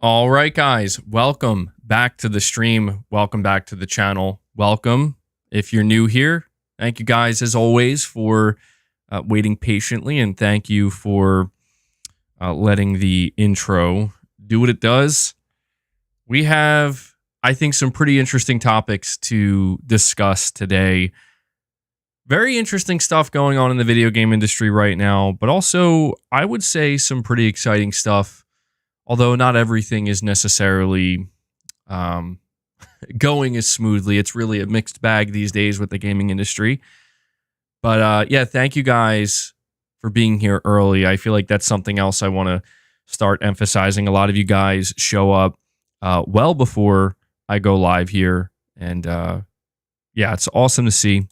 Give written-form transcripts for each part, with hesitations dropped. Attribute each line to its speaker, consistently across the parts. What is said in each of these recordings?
Speaker 1: All right, guys, welcome back to the stream. Welcome back to the channel. Welcome. If you're new here, thank you guys, as always, for waiting patiently. And thank you for letting the intro do what it does. We have, I think, some pretty interesting topics to discuss today. Very interesting stuff going on in the video game industry right now, but also, I would say, some pretty exciting stuff. Although not everything is necessarily going as smoothly. It's really a mixed bag these days with the gaming industry. But yeah, thank you guys for being here early. I feel like that's something else I want to start emphasizing. A lot of you guys show up well before I go live here. And yeah, it's awesome to see.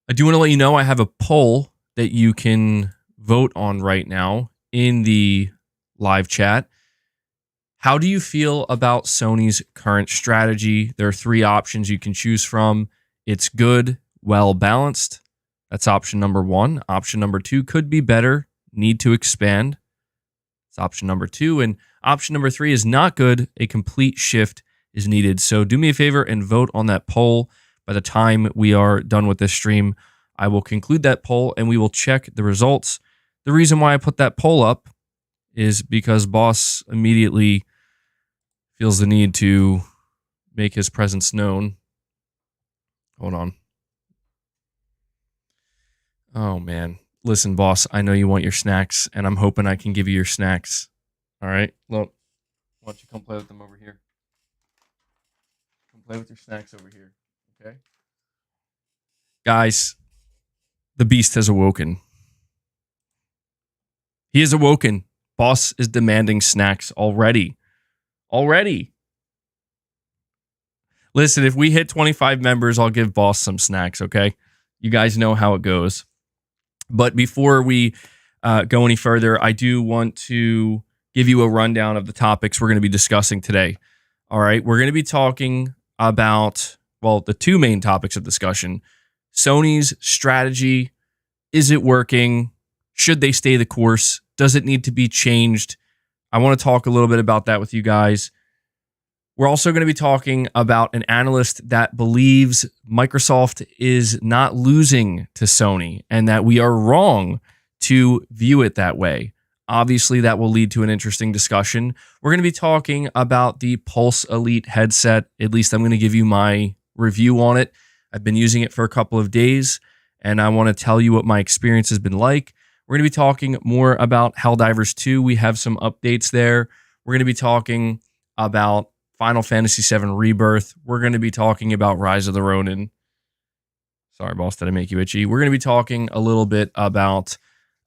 Speaker 1: I do want to let you know I have a poll that you can vote on right now in the live chat. How do you feel about Sony's current strategy? There are three options you can choose from. It's good, well balanced. That's option number one. Option number two, could be better, need to expand. It's option number two. And option number three is not good, a complete shift is needed. So do me a favor and vote on that poll. By the time we are done with this stream, I will conclude that poll and we will check the results. The reason why I put that poll up is because Boss immediately feels the need to make his presence known. Hold on. Oh, man. Listen, Boss, I know you want your snacks, and I'm hoping I can give you your snacks. All right? Look, why don't you come play with them over here? Come play with your snacks over here, okay? Guys, the beast has awoken. He has awoken. Boss is demanding snacks already. Listen, if we hit 25 members, I'll give Boss some snacks, okay? You guys know how it goes. But before we go any further, I do want to give you a rundown of the topics we're going to be discussing today. All right, we're going to be talking about, well, the two main topics of discussion. Sony's strategy. Is it working? Should they stay the course? Does it need to be changed? I want to talk a little bit about that with you guys. We're also going to be talking about an analyst that believes Microsoft is not losing to Sony and that we are wrong to view it that way. Obviously, that will lead to an interesting discussion. We're going to be talking about the Pulse Elite headset. At least I'm going to give you my review on it. I've been using it for a couple of days, and I want to tell you what my experience has been like. We're going to be talking more about Helldivers 2. We have some updates there. We're going to be talking about Final Fantasy 7 Rebirth. We're going to be talking about Rise of the Ronin. Sorry, boss, did I make you itchy? We're going to be talking a little bit about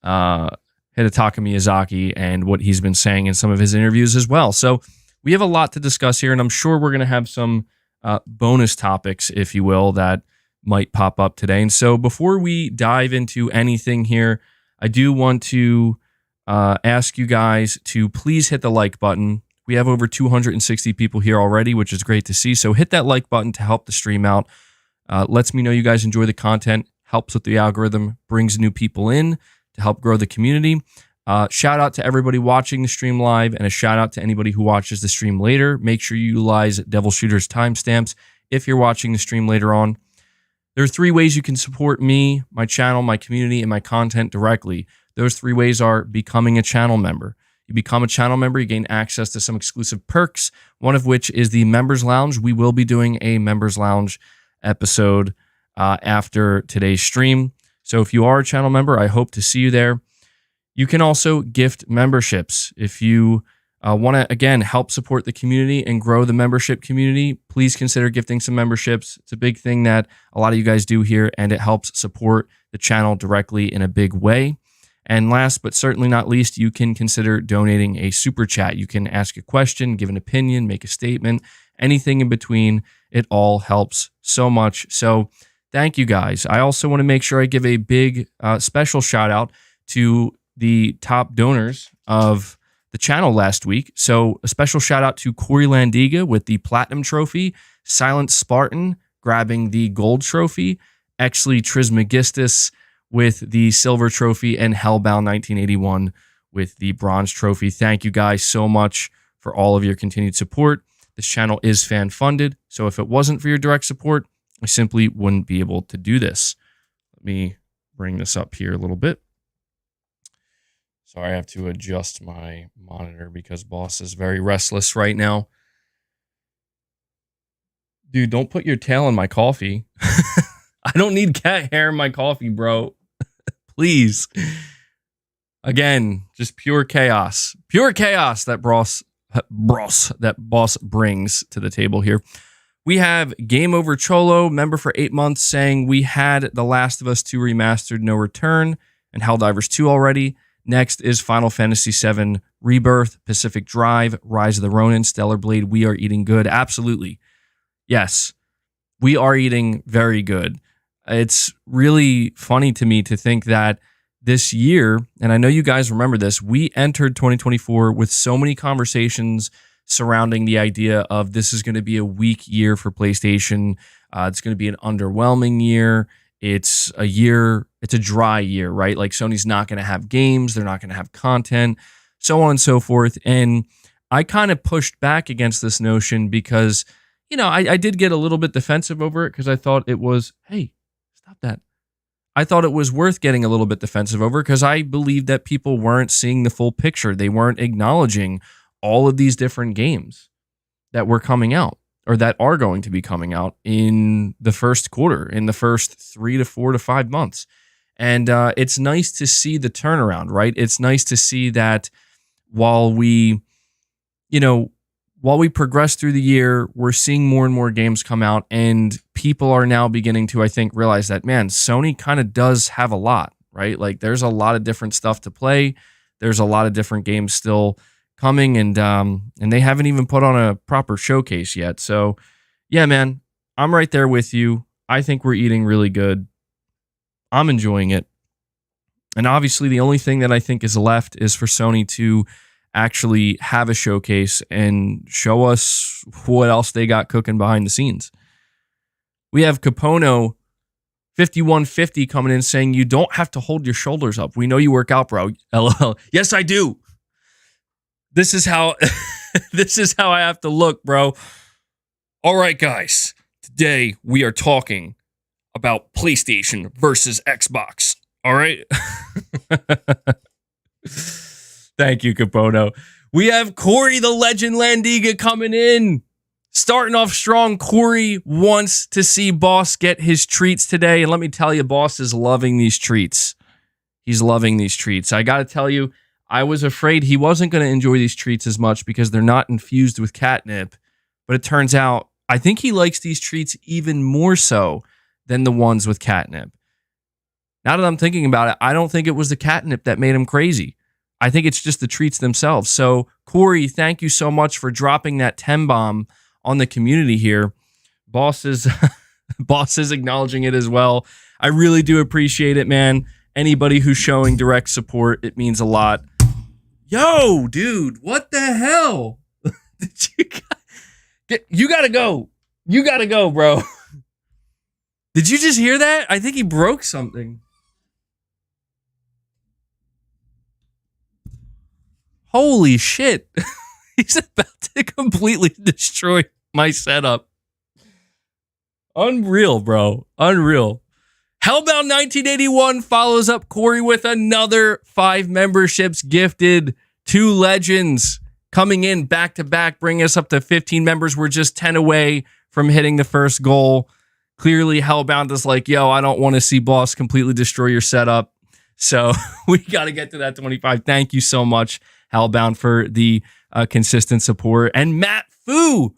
Speaker 1: Hidetaka Miyazaki and what he's been saying in some of his interviews as well. So we have a lot to discuss here, and I'm sure we're going to have some bonus topics, if you will, that might pop up today. And so before we dive into anything here, I do want to ask you guys to please hit the like button. We have over 260 people here already, which is great to see. So hit that like button to help the stream out. Lets me know you guys enjoy the content, helps with the algorithm, brings new people in to help grow the community. Shout out to everybody watching the stream live and a shout out to anybody who watches the stream later. Make sure you utilize Devil Shooter's timestamps if you're watching the stream later on. There are three ways you can support me, my channel, my community, and my content directly. Those three ways are becoming a channel member. You become a channel member, you gain access to some exclusive perks, one of which is the Members Lounge. We will be doing a Members Lounge episode after today's stream. So if you are a channel member, I hope to see you there. You can also gift memberships. If you want to, again, help support the community and grow the membership community, please consider gifting some memberships. It's a big thing that a lot of you guys do here, and it helps support the channel directly in a big way. And last but certainly not least, you can consider donating a super chat. You can ask a question, give an opinion, make a statement, anything in between. It all helps so much. So thank you guys. I also want to make sure I give a big special shout out to the top donors of the channel last week. So a special shout out to Corey Landiga with the Platinum Trophy, Silent Spartan grabbing the Gold Trophy, Exley Trismegistus with the Silver Trophy, and Hellbound 1981 with the Bronze Trophy. Thank you guys so much for all of your continued support. This channel is fan funded, so if it wasn't for your direct support, I simply wouldn't be able to do this. Let me bring this up here a little bit. Sorry, I have to adjust my monitor because boss is very restless right now. Dude, don't put your tail in my coffee. I don't need cat hair in my coffee, bro. Please. Again, just pure chaos. Pure chaos that boss brings to the table here. We have Game Over Cholo, member for 8 months, saying we had The Last of Us 2 Remastered No Return and Helldivers 2 already. Next is Final Fantasy 7 Rebirth, Pacific Drive, Rise of the Ronin, Stellar Blade. We are eating good. Absolutely. Yes, we are eating very good. It's really funny to me to think that this year, and I know you guys remember this, we entered 2024 with so many conversations surrounding the idea of this is going to be a weak year for PlayStation. It's going to be an underwhelming year. It's a dry year, right? Like Sony's not going to have games. They're not going to have content, so on and so forth. And I kind of pushed back against this notion because, you know, I did get a little bit defensive over it because I thought it was, hey, stop that. I thought it was worth getting a little bit defensive over because I believed that people weren't seeing the full picture. They weren't acknowledging all of these different games that were coming out or that are going to be coming out in the first quarter, in the first 3 to 4 to 5 months. And it's nice to see the turnaround, right? It's nice to see that while we progress through the year, we're seeing more and more games come out, and people are now beginning to, I think, realize that, man, Sony kind of does have a lot, right? Like, there's a lot of different stuff to play. There's a lot of different games still coming, and they haven't even put on a proper showcase yet. So, yeah, man, I'm right there with you. I think we're eating really good. I'm enjoying it. And obviously, the only thing that I think is left is for Sony to actually have a showcase and show us what else they got cooking behind the scenes. We have Capono 5150 coming in saying, you don't have to hold your shoulders up. We know you work out, bro. LOL. Yes, I do. This is how I have to look, bro. All right, guys. Today we are talking about PlayStation versus Xbox. All right. Thank you, Capono. We have Corey the Legend Landiga coming in. Starting off strong, Corey wants to see Boss get his treats today. And let me tell you, Boss is loving these treats. He's loving these treats. I got to tell you, I was afraid he wasn't going to enjoy these treats as much because they're not infused with catnip. But it turns out, I think he likes these treats even more so than the ones with catnip. Now that I'm thinking about it, I don't think it was the catnip that made him crazy. I think it's just the treats themselves. So, Corey, thank you so much for dropping that 10 bomb on the community here. Boss is acknowledging it as well. I really do appreciate it, man. Anybody who's showing direct support, it means a lot. Yo, dude, what the hell? You gotta go. You gotta go, bro. Did you just hear that? I think he broke something. Holy shit. He's about to completely destroy my setup. Unreal, bro. Unreal. Hellbound 1981 follows up Corey with another 5 memberships gifted. 2 legends coming in back to back, bringing us up to 15 members. We're just 10 away from hitting the first goal. Clearly, Hellbound is like, yo, I don't want to see Boss completely destroy your setup. So we got to get to that 25. Thank you so much, Hellbound, for the consistent support. And Matt Fu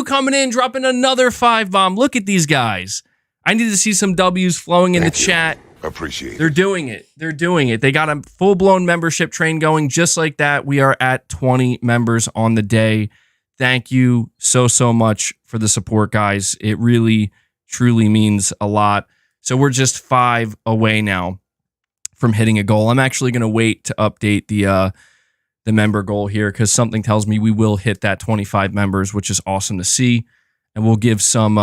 Speaker 1: coming in, dropping another 5 bomb. Look at these guys. I need to see some W's flowing in the chat.
Speaker 2: Appreciate it.
Speaker 1: They're doing it. They're doing it. They got a full-blown membership train going just like that. We are at 20 members on the day. Thank you so much for the support, guys. It really, truly means a lot. So we're just 5 away now from hitting a goal. I'm actually going to wait to update the member goal here because something tells me we will hit that 25 members, which is awesome to see. And we'll give some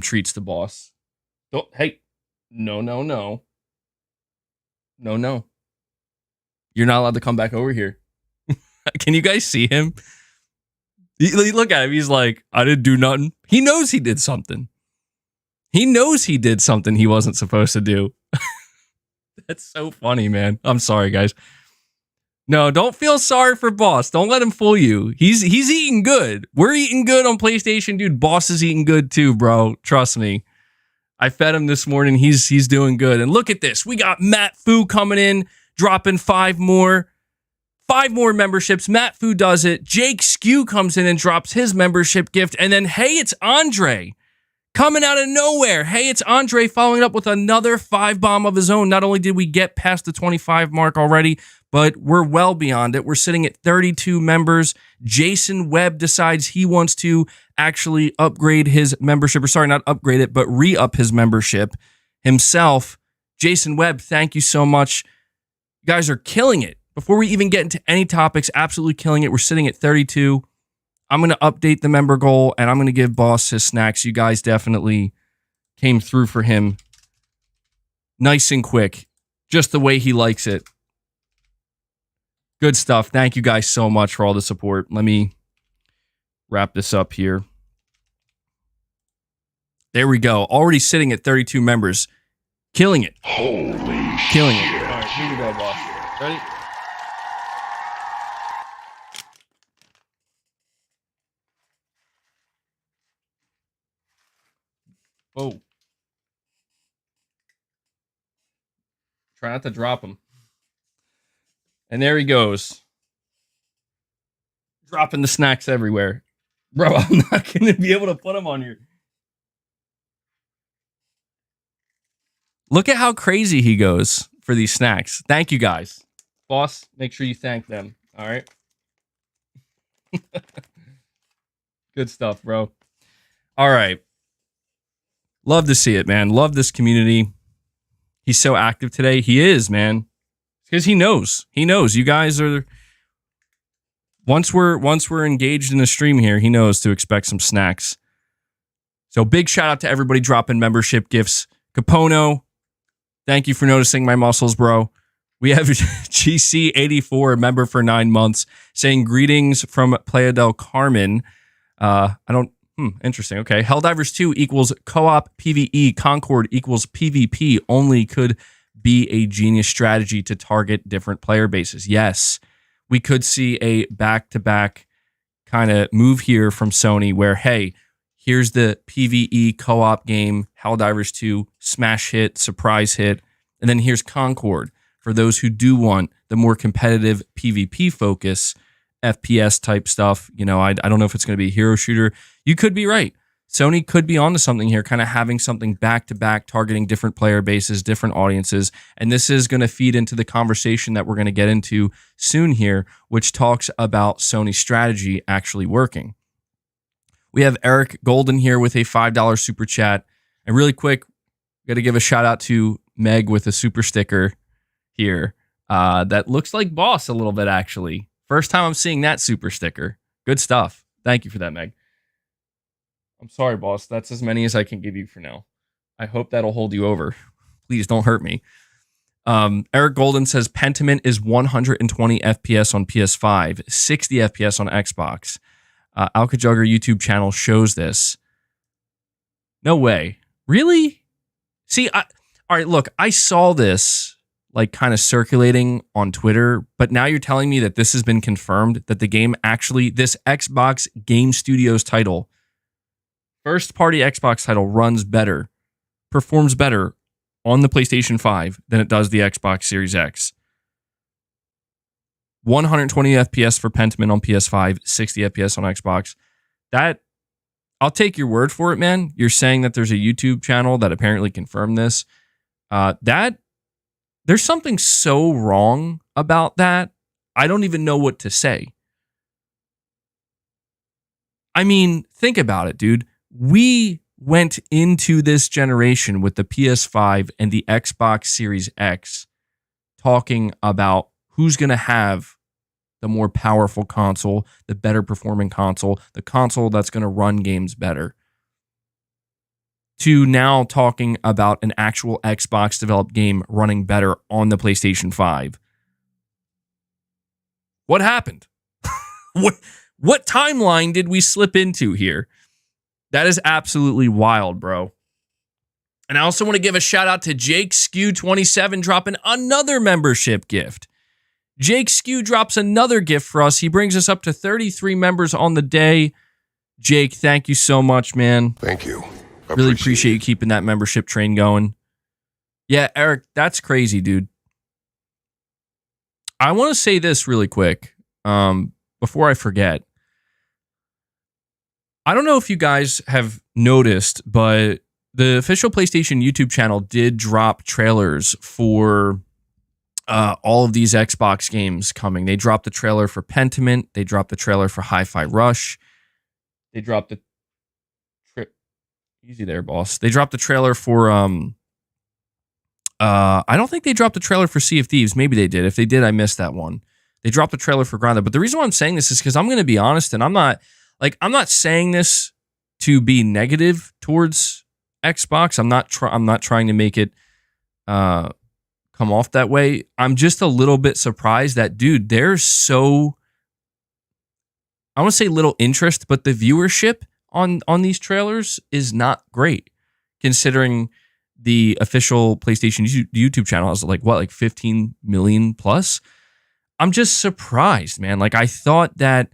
Speaker 1: treats to Boss. Oh, hey, no. You're not allowed to come back over here. I Can you guys see him? Look at him. He's like, I didn't do nothing. He knows he did something. He knows he did something he wasn't supposed to do. That's so funny, man. I'm sorry, guys. No, don't feel sorry for Boss. Don't let him fool you. He's eating good. We're eating good on PlayStation, dude. Boss is eating good too, bro. Trust me. I fed him this morning. He's doing good. And look at this. We got Matt Fu coming in, dropping 5 more memberships. Matt Fu does it. Jake Skew comes in and drops his membership gift. And then, hey, it's Andre coming out of nowhere. Hey, it's Andre following up with another 5-bomb of his own. Not only did we get past the 25 mark already, but we're well beyond it. We're sitting at 32 members. Jason Webb decides he wants to actually upgrade his membership, or sorry, not upgrade it, but re-up his membership himself. Jason Webb, thank you so much. You guys are killing it. Before we even get into any topics, absolutely killing it. We're sitting at 32. I'm going to update the member goal, and I'm going to give Boss his snacks. You guys definitely came through for him nice and quick, just the way he likes it. Good stuff. Thank you guys so much for all the support. Let me wrap this up here. There we go. Already sitting at 32 members. Killing it.
Speaker 2: Holy
Speaker 1: Killing
Speaker 2: shit.
Speaker 1: it. All right, here we go, Boss. Ready? Whoa. Try not to drop him. And there he goes. Dropping the snacks everywhere. Bro, I'm not going to be able to put them on here. Look at how crazy he goes for these snacks. Thank you, guys. Boss, make sure you thank them. All right? Good stuff, bro. All right. Love to see it, man. Love this community. He's so active today. He is, man. Because he knows. He knows. You guys are... Once we're engaged in the stream here, he knows to expect some snacks. So big shout out to everybody dropping membership gifts. Capono, thank you for noticing my muscles, bro. We have GC84, a member for 9 months, saying greetings from Playa del Carmen. Interesting. Okay. Helldivers 2 equals co-op PvE. Concord equals PvP. Only could be a genius strategy to target different player bases. Yes, we could see a back-to-back kind of move here from Sony where, hey, here's the PvE co-op game, Helldivers 2, smash hit, surprise hit, and then here's Concord for those who do want the more competitive PvP focus, FPS type stuff. You know, I don't know if it's going to be a hero shooter. You could be right. Sony could be onto something here, kind of having something back-to-back, targeting different player bases, different audiences. And this is going to feed into the conversation that we're going to get into soon here, which talks about Sony's strategy actually working. We have Eric Golden here with a $5 super chat. And really quick, got to give a shout out to Meg with a super sticker here. That looks like Boss a little bit, actually. First time I'm seeing that super sticker. Good stuff. Thank you for that, Meg. I'm sorry, Boss. That's as many as I can give you for now. I hope that'll hold you over. Please don't hurt me. Eric Golden says Pentiment is 120 FPS on PS5, 60 FPS on Xbox. Alkajugger YouTube channel shows this. No way. Really? See, all right, look, I saw this like kind of circulating on Twitter, but now you're telling me that this has been confirmed, that the game actually, this Xbox Game Studios title, first party Xbox title, runs better, performs better on the PlayStation 5 than it does the Xbox Series X. 120 FPS for Pentiment on PS5, 60 FPS on Xbox. That, I'll take your word for it, man. You're saying that there's a YouTube channel that apparently confirmed this. That, there's something so wrong about that. I don't even know what to say. I mean, think about it, dude. We went into this generation with the PS5 and the Xbox Series X talking about who's going to have the more powerful console, the better performing console, the console that's going to run games better, to now talking about an actual Xbox developed game running better on the PlayStation 5. What happened? What timeline did we slip into here? That is absolutely wild, bro. And I also want to give a shout out to Jake Skew 27 dropping another membership gift. Jake Skew drops another gift for us. He brings us up to 33 members on the day. Jake, thank you so much, man.
Speaker 2: Thank you.
Speaker 1: Really appreciate you keeping that membership train going. Yeah, Eric, that's crazy, dude. I want to say this really quick before I forget. I don't know if you guys have noticed, but the official PlayStation YouTube channel did drop trailers for all of these Xbox games coming. They dropped the trailer for Pentiment. They dropped the trailer for Hi-Fi Rush. They dropped the... Easy there, boss. They dropped the trailer for... I don't think they dropped the trailer for Sea of Thieves. Maybe they did. If they did, I missed that one. They dropped the trailer for Grounded. But the reason why I'm saying this is because I'm going to be honest, and I'm not saying this to be negative towards Xbox. I'm not trying to make it come off that way. I'm just a little bit surprised that, dude, there's so, I want to say little interest, but the viewership on these trailers is not great, considering the official PlayStation YouTube channel has like 15 million plus. I'm just surprised, man. Like, I thought that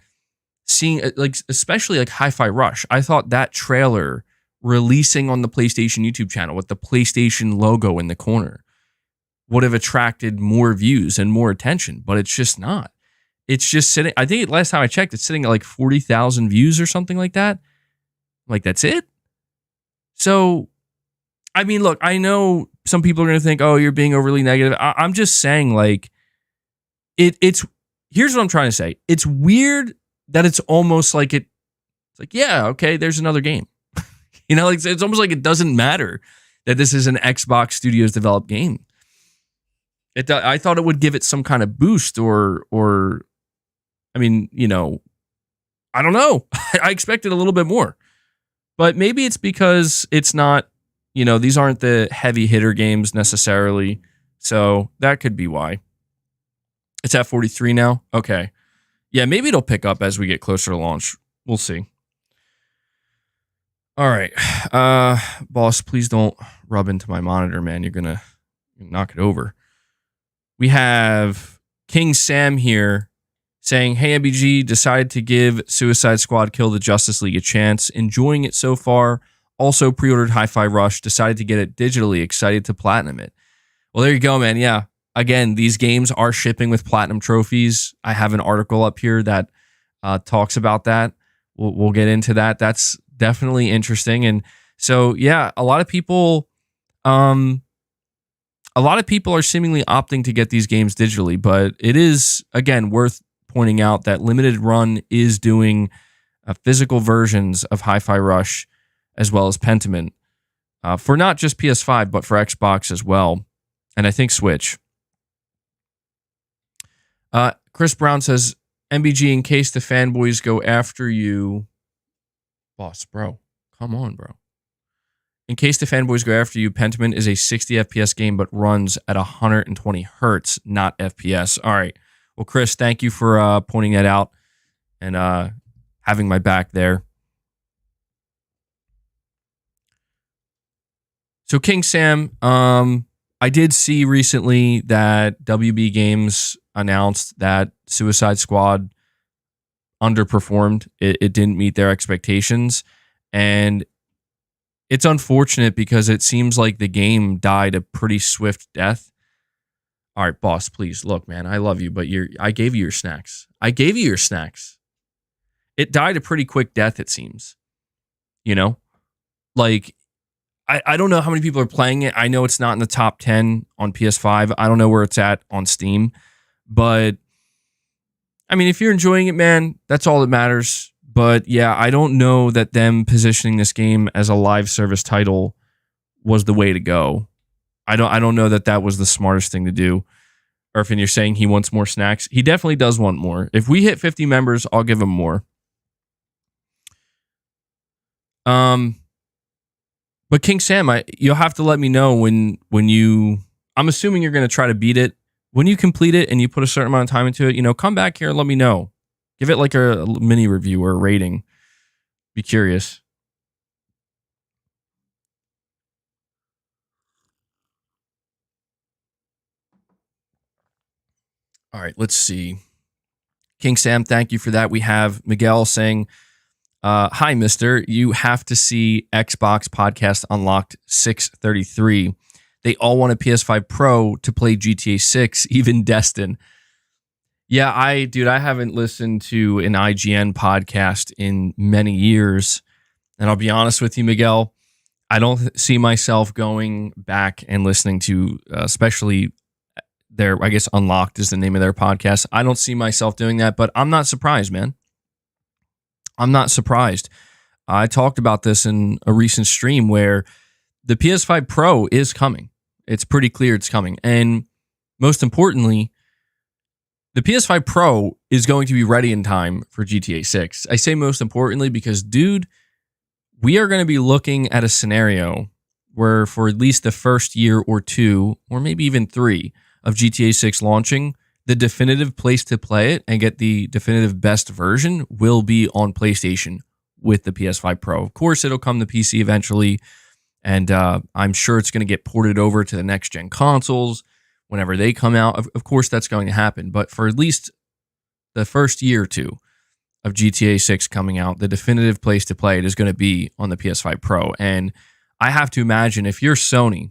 Speaker 1: seeing, like, especially like Hi-Fi Rush, I thought that trailer releasing on the PlayStation YouTube channel with the PlayStation logo in the corner would have attracted more views and more attention, but it's just not. It's just sitting, I think last time I checked, it's sitting at like 40,000 views or something like that. Like, that's it? So, I mean, look, I know some people are going to think, oh, you're being overly negative. I'm just saying, like, it's, here's what I'm trying to say. It's weird that it's almost like it's like, yeah, okay, there's another game. You know, like, it's almost like it doesn't matter that this is an Xbox Studios developed game. I thought it would give it some kind of boost or I mean, you know, I don't know. I expected a little bit more. But maybe it's because it's not, you know, these aren't the heavy hitter games necessarily. So that could be why. It's at 43 now. Okay. Yeah, maybe it'll pick up as we get closer to launch. We'll see. All right. Boss, please don't rub into my monitor, man. You're going to knock it over. We have King Sam here saying, hey, MBG, decided to give Suicide Squad Kill the Justice League a chance. Enjoying it so far. Also pre-ordered Hi-Fi Rush. Decided to get it digitally. Excited to platinum it. Well, there you go, man. Yeah. Again, these games are shipping with platinum trophies. I have an article up here that talks about that. We'll get into that. That's definitely interesting. And so, yeah, a lot of people are seemingly opting to get these games digitally, but it is, again, worth pointing out that Limited Run is doing physical versions of Hi-Fi Rush as well as Pentiment for not just PS5, but for Xbox as well. And I think Switch. Chris Brown says, MBG, in case the fanboys go after you. Boss, bro. Come on, bro. In case the fanboys go after you, Pentiment is a 60 FPS game, but runs at 120 hertz, not FPS. All right. Well, Chris, thank you for pointing that out and having my back there. So, King Sam, I did see recently that WB Games announced that Suicide Squad underperformed. It didn't meet their expectations. And it's unfortunate because it seems like the game died a pretty swift death. All right, boss, please. Look, man, I love you, but I gave you your snacks. It died a pretty quick death, it seems. You know? Like, I don't know how many people are playing it. I know it's not in the top 10 on PS5. I don't know where it's at on Steam. But, I mean, if you're enjoying it, man, that's all that matters. But, yeah, I don't know that them positioning this game as a live service title was the way to go. I don't know that was the smartest thing to do. Irfan, you're saying he wants more snacks. He definitely does want more. If we hit 50 members, I'll give him more. But King Sam, you'll have to let me know when you... I'm assuming you're going to try to beat it. When you complete it and you put a certain amount of time into it, you know, come back here and let me know. Give it like a mini review or a rating. Be curious. All right, let's see. King Sam, thank you for that. We have Miguel saying, hi, mister. You have to see Xbox Podcast Unlocked 633. They all want a PS5 Pro to play GTA 6, even Destin. Yeah, I haven't listened to an IGN podcast in many years. And I'll be honest with you, Miguel, I don't see myself going back and listening to, especially their, I guess Unlocked is the name of their podcast. I don't see myself doing that, but I'm not surprised, man. I'm not surprised. I talked about this in a recent stream where the PS5 Pro is coming. It's pretty clear it's coming. And most importantly, the PS5 Pro is going to be ready in time for GTA 6. I say most importantly because, dude, we are going to be looking at a scenario where for at least the first year or two, or maybe even 3 of GTA 6 launching, the definitive place to play it and get the definitive best version will be on PlayStation with the PS5 Pro. Of course, it'll come to PC eventually, and I'm sure it's going to get ported over to the next-gen consoles whenever they come out. Of course, that's going to happen, but for at least the first year or two of GTA 6 coming out, the definitive place to play it is going to be on the PS5 Pro. And I have to imagine if you're Sony,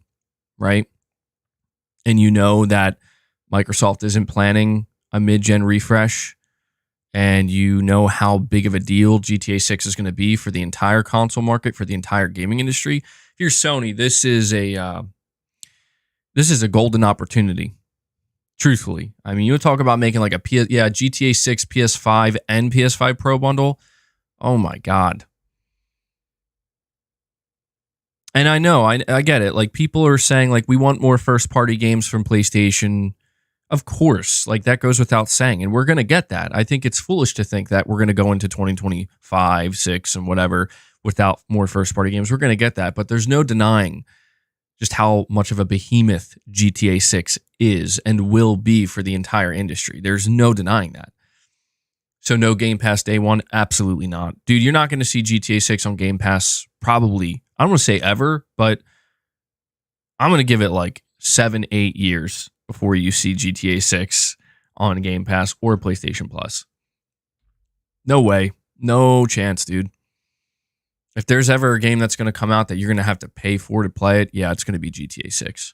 Speaker 1: right, and you know that Microsoft isn't planning a mid-gen refresh, and you know how big of a deal GTA 6 is going to be for the entire console market, for the entire gaming industry, if you're Sony, this is a golden opportunity. Truthfully, I mean, you talk about making like a GTA 6, PS5, and PS5 Pro bundle. Oh my God. And I know, I get it. Like, people are saying, like, we want more first-party games from PlayStation. Of course, like, that goes without saying, and we're going to get that. I think it's foolish to think that we're going to go into 2025, 6, and whatever without more first-party games. We're going to get that, but there's no denying just how much of a behemoth GTA 6 is and will be for the entire industry. There's no denying that. So no Game Pass day one? Absolutely not. Dude, you're not going to see GTA 6 on Game Pass probably, I don't want to say ever, but I'm going to give it like 7-8 years before you see GTA 6 on Game Pass or PlayStation Plus. No way. No chance, dude. If there's ever a game that's going to come out that you're going to have to pay for to play it, yeah, it's going to be GTA 6.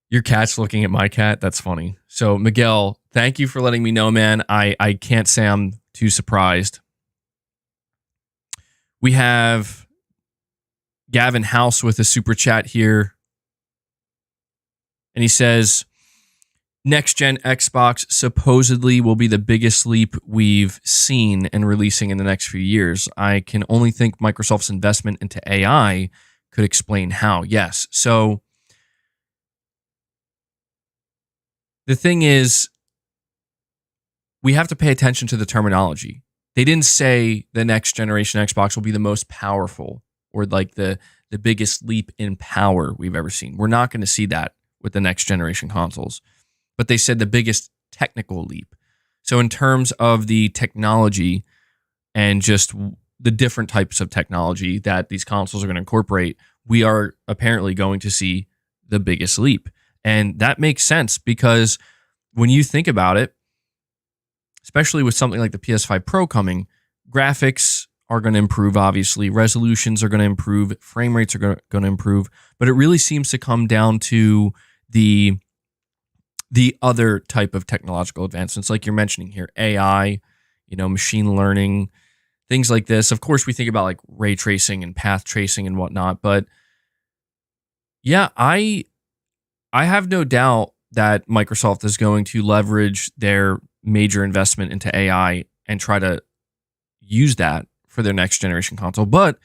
Speaker 1: Your cat's looking at my cat. That's funny. So, Miguel, thank you for letting me know, man. I can't say I'm too surprised. We have Gavin House with a super chat here. And he says, next-gen Xbox supposedly will be the biggest leap we've seen in releasing in the next few years. I can only think Microsoft's investment into AI could explain how. Yes. So the thing is, we have to pay attention to the terminology. They didn't say the next generation Xbox will be the most powerful or like the biggest leap in power we've ever seen. We're not going to see that with the next generation consoles. But they said the biggest technical leap. So in terms of the technology and just the different types of technology that these consoles are going to incorporate, we are apparently going to see the biggest leap. And that makes sense because when you think about it, especially with something like the PS5 Pro coming, graphics are going to improve, obviously. Resolutions are going to improve. Frame rates are going to improve. But it really seems to come down to the other type of technological advancements, like you're mentioning here, AI, machine learning, things like this. Of course, we think about like ray tracing and path tracing and whatnot, but yeah, I have no doubt that Microsoft is going to leverage their major investment into AI and try to use that for their next generation console. But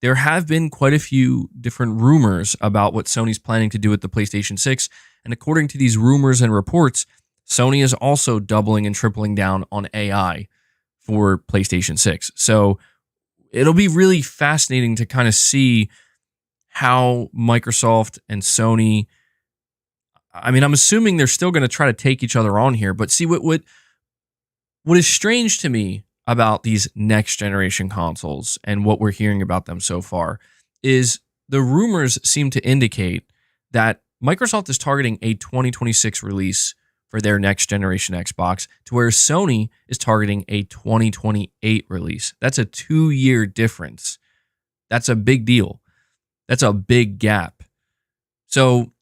Speaker 1: there have been quite a few different rumors about what Sony's planning to do with the PlayStation 6. And according to these rumors and reports, Sony is also doubling and tripling down on AI for PlayStation 6. So it'll be really fascinating to kind of see how Microsoft and Sony, I mean, I'm assuming they're still going to try to take each other on here, but see what What is strange to me about these next generation consoles and what we're hearing about them so far is the rumors seem to indicate that Microsoft is targeting a 2026 release for their next generation Xbox, to where Sony is targeting a 2028 release. That's a 2-year difference. That's a big deal. That's a big gap. So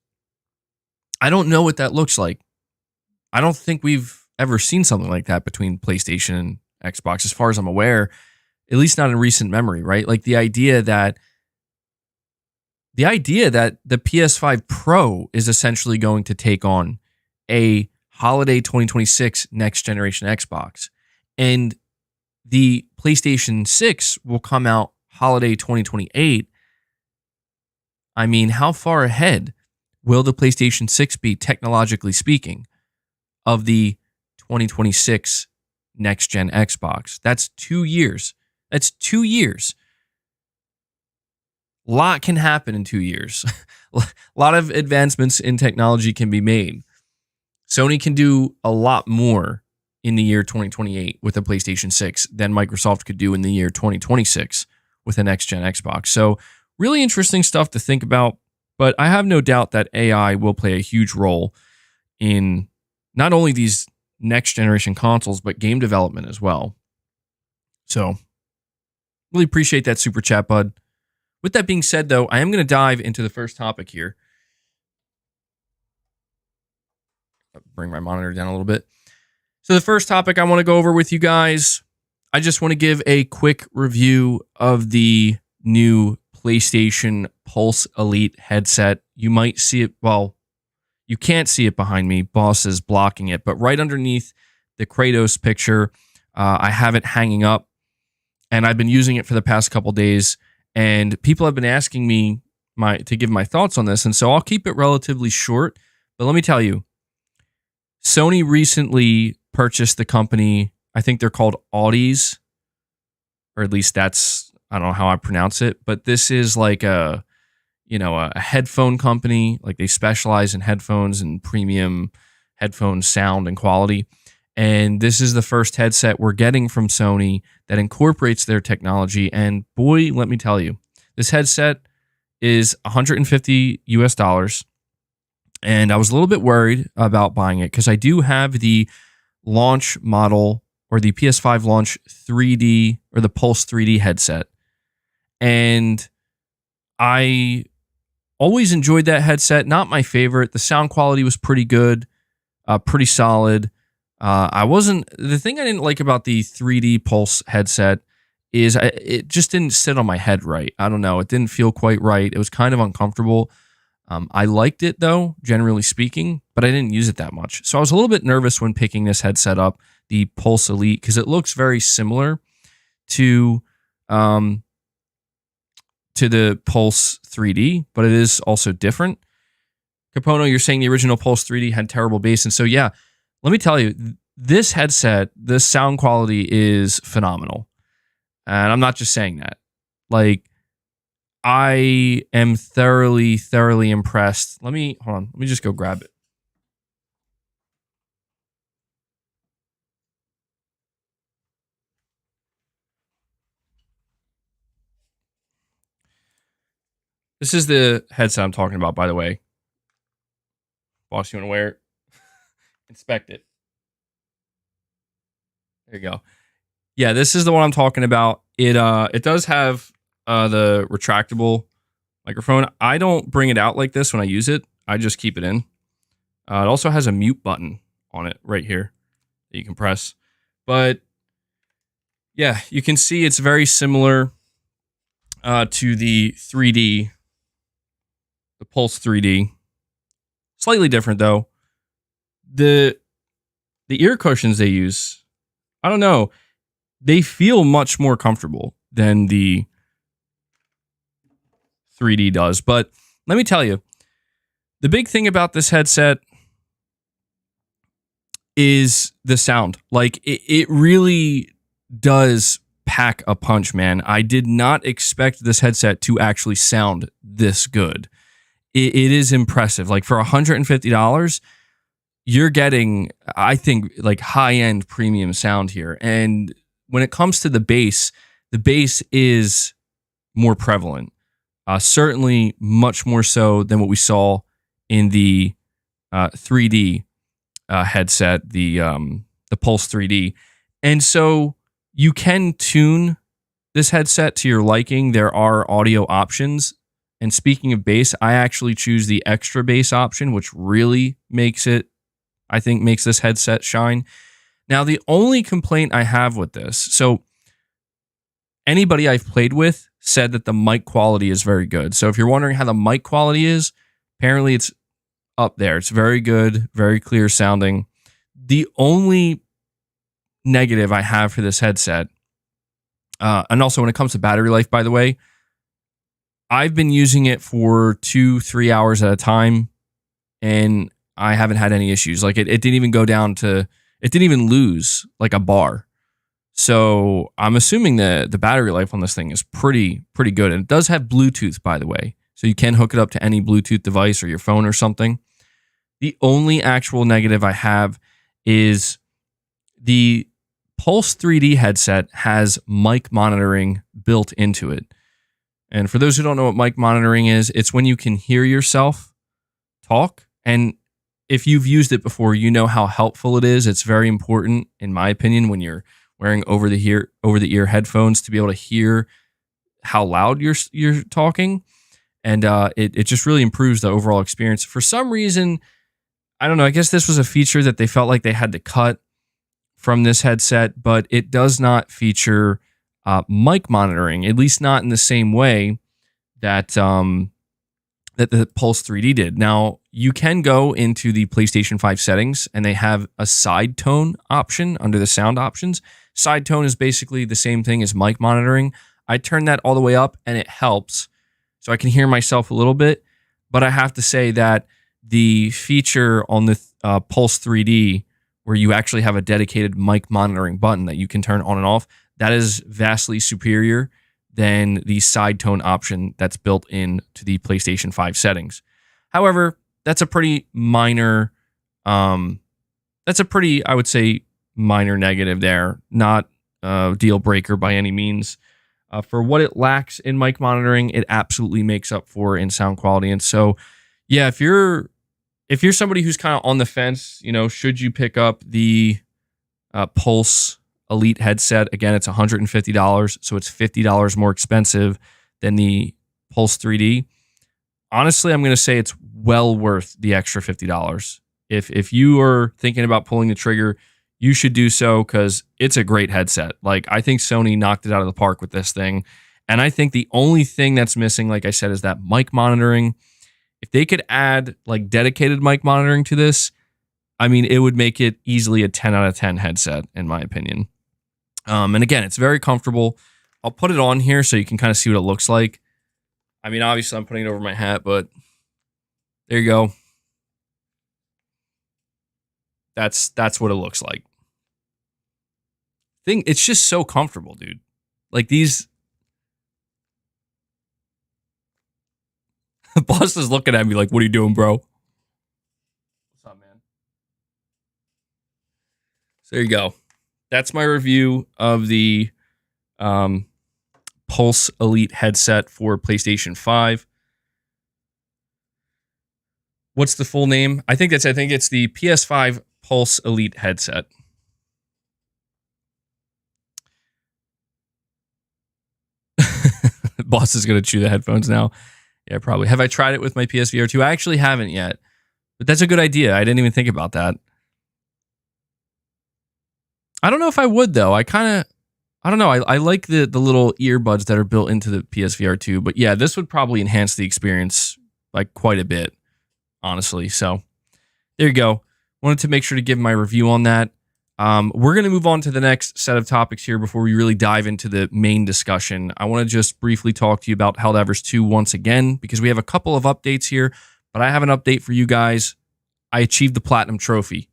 Speaker 1: I don't know what that looks like. I don't think we've ever seen something like that between PlayStation and Xbox, as far as I'm aware, at least not in recent memory, right? Like the idea that the PS5 Pro is essentially going to take on a holiday 2026 next generation Xbox, and the PlayStation 6 will come out holiday 2028. I mean, how far ahead will the PlayStation 6 be, technologically speaking, of the 2026 next gen Xbox? That's 2 years. That's 2 years. A lot can happen in 2 years. A lot of advancements in technology can be made. Sony can do a lot more in the year 2028 with a PlayStation 6 than Microsoft could do in the year 2026 with a next-gen Xbox. So really interesting stuff to think about, but I have no doubt that AI will play a huge role in not only these next-generation consoles, but game development as well. So really appreciate that super chat, bud. With that being said, though, I am going to dive into the first topic here. Bring my monitor down a little bit. So the first topic I want to go over with you guys, I just want to give a quick review of the new PlayStation Pulse Elite headset. You might see it, well, you can't see it behind me. Boss is blocking it, but right underneath the Kratos picture, I have it hanging up, and I've been using it for the past couple days, and people have been asking me to give my thoughts on this, and so I'll keep it relatively short, but let me tell you, Sony recently purchased the company, I think they're called Audis, or at least that's, I don't know how I pronounce it, but this is like a headphone company. Like they specialize in headphones and premium headphone sound and quality. And this is the first headset we're getting from Sony that incorporates their technology. And boy, let me tell you, this headset is $150 US. And I was a little bit worried about buying it because I do have the launch model, or the PS5 launch 3D, or the Pulse 3D headset. And I always enjoyed that headset. Not my favorite. The sound quality was pretty good, pretty solid. The thing I didn't like about the 3D Pulse headset is it just didn't sit on my head right. I don't know. It didn't feel quite right. It was kind of uncomfortable. I liked it though, generally speaking, but I didn't use it that much. So I was a little bit nervous when picking this headset up, the Pulse Elite, because it looks very similar to the Pulse 3D, but it is also different. Capono, you're saying the original Pulse 3D had terrible bass, and so yeah, let me tell you, this headset, the sound quality is phenomenal, and I'm not just saying that. Like, I am thoroughly impressed. Hold on. Let me just go grab it. This is the headset I'm talking about, by the way. Boss, you want to wear it? Inspect it. There you go. Yeah, this is the one I'm talking about. It does have the retractable microphone. I don't bring it out like this when I use it. I just keep it in. It also has a mute button on it right here that you can press. But yeah, you can see it's very similar to the 3D, the Pulse 3D. Slightly different though. The ear cushions they use, I don't know, they feel much more comfortable than the 3D does. But let me tell you, the big thing about this headset is the sound. Like, it really does pack a punch, man. I did not expect this headset to actually sound this good. It is impressive. Like, for $150, you're getting, I think, like high-end premium sound here. And when it comes to the bass is more prevalent. Certainly much more so than what we saw in the 3D headset, the Pulse 3D. And so you can tune this headset to your liking. There are audio options. And speaking of bass, I actually choose the extra bass option, which really makes this headset shine. Now, the only complaint I have with this, so anybody I've played with said that the mic quality is very good. So if you're wondering how the mic quality is, apparently it's up there. It's very good, very clear sounding. The only negative I have for this headset, and also when it comes to battery life, by the way, I've been using it for 2-3 hours at a time, and I haven't had any issues. Like it didn't even go down to, it didn't even lose like a bar. So I'm assuming the battery life on this thing is pretty good. And it does have Bluetooth, by the way. So you can hook it up to any Bluetooth device or your phone or something. The only actual negative I have is the Pulse 3D headset has mic monitoring built into it. And for those who don't know what mic monitoring is, it's when you can hear yourself talk. And if you've used it before, you know how helpful it is. It's very important, in my opinion, when you're wearing over the ear headphones to be able to hear how loud you're talking. And it just really improves the overall experience. For some reason, I don't know, I guess this was a feature that they felt like they had to cut from this headset, but it does not feature mic monitoring, at least not in the same way that that the Pulse 3D did. Now, you can go into the PlayStation 5 settings, and they have a side tone option under the sound options. Side tone is basically the same thing as mic monitoring. I turn that all the way up, and it helps, so I can hear myself a little bit. But I have to say that the feature on the Pulse 3D, where you actually have a dedicated mic monitoring button that you can turn on and off, that is vastly superior than the side tone option that's built into the PlayStation 5 settings. However, that's a pretty minor, I would say, minor negative there. Not a deal breaker by any means. For what it lacks in mic monitoring, it absolutely makes up for in sound quality. And so, yeah, if you're somebody who's kind of on the fence, should you pick up the Pulse Elite headset? Again, it's $150, so it's $50 more expensive than the Pulse 3D. Honestly, I'm going to say it's well worth the extra $50. If you are thinking about pulling the trigger, you should do so, because it's a great headset. Like, I think Sony knocked it out of the park with this thing. And I think the only thing that's missing, like I said, is that mic monitoring. If they could add like dedicated mic monitoring to this, I mean, it would make it easily a 10 out of 10 headset, in my opinion. And again, it's very comfortable. I'll put it on here so you can kind of see what it looks like. I mean, obviously I'm putting it over my hat, but there you go. That's what it looks like. It's just so comfortable, dude. Like these. The boss is looking at me like, what are you doing, bro? What's up, man? So there you go. That's my review of the Pulse Elite headset for PlayStation 5. What's the full name? I think it's the PS5 Pulse Elite headset. Boss is going to chew the headphones now. Yeah, probably. Have I tried it with my PSVR 2? I actually haven't yet. But that's a good idea. I didn't even think about that. I don't know if I would, though. I don't know. I like the little earbuds that are built into the PSVR 2. But yeah, this would probably enhance the experience like quite a bit, honestly. So there you go. Wanted to make sure to give my review on that. We're going to move on to the next set of topics here before we really dive into the main discussion. I want to just briefly talk to you about Helldivers 2 once again, because we have a couple of updates here, but I have an update for you guys. I achieved the Platinum Trophy.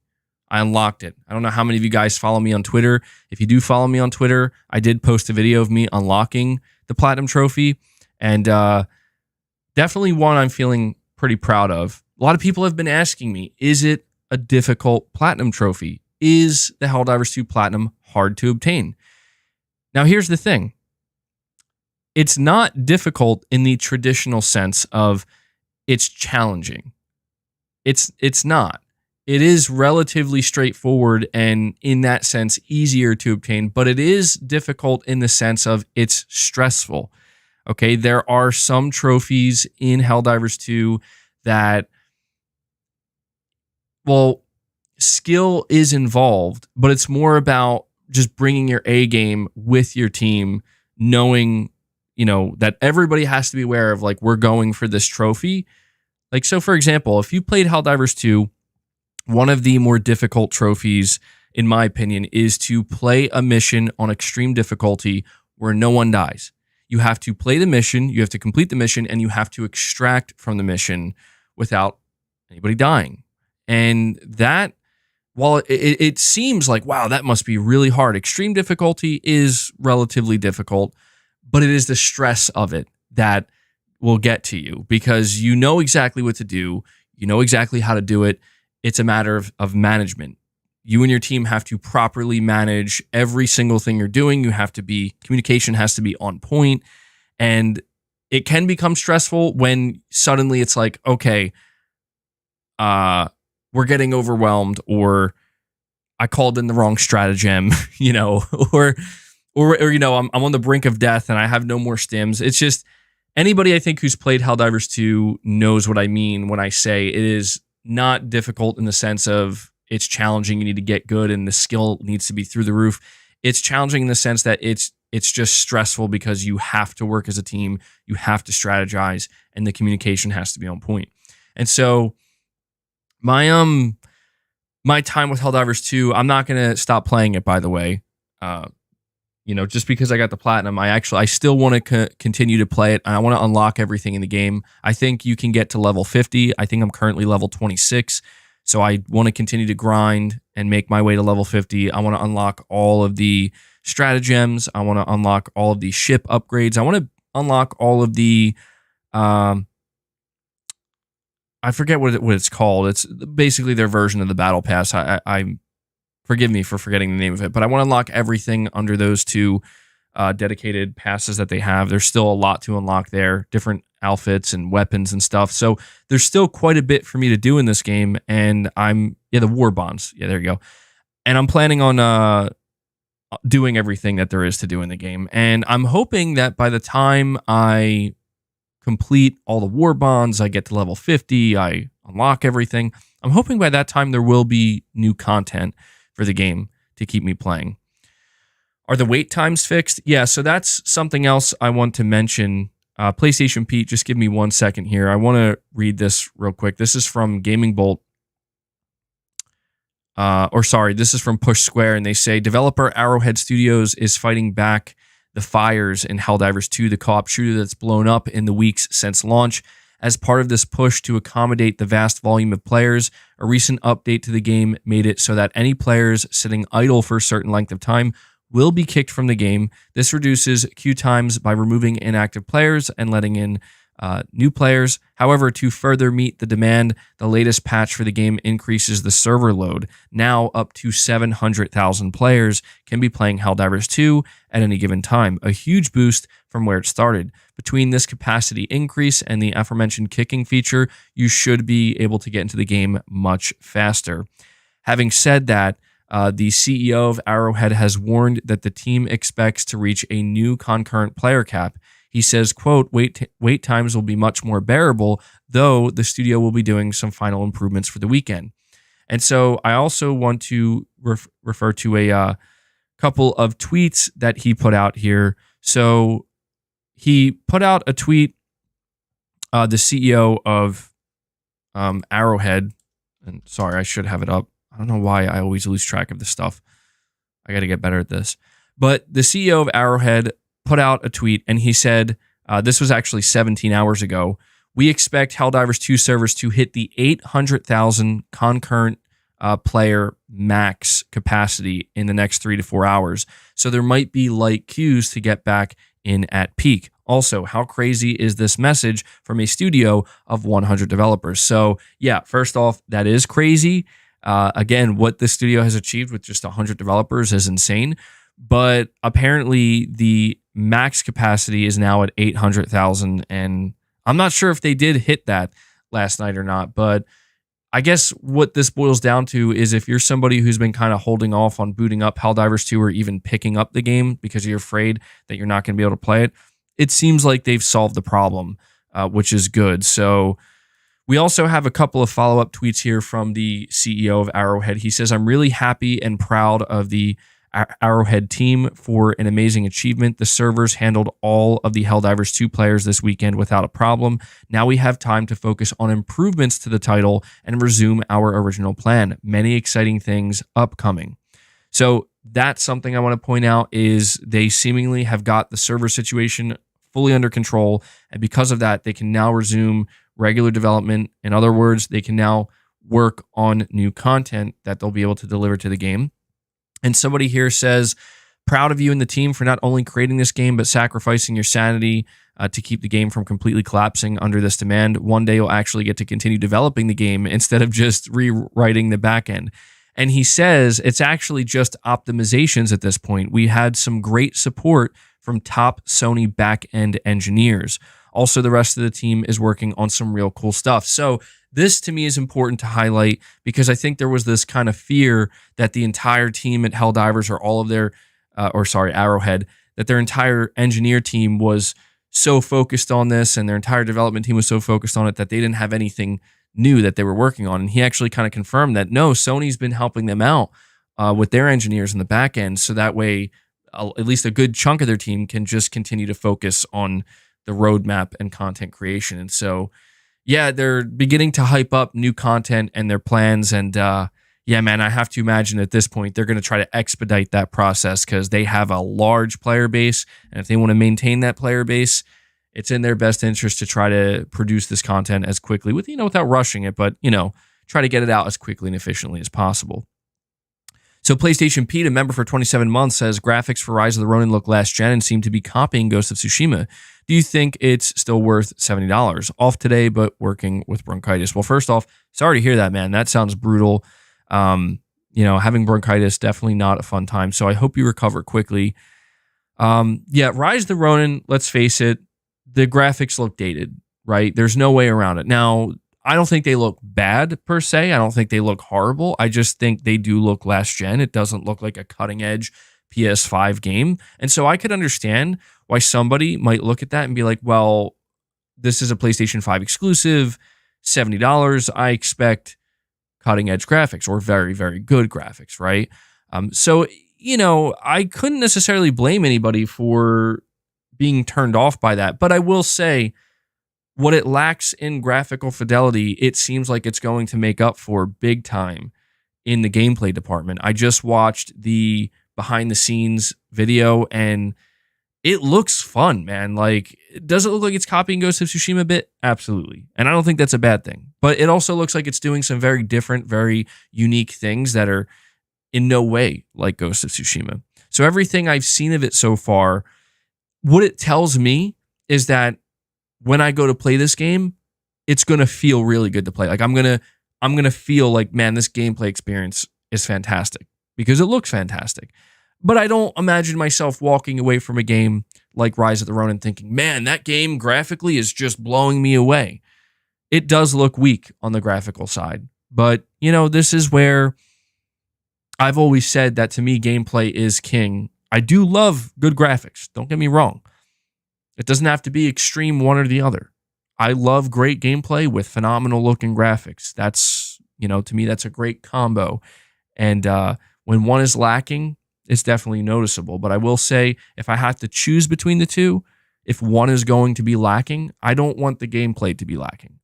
Speaker 1: I unlocked it. I don't know how many of you guys follow me on Twitter. If you do follow me on Twitter, I did post a video of me unlocking the Platinum Trophy, and definitely one I'm feeling pretty proud of. A lot of people have been asking me, is it a difficult platinum trophy? Is the Helldivers 2 Platinum hard to obtain? Now, here's the thing. It's not difficult in the traditional sense of it's challenging. It's not. It is relatively straightforward and in that sense easier to obtain, but it is difficult in the sense of it's stressful. Okay, there are some trophies in Helldivers 2 that, well, skill is involved, but it's more about just bringing your A game with your team, knowing, that everybody has to be aware of, like, we're going for this trophy. Like, so for example, if you played Helldivers 2, one of the more difficult trophies, in my opinion, is to play a mission on extreme difficulty where no one dies. You have to play the mission, you have to complete the mission, and you have to extract from the mission without anybody dying. And that, while it seems like, wow, that must be really hard, extreme difficulty is relatively difficult, but it is the stress of it that will get to you because you know exactly what to do, you know exactly how to do it. It's a matter of management. You and your team have to properly manage every single thing you're doing. Communication has to be on point. And it can become stressful when suddenly it's like, okay, we're getting overwhelmed, or I called in the wrong stratagem, or I'm on the brink of death and I have no more stims. It's just, anybody I think who's played Helldivers 2 knows what I mean when I say it is not difficult in the sense of it's challenging, you need to get good, and the skill needs to be through the roof. It's challenging in the sense that it's just stressful because you have to work as a team, you have to strategize, and the communication has to be on point. And so my time with Helldivers 2, I'm not going to stop playing it, by the way. Just because I got the platinum, I still want to continue to play it. I want to unlock everything in the game. I think you can get to level 50. I think I'm currently level 26. So I want to continue to grind and make my way to level 50. I want to unlock all of the stratagems. I want to unlock all of the ship upgrades. I want to unlock all of the, I forget what it's called. It's basically their version of the battle pass. I forgive me for forgetting the name of it, but I want to unlock everything under those two dedicated passes that they have. There's still a lot to unlock there, different outfits and weapons and stuff. So there's still quite a bit for me to do in this game. And the war bonds. Yeah, there you go. And I'm planning on doing everything that there is to do in the game. And I'm hoping that by the time I complete all the war bonds, I get to level 50, I unlock everything. I'm hoping by that time there will be new content for the game to keep me playing. Are the wait times fixed? Yeah, so that's something else I want to mention. PlayStation Pete, just give me 1 second here. I want to read this real quick. This is from Gaming Bolt. This is from Push Square, and they say, developer Arrowhead Studios is fighting back the fires in Helldivers 2, the co-op shooter that's blown up in the weeks since launch. As part of this push to accommodate the vast volume of players, a recent update to the game made it so that any players sitting idle for a certain length of time will be kicked from the game. This reduces queue times by removing inactive players and letting in new players. However, to further meet the demand, the latest patch for the game increases the server load. Now up to 700,000 players can be playing Helldivers 2 at any given time, a huge boost from where it started. Between this capacity increase and the aforementioned kicking feature, you should be able to get into the game much faster. Having said that, the CEO of Arrowhead has warned that the team expects to reach a new concurrent player cap. He says, quote, wait times will be much more bearable, though the studio will be doing some final improvements for the weekend. And so I also want to refer to a couple of tweets that he put out here. So he put out a tweet, the CEO of Arrowhead, and sorry, I should have it up. I don't know why I always lose track of this stuff. I got to get better at this. But the CEO of Arrowhead put out a tweet, and he said, this was actually 17 hours ago, we expect Helldivers 2 servers to hit the 800,000 concurrent player max capacity in the next 3 to 4 hours. So there might be light queues to get back in at peak. Also, how crazy is this message from a studio of 100 developers? So yeah, first off, that is crazy. Again, what this studio has achieved with just 100 developers is insane. But apparently the max capacity is now at 800,000. And I'm not sure if they did hit that last night or not. But I guess what this boils down to is if you're somebody who's been kind of holding off on booting up Helldivers 2 or even picking up the game because you're afraid that you're not going to be able to play it, it seems like they've solved the problem, which is good. So we also have a couple of follow-up tweets here from the CEO of Arrowhead. He says, "I'm really happy and proud of the Arrowhead team for an amazing achievement. The servers handled all of the Helldivers 2 players this weekend without a problem. Now we have time to focus on improvements to the title and resume our original plan. Many exciting things upcoming." So that's something I want to point out is they seemingly have got the server situation fully under control. And because of that, they can now resume regular development. In other words, they can now work on new content that they'll be able to deliver to the game. And somebody here says, "Proud of you and the team for not only creating this game, but sacrificing your sanity to keep the game from completely collapsing under this demand. One day you'll actually get to continue developing the game instead of just rewriting the back end." And he says it's actually just optimizations at this point. We had some great support from top Sony back-end engineers. Also, the rest of the team is working on some real cool stuff. So this to me is important to highlight because I think there was this kind of fear that the entire team at Helldivers or all of their, Arrowhead, that their entire engineer team was so focused on this and their entire development team was so focused on it that they didn't have anything new that they were working on. And he actually kind of confirmed that, no, Sony's been helping them out with their engineers in the back end. So that way, at least a good chunk of their team can just continue to focus on the roadmap and content creation. And so, yeah, they're beginning to hype up new content and their plans. And yeah, man, I have to imagine at this point, they're going to try to expedite that process because they have a large player base. And if they want to maintain that player base, it's in their best interest to try to produce this content as quickly without rushing it, but, try to get it out as quickly and efficiently as possible. So PlayStation Pete, a member for 27 months, says graphics for Rise of the Ronin look last gen and seem to be copying Ghost of Tsushima. Do you think it's still worth $70? Off today, but working with bronchitis. Well, first off, sorry to hear that, man. That sounds brutal. Having bronchitis, definitely not a fun time. So I hope you recover quickly. Yeah, Rise of the Ronin, let's face it, the graphics look dated, right? There's no way around it. Now, I don't think they look bad per se. I don't think they look horrible. I just think they do look last gen. It doesn't look like a cutting edge PS5 game. And so I could understand why somebody might look at that and be like, well, this is a PlayStation 5 exclusive, $70. I expect cutting edge graphics or very, very good graphics, right? So, I couldn't necessarily blame anybody for being turned off by that. But I will say, what it lacks in graphical fidelity, it seems like it's going to make up for big time in the gameplay department. I just watched the behind the scenes video and it looks fun, man. Like, does it look like it's copying Ghost of Tsushima a bit? Absolutely. And I don't think that's a bad thing. But it also looks like it's doing some very different, very unique things that are in no way like Ghost of Tsushima. So everything I've seen of it so far, what it tells me is that when I go to play this game, it's going to feel really good to play. Like I'm going to feel like, man, this gameplay experience is fantastic because it looks fantastic. But I don't imagine myself walking away from a game like Rise of the Ronin thinking, man, that game graphically is just blowing me away. It does look weak on the graphical side. But, this is where I've always said that to me, gameplay is king. I do love good graphics. Don't get me wrong. It doesn't have to be extreme one or the other. I love great gameplay with phenomenal looking graphics. That's, to me, that's a great combo. And when one is lacking, it's definitely noticeable. But I will say, if I have to choose between the two, if one is going to be lacking, I don't want the gameplay to be lacking.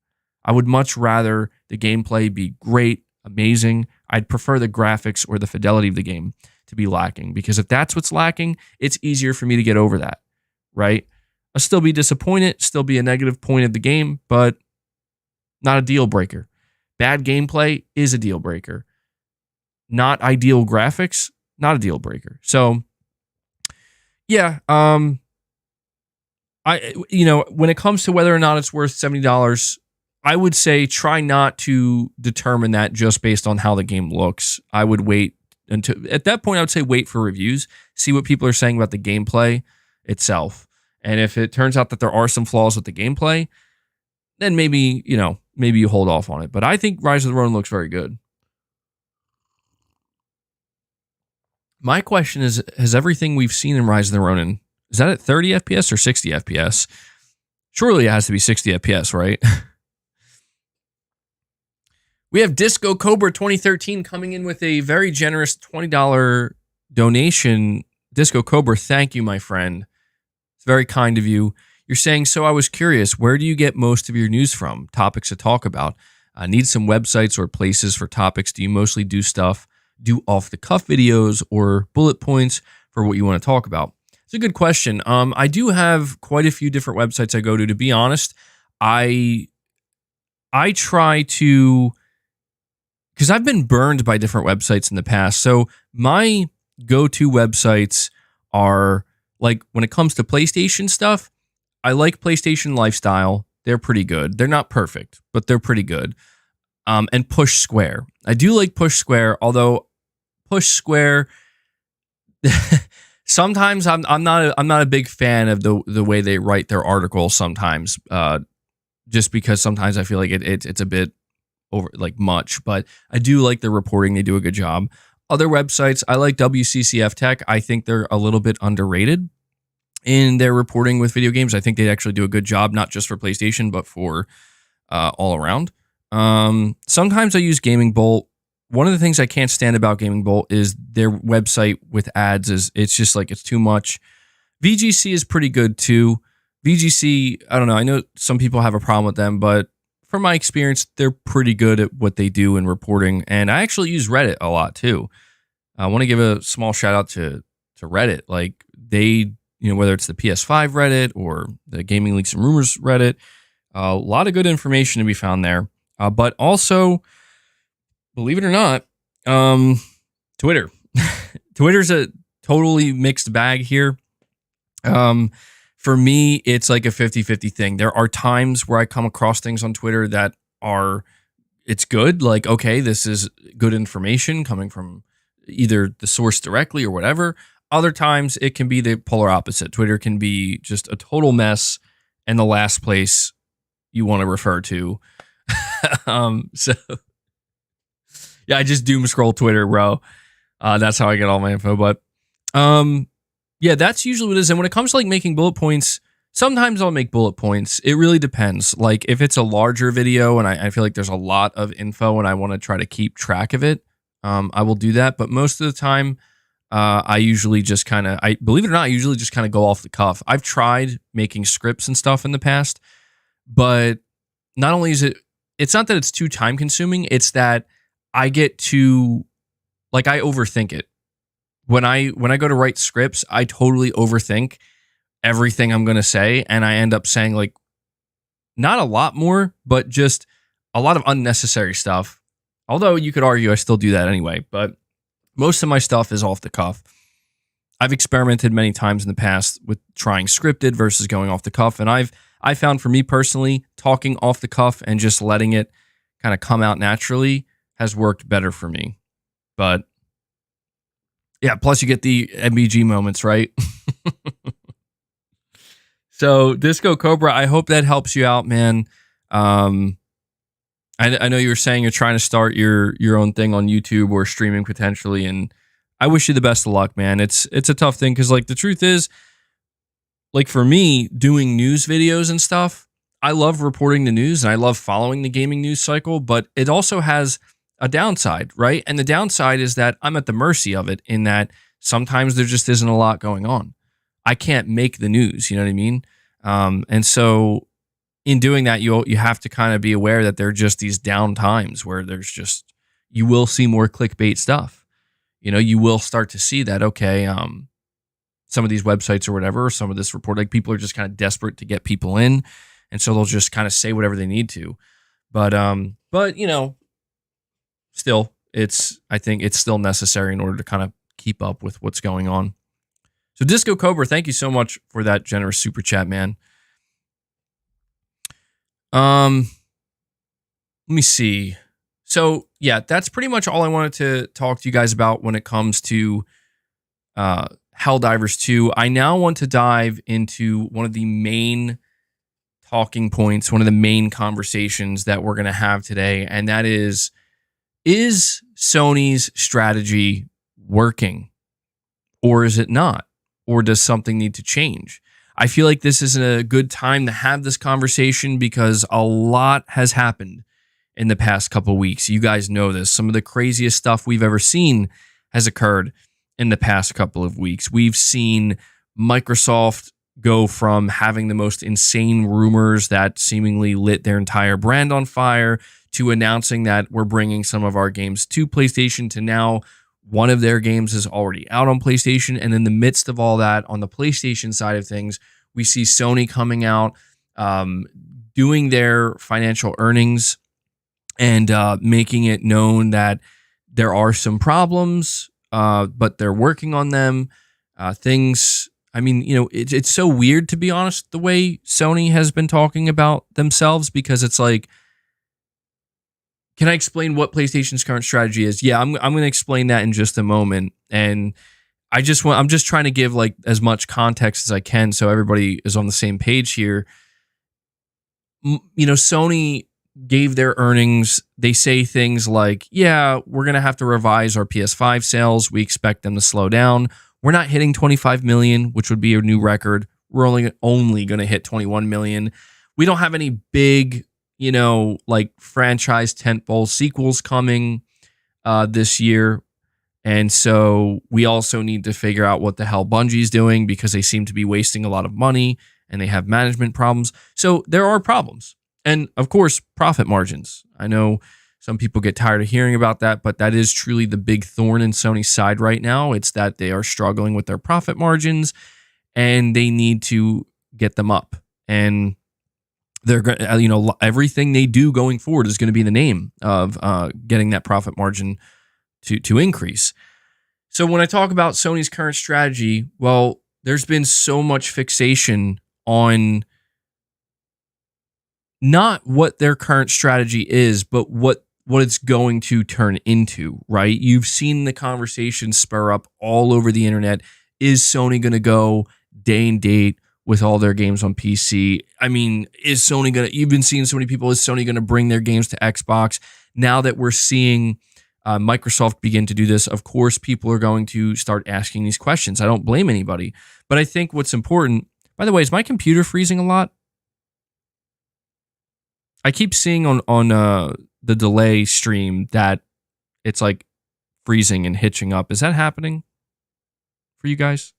Speaker 1: I would much rather the gameplay be great, amazing. I'd prefer the graphics or the fidelity of the game to be lacking. Because if that's what's lacking, it's easier for me to get over that, right? I'll still be disappointed, still be a negative point of the game, but not a deal breaker. Bad gameplay is a deal breaker. Not ideal graphics, not a deal breaker. So, yeah, when it comes to whether or not it's worth $70, I would say try not to determine that just based on how the game looks. I would wait until, at that point, I would say wait for reviews, see what people are saying about the gameplay itself. And if it turns out that there are some flaws with the gameplay, then maybe, maybe you hold off on it. But I think Rise of the Ronin looks very good. My question is, has everything we've seen in Rise of the Ronin, is that at 30 FPS or 60 FPS? Surely it has to be 60 FPS, right? We have Disco Cobra 2013 coming in with a very generous $20 donation. Disco Cobra, thank you, my friend. It's very kind of you. You're saying, so I was curious, where do you get most of your news from? Topics to talk about. Need some websites or places for topics? Do you mostly do off-the-cuff videos or bullet points for what you want to talk about? It's a good question. I do have quite a few different websites I go to. To be honest, I try to, because I've been burned by different websites in the past. So my go-to websites are, like, when it comes to PlayStation stuff, I like PlayStation Lifestyle. They're pretty good. They're not perfect, but they're pretty good. And Push Square. I do like Push Square, although Push Square sometimes I'm not a big fan of the way they write their articles sometimes. Just because sometimes I feel like it's a bit over, like, much, but I do like their reporting. They do a good job. Other websites, I like WCCF Tech. I think they're a little bit underrated in their reporting with video games. I think they actually do a good job, not just for PlayStation, but for all around. Sometimes I use Gaming Bolt. One of the things I can't stand about Gaming Bolt is their website with ads. It's just like, it's too much. VGC is pretty good too. VGC, I don't know. I know some people have a problem with them, but from my experience, they're pretty good at what they do in reporting. And I actually use Reddit a lot too. I want to give a small shout out to Reddit. Like, they, whether it's the PS5 Reddit or the Gaming Leaks and Rumors Reddit, a lot of good information to be found there. But also, believe it or not, Twitter. Twitter's a totally mixed bag here. For me, it's like a 50-50 thing. There are times where I come across things on Twitter that it's good. Like, okay, this is good information coming from either the source directly or whatever. Other times it can be the polar opposite. Twitter can be just a total mess and the last place you want to refer to. So yeah, I just doom scroll Twitter, bro. That's how I get all my info. But yeah, that's usually what it is. And when it comes to, like, making bullet points, sometimes I'll make bullet points. It really depends. Like, if it's a larger video and I feel like there's a lot of info and I want to try to keep track of it, I will do that. But most of the time, I usually just believe it or not, I usually just kind of go off the cuff. I've tried making scripts and stuff in the past, but not only is it's not that it's too time consuming, it's that I get too, like, I overthink it. When I go to write scripts, I totally overthink everything I'm going to say, and I end up saying, like, not a lot more, but just a lot of unnecessary stuff. Although you could argue I still do that anyway, but most of my stuff is off the cuff. I've experimented many times in the past with trying scripted versus going off the cuff, and I found, for me personally, talking off the cuff and just letting it kind of come out naturally has worked better for me. But yeah, plus you get the MBG moments, right? So Disco Cobra, I hope that helps you out, man. I know you were saying you're trying to start your own thing on YouTube or streaming potentially, and I wish you the best of luck, man. It's a tough thing because, like, the truth is, like, for me, doing news videos and stuff, I love reporting the news and I love following the gaming news cycle, but it also has a downside, right? And the downside is that I'm at the mercy of it, in that sometimes there just isn't a lot going on. I can't make the news, you know what I mean? And so in doing that, you have to kind of be aware that there are just these down times where you will see more clickbait stuff. You will start to see that, okay, some of these websites or whatever, or some of this report, like, people are just kind of desperate to get people in. And so they'll just kind of say whatever they need to. But still, I think it's still necessary in order to kind of keep up with what's going on. So Disco Cobra, thank you so much for that generous super chat, man. Let me see. So yeah, that's pretty much all I wanted to talk to you guys about when it comes to Helldivers 2. I now want to dive into one of the main talking points, one of the main conversations that we're going to have today, and that is Sony's strategy working, or is it not? Or does something need to change? I feel like this is a good time to have this conversation because a lot has happened in the past couple weeks. You guys know this. Some of the craziest stuff we've ever seen has occurred in the past couple of weeks. We've seen Microsoft go from having the most insane rumors that seemingly lit their entire brand on fire to announcing that we're bringing some of our games to PlayStation, to now one of their games is already out on PlayStation. And in the midst of all that, on the PlayStation side of things, we see Sony coming out, doing their financial earnings and making it known that there are some problems, but they're working on them. It's so weird, to be honest, the way Sony has been talking about themselves, because it's like, can I explain what PlayStation's current strategy is? Yeah, I'm going to explain that in just a moment. And I'm just trying to give like as much context as I can so everybody is on the same page here. Sony gave their earnings. They say things like, yeah, we're going to have to revise our PS5 sales. We expect them to slow down. We're not hitting 25 million, which would be a new record. We're only going to hit 21 million. We don't have any big, like franchise tentpole sequels coming this year. And so we also need to figure out what the hell Bungie's doing, because they seem to be wasting a lot of money and they have management problems. So there are problems. And of course, profit margins. I know some people get tired of hearing about that, but that is truly the big thorn in Sony's side right now. It's that they are struggling with their profit margins and they need to get them up. And they're going to, everything they do going forward is going to be in the name of getting that profit margin to increase. So when I talk about Sony's current strategy, well, there's been so much fixation on not what their current strategy is, but what it's going to turn into, right? You've seen the conversation spur up all over the internet. Is Sony going to go day and date with all their games on PC? I mean, you've been seeing so many people, is Sony going to bring their games to Xbox? Now that we're seeing Microsoft begin to do this, of course, people are going to start asking these questions. I don't blame anybody. But I think what's important, by the way, is my computer freezing a lot? I keep seeing on the delay stream that it's like freezing and hitching up. Is that happening for you guys?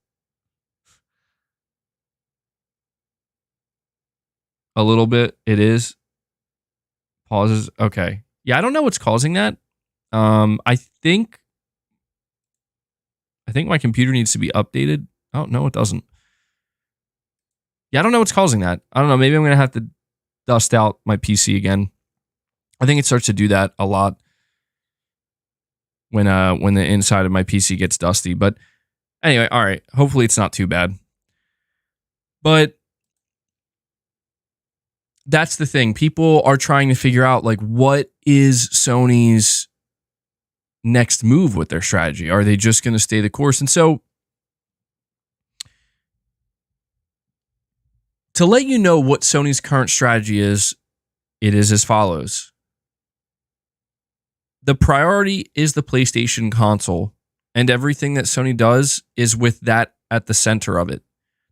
Speaker 1: A little bit. It is. Pauses. Okay. Yeah, I don't know what's causing that. I think my computer needs to be updated. Oh, no, it doesn't. Yeah, I don't know what's causing that. I don't know. Maybe I'm going to have to dust out my PC again. I think it starts to do that a lot when the inside of my PC gets dusty. But anyway, all right. Hopefully it's not too bad. But that's the thing. People are trying to figure out, like, what is Sony's next move with their strategy? Are they just going to stay the course? And so, to let you know what Sony's current strategy is, it is as follows. The priority is the PlayStation console, and everything that Sony does is with that at the center of it.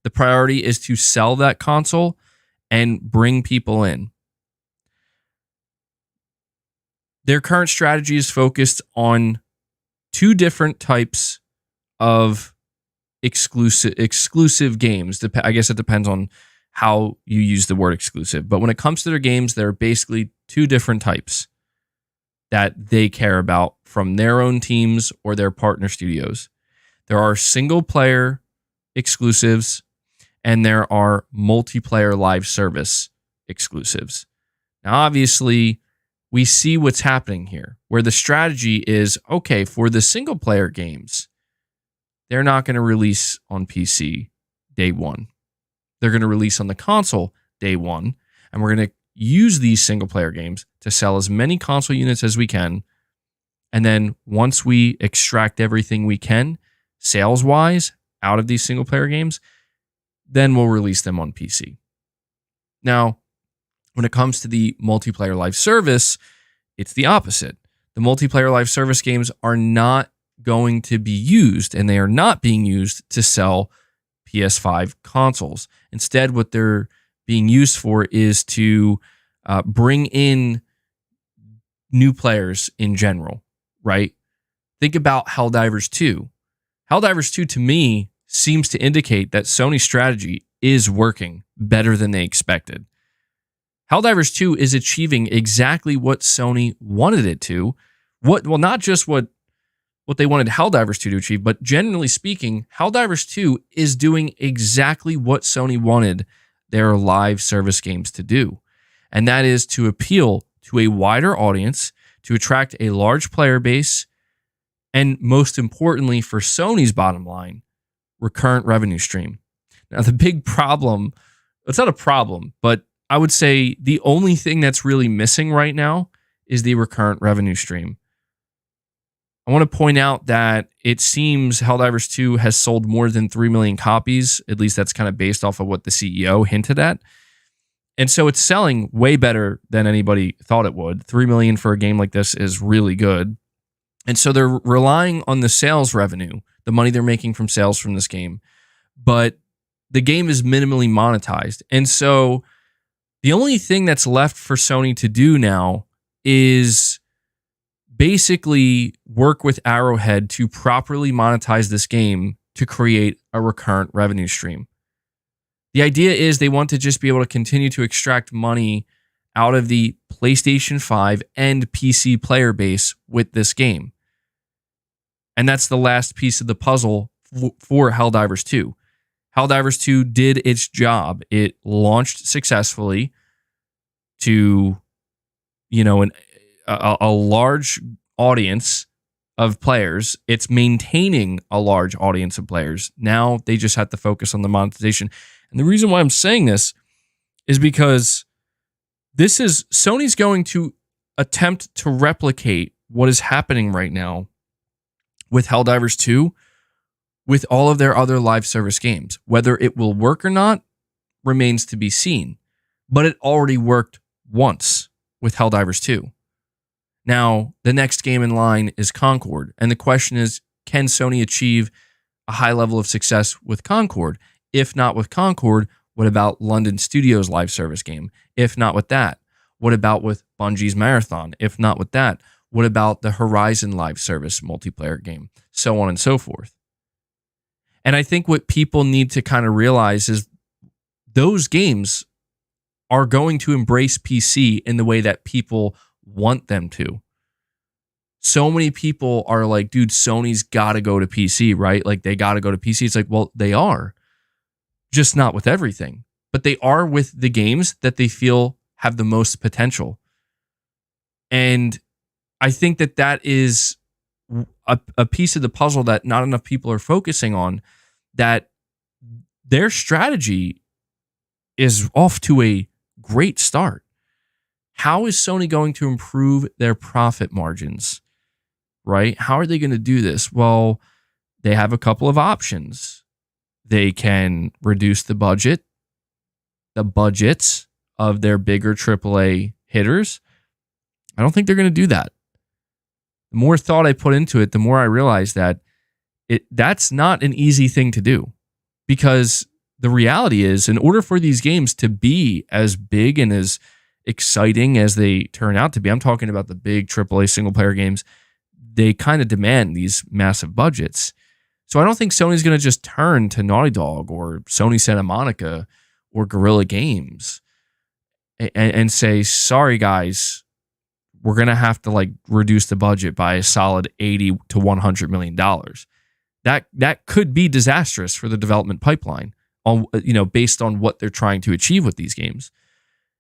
Speaker 1: The priority is to sell that console and bring people in. Their current strategy is focused on two different types of exclusive games. I guess it depends on how you use the word exclusive. But when it comes to their games, there are basically two different types that they care about from their own teams or their partner studios. There are single player exclusives and there are multiplayer live service exclusives. Now, obviously, we see what's happening here, where the strategy is, okay, for the single player games, they're not going to release on PC day one. They're going to release on the console day one, and we're going to use these single player games to sell as many console units as we can. And then once we extract everything we can, sales wise, out of these single player games, then we'll release them on PC. Now, when it comes to the multiplayer live service, it's the opposite. The multiplayer live service games are not going to be used, and they are not being used to sell PS5 consoles. Instead, what they're being used for is to bring in new players in general, right? Think about Helldivers 2. Helldivers 2, to me, seems to indicate that Sony's strategy is working better than they expected. Helldivers 2 is achieving exactly what Sony wanted it to. Not just what they wanted Helldivers 2 to achieve, but generally speaking, Helldivers 2 is doing exactly what Sony wanted their live service games to do. And that is to appeal to a wider audience, to attract a large player base, and most importantly for Sony's bottom line, recurrent revenue stream. Now, the big problem, it's not a problem, but I would say the only thing that's really missing right now is the recurrent revenue stream. I want to point out that it seems Helldivers 2 has sold more than 3 million copies. At least that's kind of based off of what the CEO hinted at. And so it's selling way better than anybody thought it would. 3 million for a game like this is really good. And so they're relying on the sales revenue, the money they're making from sales from this game. But the game is minimally monetized. And so the only thing that's left for Sony to do now is basically work with Arrowhead to properly monetize this game to create a recurrent revenue stream. The idea is they want to just be able to continue to extract money out of the PlayStation 5 and PC player base with this game. And that's the last piece of the puzzle for Helldivers 2. Helldivers 2 did its job. It launched successfully to, a large audience of players. It's maintaining a large audience of players. Now they just have to focus on the monetization. And the reason why I'm saying this is because Sony's going to attempt to replicate what is happening right now with Helldivers 2 with all of their other live service games. Whether it will work or not remains to be seen. But it already worked once with Helldivers 2. Now, the next game in line is Concord. And the question is, can Sony achieve a high level of success with Concord? If not with Concord, what about London Studios' live service game? If not with that, what about with Bungie's Marathon? If not with that, what about the Horizon live service multiplayer game? So on and so forth. And I think what people need to kind of realize is those games are going to embrace PC in the way that people want them to. So many people are like, dude, Sony's got to go to PC, right? Like they got to go to PC. It's like, well, they are, just not with everything, but they are with the games that they feel have the most potential. And I think that is a piece of the puzzle that not enough people are focusing on, that their strategy is off to a great start. How is Sony going to improve their profit margins, right? How are they going to do this? Well, they have a couple of options. They can reduce the budgets of their bigger AAA hitters. I don't think they're going to do that. The more thought I put into it, the more I realize that that's not an easy thing to do, because the reality is, in order for these games to be as big and as exciting as they turn out to be, I'm talking about the big AAA single player games, they kind of demand these massive budgets. So I don't think Sony's going to just turn to Naughty Dog or Sony Santa Monica or Guerrilla Games and say, sorry guys, we're going to have to reduce the budget by a solid $80 to $100 million. That could be disastrous for the development pipeline, based on what they're trying to achieve with these games.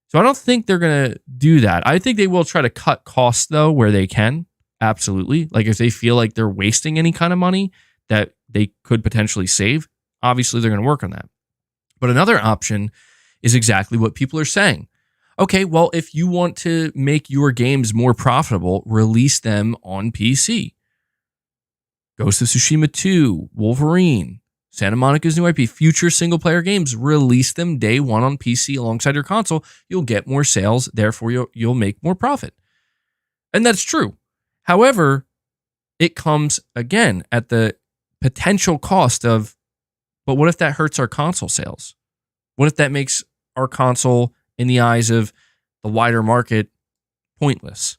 Speaker 1: So I don't think they're going to do that. I think they will try to cut costs, though, where they can. Absolutely. Like if they feel like they're wasting any kind of money that they could potentially save, obviously they're going to work on that. But another option is exactly what people are saying. Okay, well, if you want to make your games more profitable, release them on PC. Ghost of Tsushima 2, Wolverine, Santa Monica's new IP, future single-player games, release them day one on PC alongside your console. You'll get more sales, therefore you'll make more profit. And that's true. However, it comes, again, at the potential cost of, but what if that hurts our console sales? What if that makes our console, in the eyes of the wider market, pointless?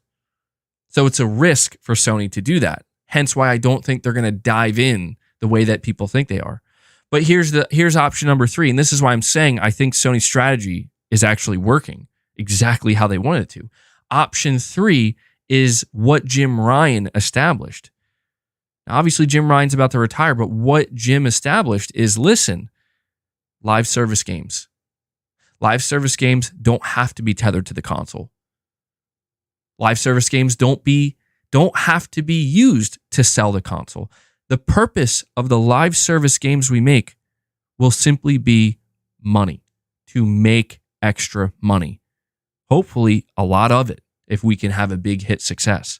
Speaker 1: So it's a risk for Sony to do that. Hence why I don't think they're going to dive in the way that people think they are. But here's option number 3, and this is why I'm saying I think Sony's strategy is actually working exactly how they wanted it to. Option 3 is what Jim Ryan established. Now, obviously, Jim Ryan's about to retire, but what Jim established is, listen, live service games. Live service games don't have to be tethered to the console. Live service games don't have to be used to sell the console. The purpose of the live service games we make will simply be money, to make extra money. Hopefully, a lot of it, if we can have a big hit success.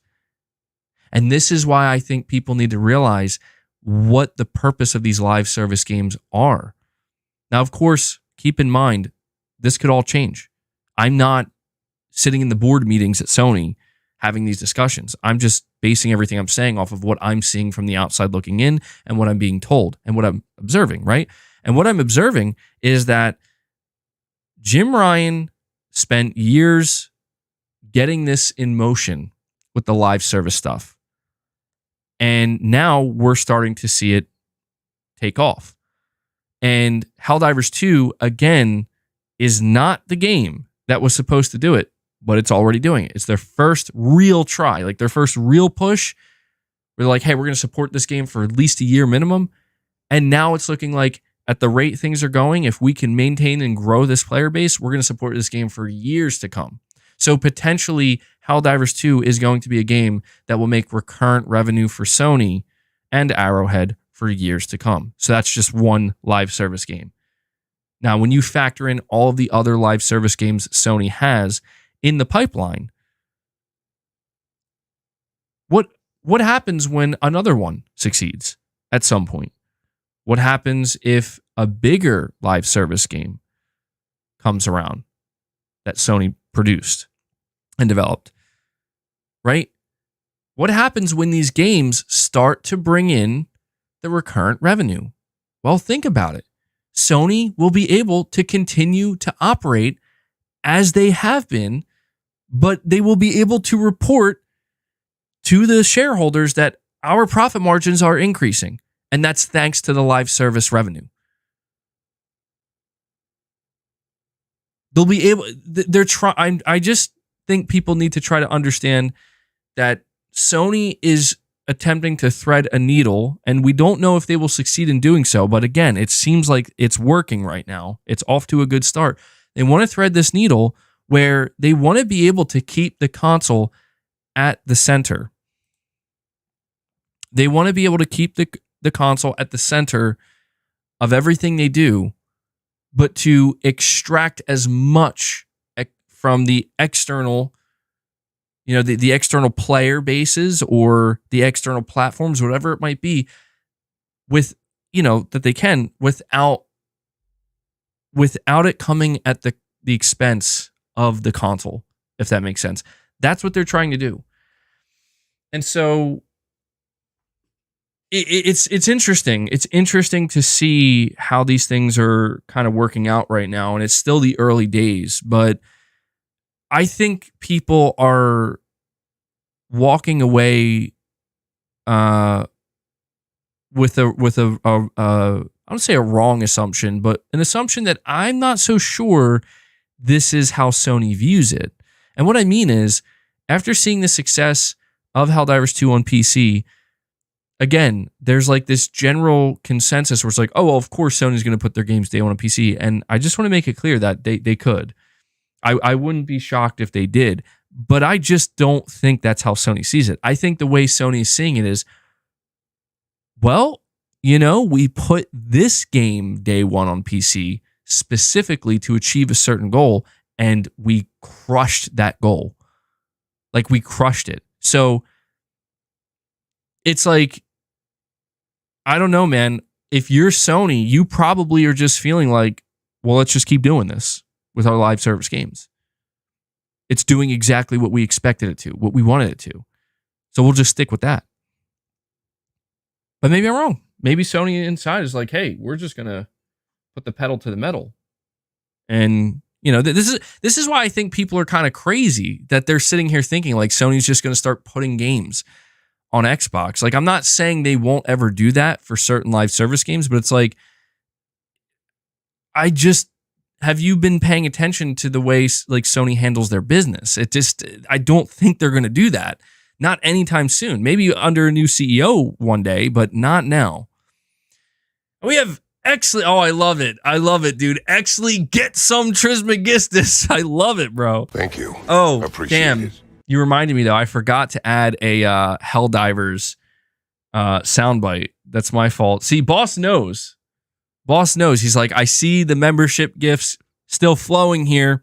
Speaker 1: And this is why I think people need to realize what the purpose of these live service games are. Now, of course, keep in mind, this could all change. I'm not sitting in the board meetings at Sony having these discussions. I'm just basing everything I'm saying off of what I'm seeing from the outside looking in and what I'm being told and what I'm observing, right? And what I'm observing is that Jim Ryan spent years getting this in motion with the live service stuff. And now we're starting to see it take off. And Helldivers 2, again, is not the game that was supposed to do it, but it's already doing it. It's their first real try, like their first real push. We're like, hey, we're going to support this game for at least a year minimum. And now it's looking like, at the rate things are going, if we can maintain and grow this player base, we're going to support this game for years to come. So potentially, Helldivers 2 is going to be a game that will make recurrent revenue for Sony and Arrowhead for years to come. So that's just one live service game. Now, when you factor in all of the other live service games Sony has in the pipeline, what happens when another one succeeds at some point? What happens if a bigger live service game comes around that Sony produced and developed, right? What happens when these games start to bring in the recurrent revenue? Well, think about it. Sony will be able to continue to operate as they have been, but they will be able to report to the shareholders that our profit margins are increasing. And that's thanks to the live service revenue. They'll be able, they're trying, I just think people need to try to understand that Sony is attempting to thread a needle, and we don't know if they will succeed in doing so. But again, it seems like it's working right now. It's off to a good start. They want to thread this needle where they want to be able to keep the console at the center. They want to be able to keep the console at the center of everything they do, but to extract as much from the external, the external player bases or the external platforms, whatever it might be, with, that they can without it coming at the expense of the console, if that makes sense. That's what they're trying to do. And so it's interesting. It's interesting to see how these things are kind of working out right now, and it's still the early days. But I think people are walking away with a I don't say a wrong assumption, but an assumption that I'm not so sure this is how Sony views it. And what I mean is, after seeing the success of Helldivers 2 on PC, again, there's like this general consensus where it's like, oh, well, of course Sony's going to put their games day one on PC. And I just want to make it clear that they could. I wouldn't be shocked if they did, but I just don't think that's how Sony sees it. I think the way Sony is seeing it is, well, we put this game day one on PC specifically to achieve a certain goal, and we crushed that goal. Like, we crushed it. So it's like, I don't know, man. If you're Sony, you probably are just feeling like, well, let's just keep doing this with our live service games. It's doing exactly what we expected it to, what we wanted it to. So we'll just stick with that. But maybe I'm wrong. Maybe Sony inside is like, hey, we're just going to put the pedal to the metal. And, you know, this is why I think people are kind of crazy that they're sitting here thinking like Sony's just going to start putting games on Xbox. Like, I'm not saying they won't ever do that for certain live service games, but it's like, have you been paying attention to the way like Sony handles their business? I don't think they're going to do that. Not anytime soon. Maybe under a new CEO one day, but not now. We have Exley. Oh, I love it. I love it, dude. Exley, get some Trismegistus. I love it, bro.
Speaker 2: Thank you.
Speaker 1: Oh,
Speaker 2: Appreciate
Speaker 1: damn.
Speaker 2: it.
Speaker 1: You reminded me, though. I forgot to add a Helldivers soundbite. That's my fault. See, Boss knows. Boss knows. He's like, I see the membership gifts still flowing here.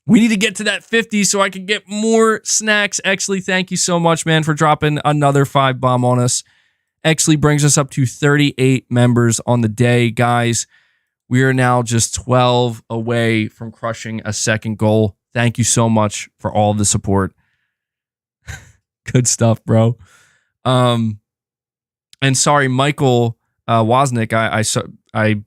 Speaker 1: We need to get to that 50 so I can get more snacks. Exley, thank you so much, man, for dropping another 5 bomb on us. Exley brings us up to 38 members on the day. Guys, we are now just 12 away from crushing a second goal. Thank you so much for all of the support. Good stuff, bro. And sorry, Michael Wozniak, I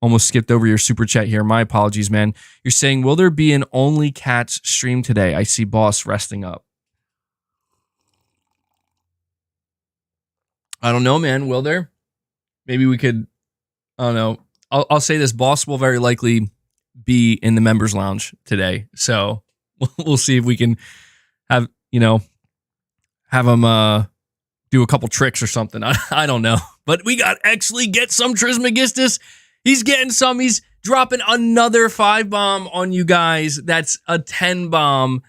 Speaker 1: almost skipped over your super chat here. My apologies, man. You're saying, will there be an Only Cats stream today? I see Boss resting up. I don't know, man. Will there? Maybe we could, I don't know. I'll say this. Boss will very likely be in the members lounge today. So we'll see if we can have him do a couple tricks or something. I don't know. But we got Exley, get some Trismegistus. He's getting some. He's dropping another 5 bomb on you guys. That's a 10 bomb.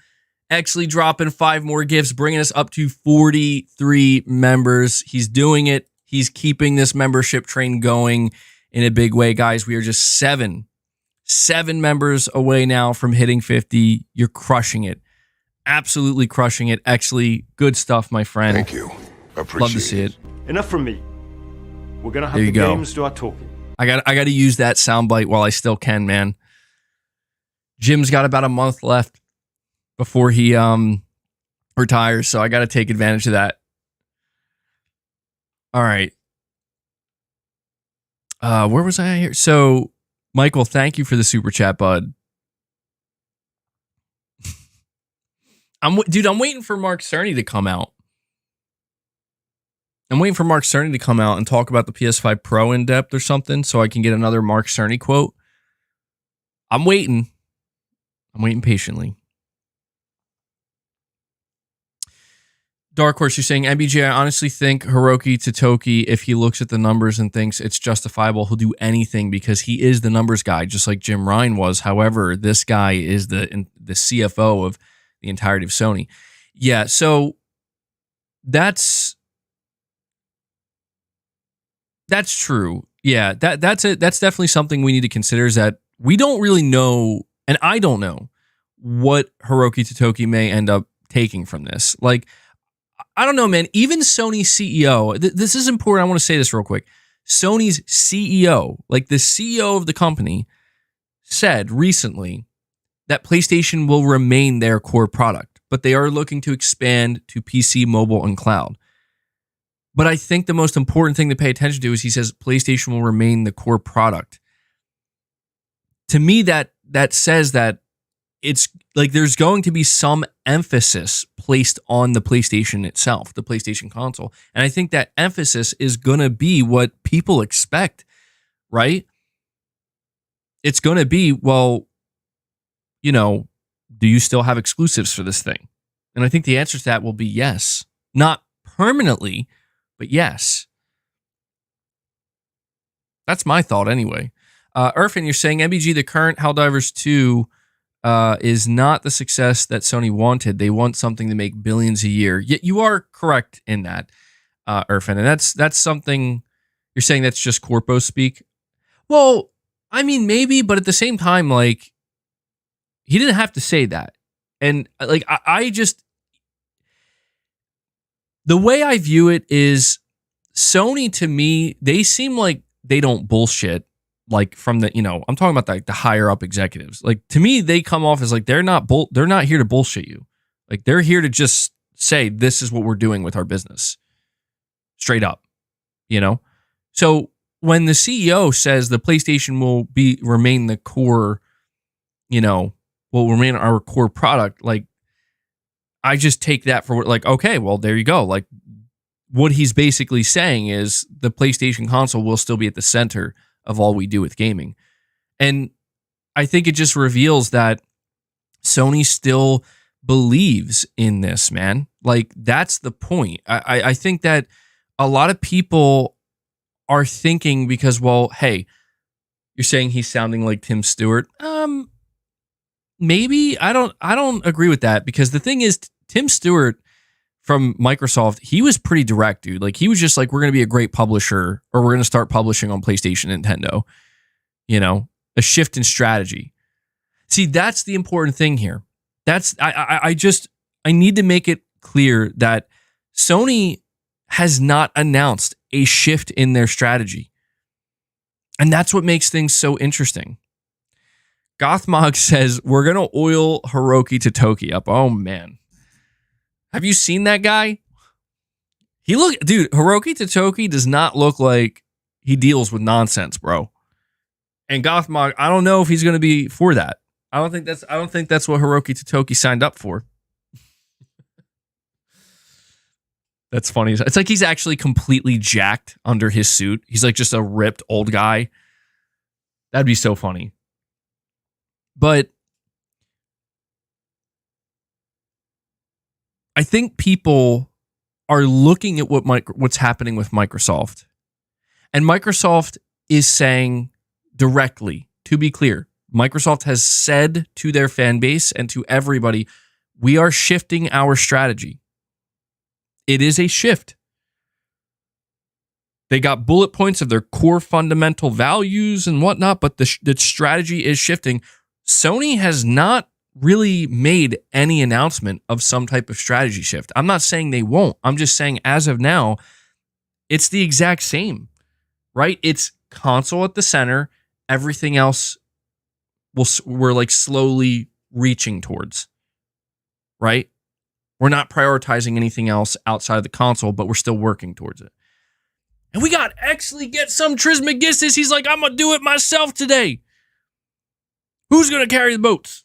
Speaker 1: Exley dropping 5 more gifts, bringing us up to 43 members. He's doing it. He's keeping this membership train going in a big way, guys. We are just 7 members away now from hitting 50. You're crushing it. Absolutely crushing it. Exley, good stuff, my friend.
Speaker 2: Thank you. Appreciate
Speaker 1: Love to see it.
Speaker 3: Enough from me. We're going to have the games do our talking.
Speaker 1: I got to use that soundbite while I still can, man. Jim's got about a month left before he retires, so I got to take advantage of that. All right. Where was I here? So, Michael, thank you for the super chat, bud. I'm waiting for Mark Cerny to come out. I'm waiting for Mark Cerny to come out and talk about the PS5 Pro in depth or something so I can get another Mark Cerny quote. I'm waiting. I'm waiting patiently. Dark Horse, you're saying, MBJ, I honestly think Hiroki Totoki, if he looks at the numbers and thinks it's justifiable, he'll do anything because he is the numbers guy, just like Jim Ryan was. However, this guy is the CFO of the entirety of Sony. Yeah, so that's true. Yeah, that's it. That's definitely something we need to consider, is that we don't really know, and I don't know what Hiroki Totoki may end up taking from this. Like, I don't know, man. Even Sony's CEO, this is important. I want to say this real quick. Sony's CEO, like the CEO of the company, said recently that PlayStation will remain their core product, but they are looking to expand to PC, mobile, and cloud. But I think the most important thing to pay attention to is he says PlayStation will remain the core product. To me, that says that it's like there's going to be some emphasis placed on the PlayStation itself, the PlayStation console. And I think that emphasis is going to be what people expect, right? It's going to be, well, do you still have exclusives for this thing? And I think the answer to that will be yes. Not permanently, but yes. That's my thought anyway. Irfan, you're saying MBG, the current Helldivers 2 is not the success that Sony wanted. They want something to make billions a year. Yet you are correct in that, Irfan. And that's something you're saying that's just corpo speak. Well, I mean, maybe, but at the same time, like, He didn't have to say that. And like, I just, the way I view it is Sony, to me, they seem like they don't bullshit. Like from the, I'm talking about like the higher up executives. Like to me, they come off as like they're not here to bullshit you. Like they're here to just say this is what we're doing with our business. Straight up, So when the CEO says the PlayStation will remain the core, will remain our core product, like I just take that for like, okay, well, there you go. Like what he's basically saying is the PlayStation console will still be at the center of all we do with gaming. And I think it just reveals that Sony still believes in this, man. Like that's the point. I think that a lot of people are thinking because, well, hey, you're saying he's sounding like Tim Stewart. Maybe I don't agree with that, because the thing is, Tim Stewart from Microsoft, he was pretty direct, dude. Like he was just like, we're going to be a great publisher, or we're going to start publishing on PlayStation and Nintendo. A shift in strategy. See, that's the important thing here. That's I need to make it clear that Sony has not announced a shift in their strategy. And that's what makes things so interesting. Gothmog says, we're going to oil Hiroki Totoki up. Oh, man. Have you seen that guy? Dude, Hiroki Totoki does not look like he deals with nonsense, bro. And Gothmog, I don't know if he's going to be for that. I don't think that's what Hiroki Totoki signed up for. That's funny. It's like he's actually completely jacked under his suit. He's like just a ripped old guy. That'd be so funny. But I think people are looking at what's happening with Microsoft. And Microsoft is saying directly, to be clear, Microsoft has said to their fan base and to everybody, we are shifting our strategy. It is a shift. They got bullet points of their core fundamental values and whatnot, but the strategy is shifting. Sony has not really made any announcement of some type of strategy shift. I'm not saying they won't. I'm just saying as of now, it's the exact same, right? It's console at the center. Everything else we're like slowly reaching towards, right? We're not prioritizing anything else outside of the console, but we're still working towards it. And we got Exley get some Trismegistus. He's like, I'm going to do it myself today. Who's going to carry the boats?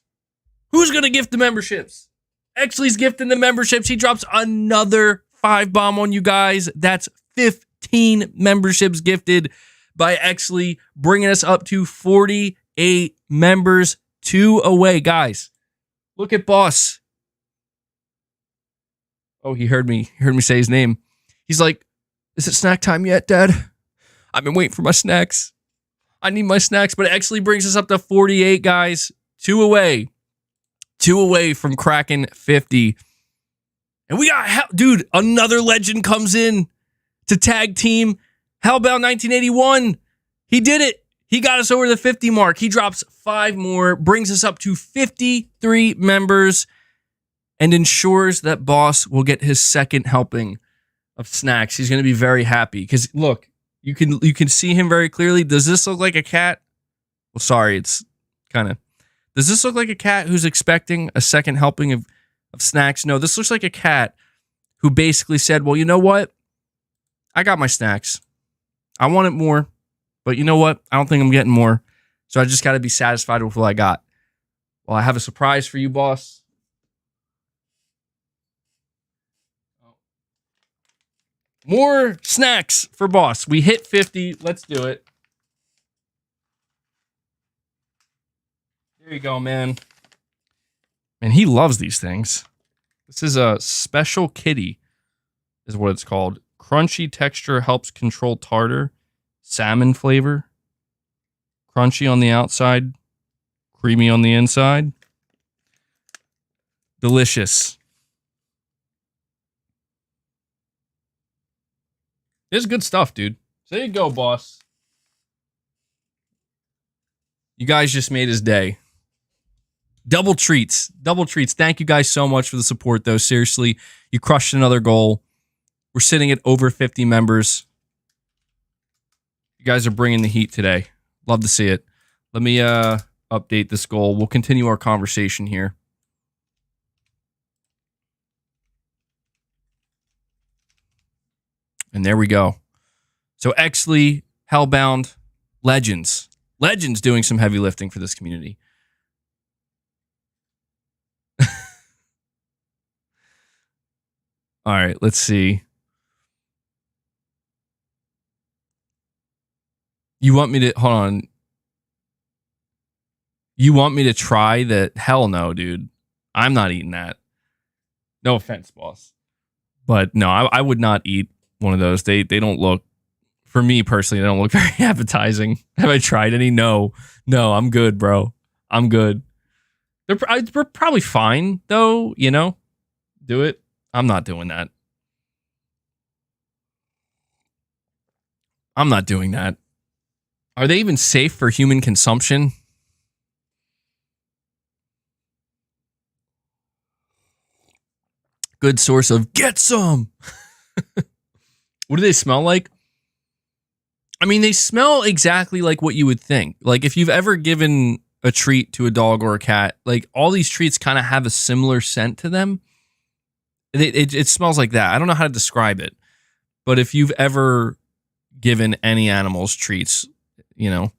Speaker 1: Who's going to gift the memberships? Exley's gifting the memberships. He drops another 5-bomb on you guys. That's 15 memberships gifted by Exley, bringing us up to 48 members, 2 away. Guys, look at Boss. Oh, he heard me say his name. He's like, is it snack time yet, Dad? I've been waiting for my snacks. I need my snacks. But it actually brings us up to 48, guys. 2 away. 2 away from cracking 50. And we got, dude, another legend comes in to tag team Hellbound 1981. He did it. He got us over the 50 mark. He drops 5 more, brings us up to 53 members, and ensures that Boss will get his second helping of snacks. He's going to be very happy because look, you can see him very clearly. Does this look like a cat? Well, sorry, it's kind of. Does this look like a cat who's expecting a second helping of snacks? No, this looks like a cat who basically said, well, you know what? I got my snacks. I wanted more, but you know what? I don't think I'm getting more. So I just got to be satisfied with what I got. Well, I have a surprise for you, Boss. More snacks for Boss. We hit 50. Let's do it. There you go, man. And he loves these things. This is a special kitty, is what it's called. Crunchy texture helps control tartar. Salmon flavor. Crunchy on the outside. Creamy on the inside. Delicious. This is good stuff, dude. So there you go, Boss. You guys just made his day. Double treats. Double treats. Thank you guys so much for the support, though. Seriously, you crushed another goal. We're sitting at over 50 members. You guys are bringing the heat today. Love to see it. Let me update this goal. We'll continue our conversation here. And there we go. So Exley, Hellbound, Legends. Legends doing some heavy lifting for this community. All right, let's see. You want me to, hold on. You want me to try that? Hell no, dude. I'm not eating that. No offense, boss. But no, I would not eat one of those. They don't look, for me personally, they don't look very appetizing. Have I tried any? No, I'm good, bro. I'm good. They're probably fine, though, you know? Do it. I'm not doing that. I'm not doing that. Are they even safe for human consumption? Good source of get some. What do they smell like? I mean, they smell exactly like what you would think. Like if you've ever given a treat to a dog or a cat, like all these treats kind of have a similar scent to them. It smells like that. I don't know how to describe it, but if you've ever given any animals treats, you know.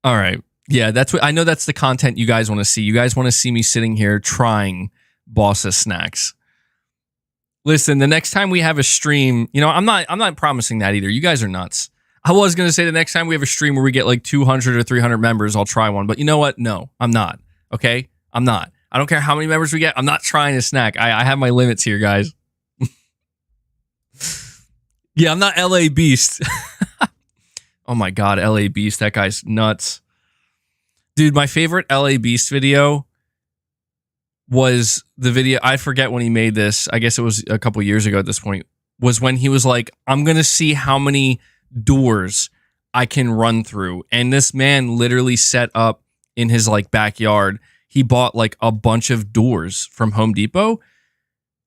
Speaker 1: All right. Yeah, that's what I know. That's the content you guys want to see. You guys want to see me sitting here trying Boss's snacks. Listen, the next time we have a stream, you know, I'm not promising that either. You guys are nuts. I was going to say the next time we have a stream where we get like 200 or 300 members, I'll try one. But you know what? No, I'm not. Okay? I'm not. I don't care how many members we get. I'm not trying a snack. I have my limits here, guys. Yeah, I'm not LA Beast. Oh my God, LA Beast. That guy's nuts. Dude, my favorite LA Beast video was the video, I forget when he made this. I guess it was a couple years ago at this point. Was when he was like, I'm going to see how many doors I can run through. And this man literally set up in his like backyard. He bought like a bunch of doors from Home Depot.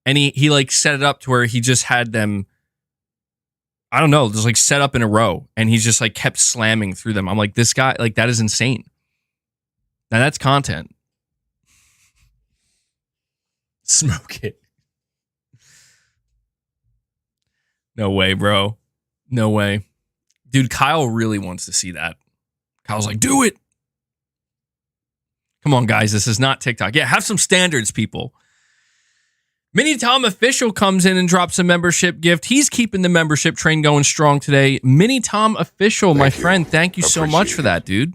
Speaker 1: And he like set it up to where he just had them, I don't know, just like set up in a row. And he just like kept slamming through them. I'm like, this guy, like that is insane. Now that's content. Smoke it. No way, bro. No way. Dude, Kyle really wants to see that. Kyle's like, do it. Come on, guys. This is not TikTok. Yeah, have some standards, people. Mini Tom Official comes in and drops a membership gift. He's keeping the membership train going strong today. Mini Tom Official, my friend, thank you so much for that, dude.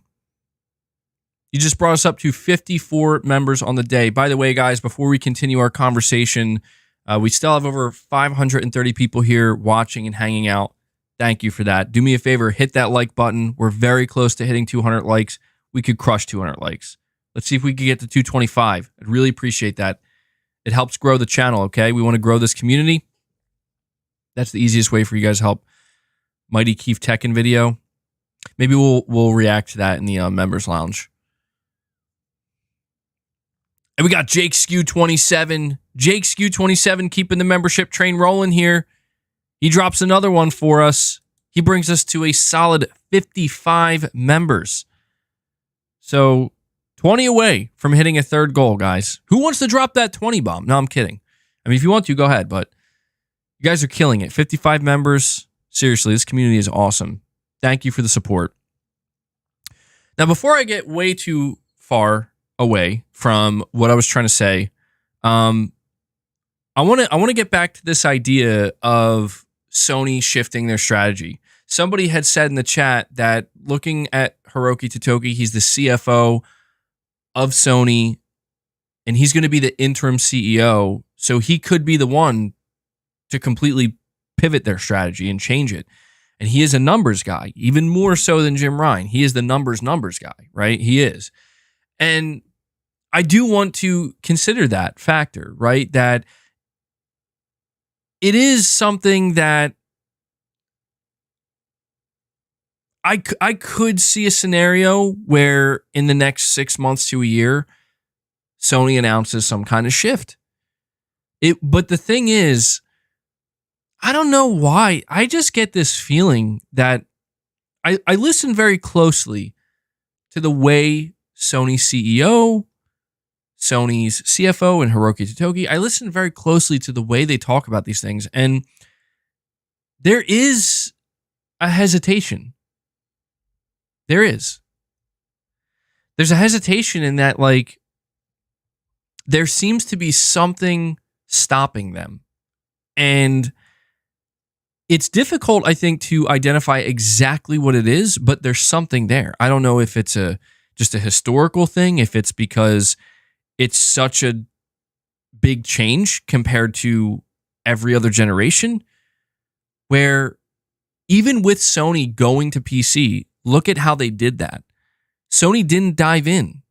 Speaker 1: You just brought us up to 54 members on the day. By the way, guys, before we continue our conversation, we still have over 530 people here watching and hanging out. Thank you for that. Do me a favor, hit that like button. We're very close to hitting 200 likes. We could crush 200 likes. Let's see if we can get to 225. I'd really appreciate that. It helps grow the channel, okay? We want to grow this community. That's the easiest way for you guys to help. Mighty Keith Tekken video. Maybe we'll react to that in the members lounge. And we got Jake Skew 27. Jake Skew 27 keeping the membership train rolling here. He drops another one for us. He brings us to a solid 55 members. So 20 away from hitting a third goal, guys. Who wants to drop that 20 bomb? No, I'm kidding. I mean, if you want to, go ahead. But you guys are killing it. 55 members. Seriously, this community is awesome. Thank you for the support. Now, before I get way too far away from what I was trying to say, I want to get back to this idea of Sony shifting their strategy. Somebody had said in the chat that looking at Hiroki Totoki, he's the CFO of Sony, and he's going to be the interim CEO, so he could be the one to completely pivot their strategy and change it. And he is a numbers guy, even more so than Jim Ryan. He is the numbers guy, right? He is. And I do want to consider that factor, right? That it is something that I could see a scenario where in the next 6 months to a year, Sony announces some kind of shift. But the thing is, I don't know why. I just get this feeling that I listen very closely to the way Sony's CEO, Sony's CFO, and Hiroki Totoki, I listen very closely to the way they talk about these things. And there is a hesitation. There's a hesitation in that, like, there seems to be something stopping them. And it's difficult, I think, to identify exactly what it is, but there's something there. I don't know if it's just a historical thing, if it's because it's such a big change compared to every other generation, where even with Sony going to PC, look at how they did that. Sony didn't dive in.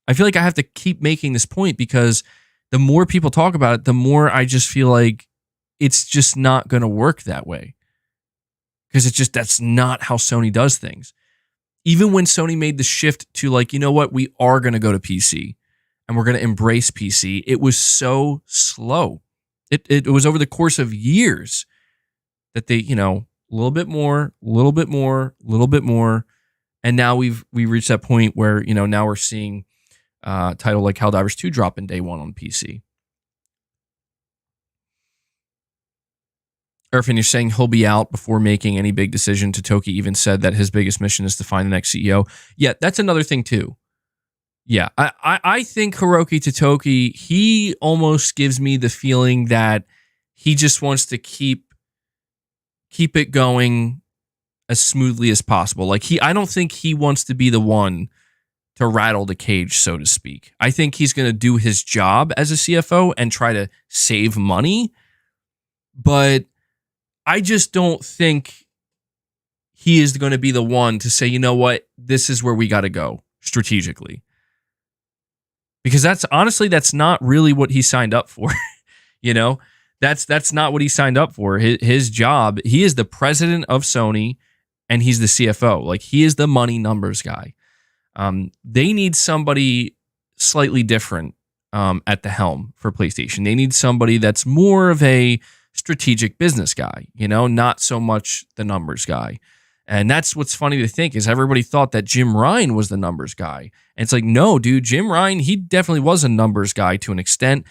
Speaker 1: I feel like I have to keep making this point because the more people talk about it, the more I just feel like it's just not going to work that way. Because that's not how Sony does things. Even when Sony made the shift to, like, you know what, we are going to go to PC and we're going to embrace PC, it was so slow. It was over the course of years that they, a little bit more, a little bit more, a little bit more. And now we reached that point where, now we're seeing a title like Helldivers 2 drop in day one on PC. Irfan, you're saying he'll be out before making any big decision. Totoki even said that his biggest mission is to find the next CEO. Yeah, that's another thing too. Yeah, I think Hiroki Totoki, he almost gives me the feeling that he just wants to keep it going as smoothly as possible. Like, I don't think he wants to be the one to rattle the cage, so to speak. I think he's going to do his job as a CFO and try to save money, but I just don't think he is going to be the one to say, you know what, this is where we got to go strategically. Because that's not really what he signed up for. That's not what he signed up for. His job, he is the president of Sony and he's the CFO. Like, he is the money numbers guy. They need somebody slightly different at the helm for PlayStation. They need somebody that's more of a strategic business guy, not so much the numbers guy. And that's what's funny to think is everybody thought that Jim Ryan was the numbers guy. And it's like, no, dude, Jim Ryan, he definitely was a numbers guy to an extent.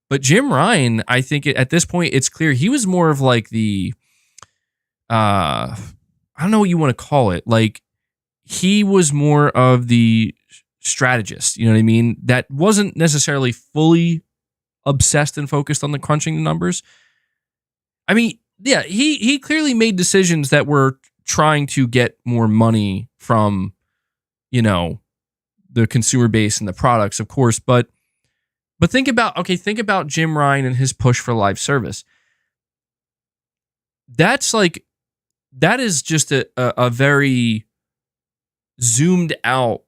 Speaker 1: But Jim Ryan, I think at this point, it's clear he was more of like the, I don't know what you want to call it. Like, he was more of the strategist, you know what I mean? That wasn't necessarily fully obsessed and focused on the crunching the numbers. I mean, yeah, he clearly made decisions that were trying to get more money from, the consumer base and the products, of course. But think about Jim Ryan and his push for live service. That is just a very zoomed out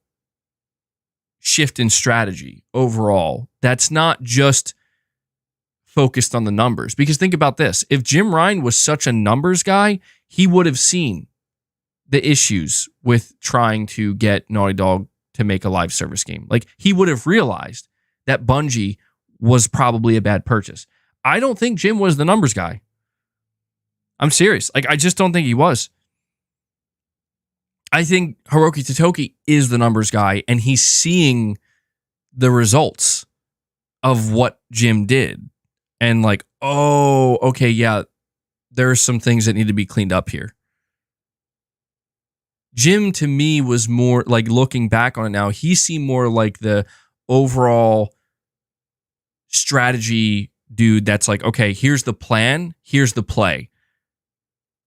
Speaker 1: shift in strategy overall. That's not just focused on the numbers. Because think about this. If Jim Ryan was such a numbers guy, he would have seen the issues with trying to get Naughty Dog to make a live service game. Like, he would have realized that Bungie was probably a bad purchase. I don't think Jim was the numbers guy. I'm serious. Like, I just don't think he was. I think Hiroki Totoki is the numbers guy, and he's seeing the results of what Jim did. And like, oh, okay, yeah, there are some things that need to be cleaned up here. Jim, to me, was more like, looking back on it now, he seemed more like the overall strategy dude that's like, okay, here's the plan, here's the play.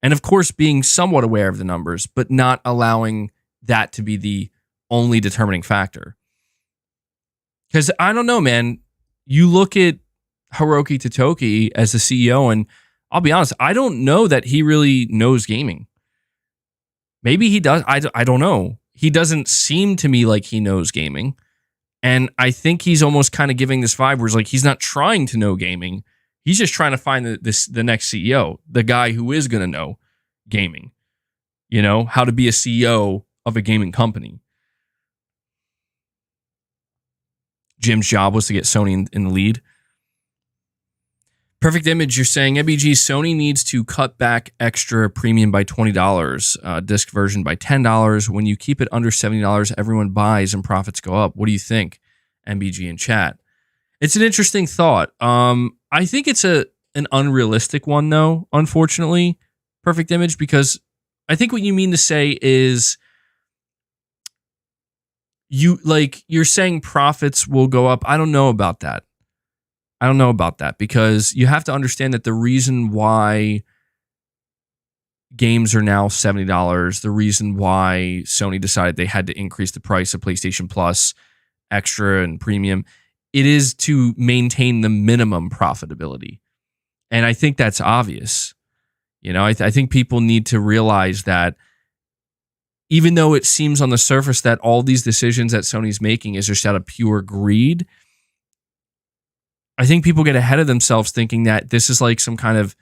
Speaker 1: And of course, being somewhat aware of the numbers, but not allowing that to be the only determining factor. Because I don't know, man, you look at Hiroki Totoki as the CEO, and I'll be honest, I don't know that he really knows gaming. Maybe he does. I don't know. He doesn't seem to me like he knows gaming. And I think he's almost kind of giving this vibe where it's like he's not trying to know gaming. He's just trying to find the next CEO, the guy who is going to know gaming. you know, how to be a CEO of a gaming company. Jim's job was to get Sony in the lead. Perfect Image, you're saying, MBG, Sony needs to cut back extra premium by $20, disc version by $10. When you keep it under $70, everyone buys and profits go up. What do you think, MBG in chat? It's an interesting thought. I think it's an unrealistic one, though, unfortunately, Perfect Image, because I think what you mean to say is you're saying profits will go up. I don't know about that. Because you have to understand that the reason why games are now $70, the reason why Sony decided they had to increase the price of PlayStation Plus, Extra, and Premium, it is to maintain the minimum profitability. And I think that's obvious. You know, I think people need to realize that even though it seems on the surface that all these decisions that Sony's making is just out of pure greed, I think people get ahead of themselves thinking that this is like some kind of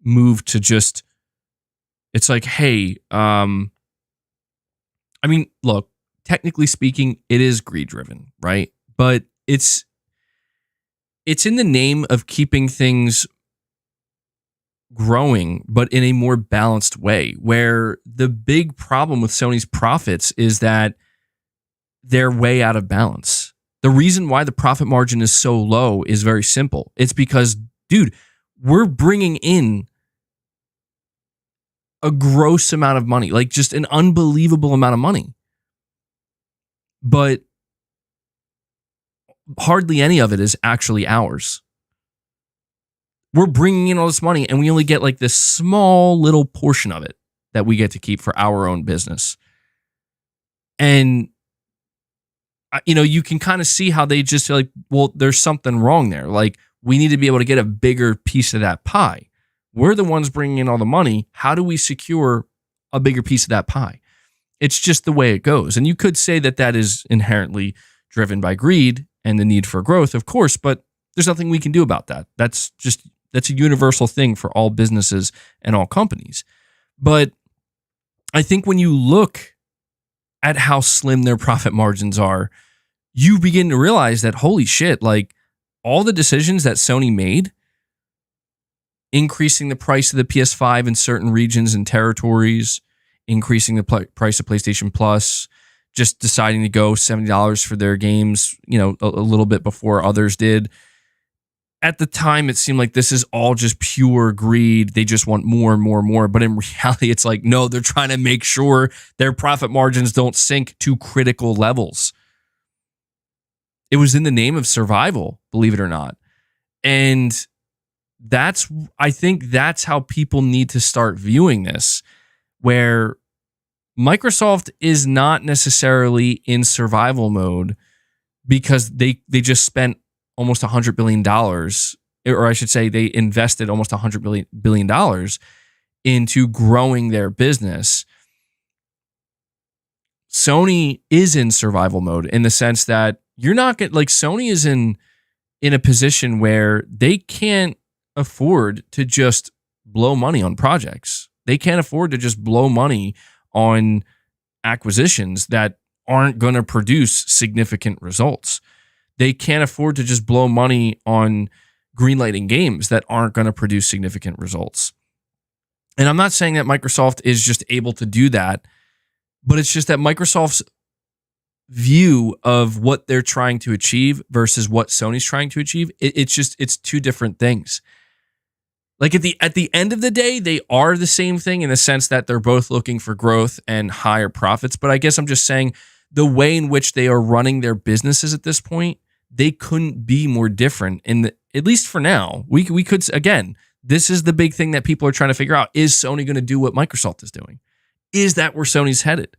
Speaker 1: move to just, it's like, hey, I mean, look, technically speaking, it is greed driven, right? But it's in the name of keeping things growing, but in a more balanced way, where the big problem with Sony's profits is that they're way out of balance. The reason why the profit margin is so low is very simple. It's because, dude, we're bringing in a gross amount of money, like just an unbelievable amount of money. But hardly any of it is actually ours. We're bringing in all this money and we only get like this small little portion of it that we get to keep for our own business. And you know, you can kind of see how they just feel like, well, there's something wrong there. Like, we need to be able to get a bigger piece of that pie. We're the ones bringing in all the money. How do we secure a bigger piece of that pie? It's just the way it goes. And you could say that that is inherently driven by greed and the need for growth, of course, but there's nothing we can do about that. That's a universal thing for all businesses and all companies. But I think when you look at how slim their profit margins are, you begin to realize that, holy shit, like all the decisions that Sony made, increasing the price of the PS5 in certain regions and territories, increasing the price of PlayStation Plus, just deciding to go $70 for their games, you know, a little bit before others did. At the time, it seemed like this is all just pure greed. They just want more and more and more. But in reality, it's like, no, they're trying to make sure their profit margins don't sink to critical levels. It was in the name of survival, believe it or not. And I think that's how people need to start viewing this, where Microsoft is not necessarily in survival mode because they just spent almost $100 billion, or I should say they invested almost $100 billion into growing their business. Sony is in survival mode in the sense that you're not getting, like, Sony is in a position where they can't afford to just blow money on projects. They can't afford to just blow money on acquisitions that aren't going to produce significant results. They can't afford to just blow money on greenlighting games that aren't going to produce significant results. And I'm not saying that Microsoft is just able to do that, but it's just that Microsoft's view of what they're trying to achieve versus what Sony's trying to achieve, it's two different things. Like at the end of the day, they are the same thing in the sense that they're both looking for growth and higher profits. But I guess I'm just saying the way in which they are running their businesses at this point, they couldn't be more different. At least for now, we could, again, this is the big thing that people are trying to figure out. Is Sony going to do what Microsoft is doing? Is that where Sony's headed?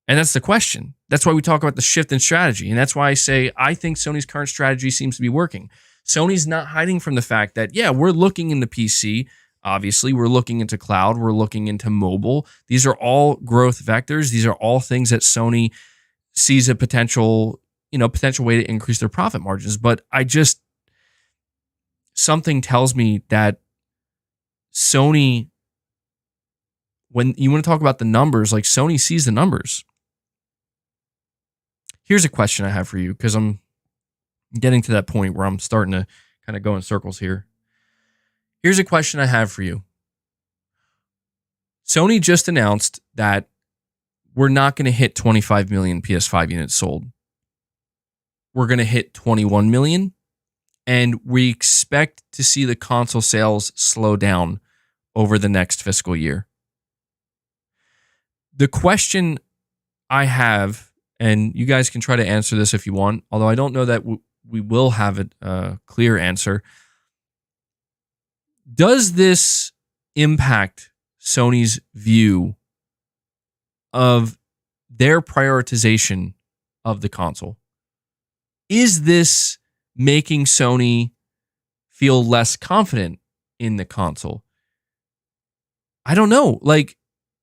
Speaker 1: And that's the question. That's why we talk about the shift in strategy. And that's why I say I think Sony's current strategy seems to be working. Sony's not hiding from the fact that, yeah, we're looking into PC. Obviously, we're looking into cloud. We're looking into mobile. These are all growth vectors. These are all things that Sony sees a potential way to increase their profit margins. But something tells me that Sony when you want to talk about the numbers, like Sony sees the numbers. Here's a question I have for you, because I'm getting to that point where I'm starting to kind of go in circles here. Here's a question I have for you. Sony just announced that we're not going to hit 25 million PS5 units sold. We're going to hit 21 million, and we expect to see the console sales slow down over the next fiscal year. The question I have, and you guys can try to answer this if you want, although I don't know that we will have a clear answer. Does this impact Sony's view of their prioritization of the console? Is this making Sony feel less confident in the console? I don't know. Like,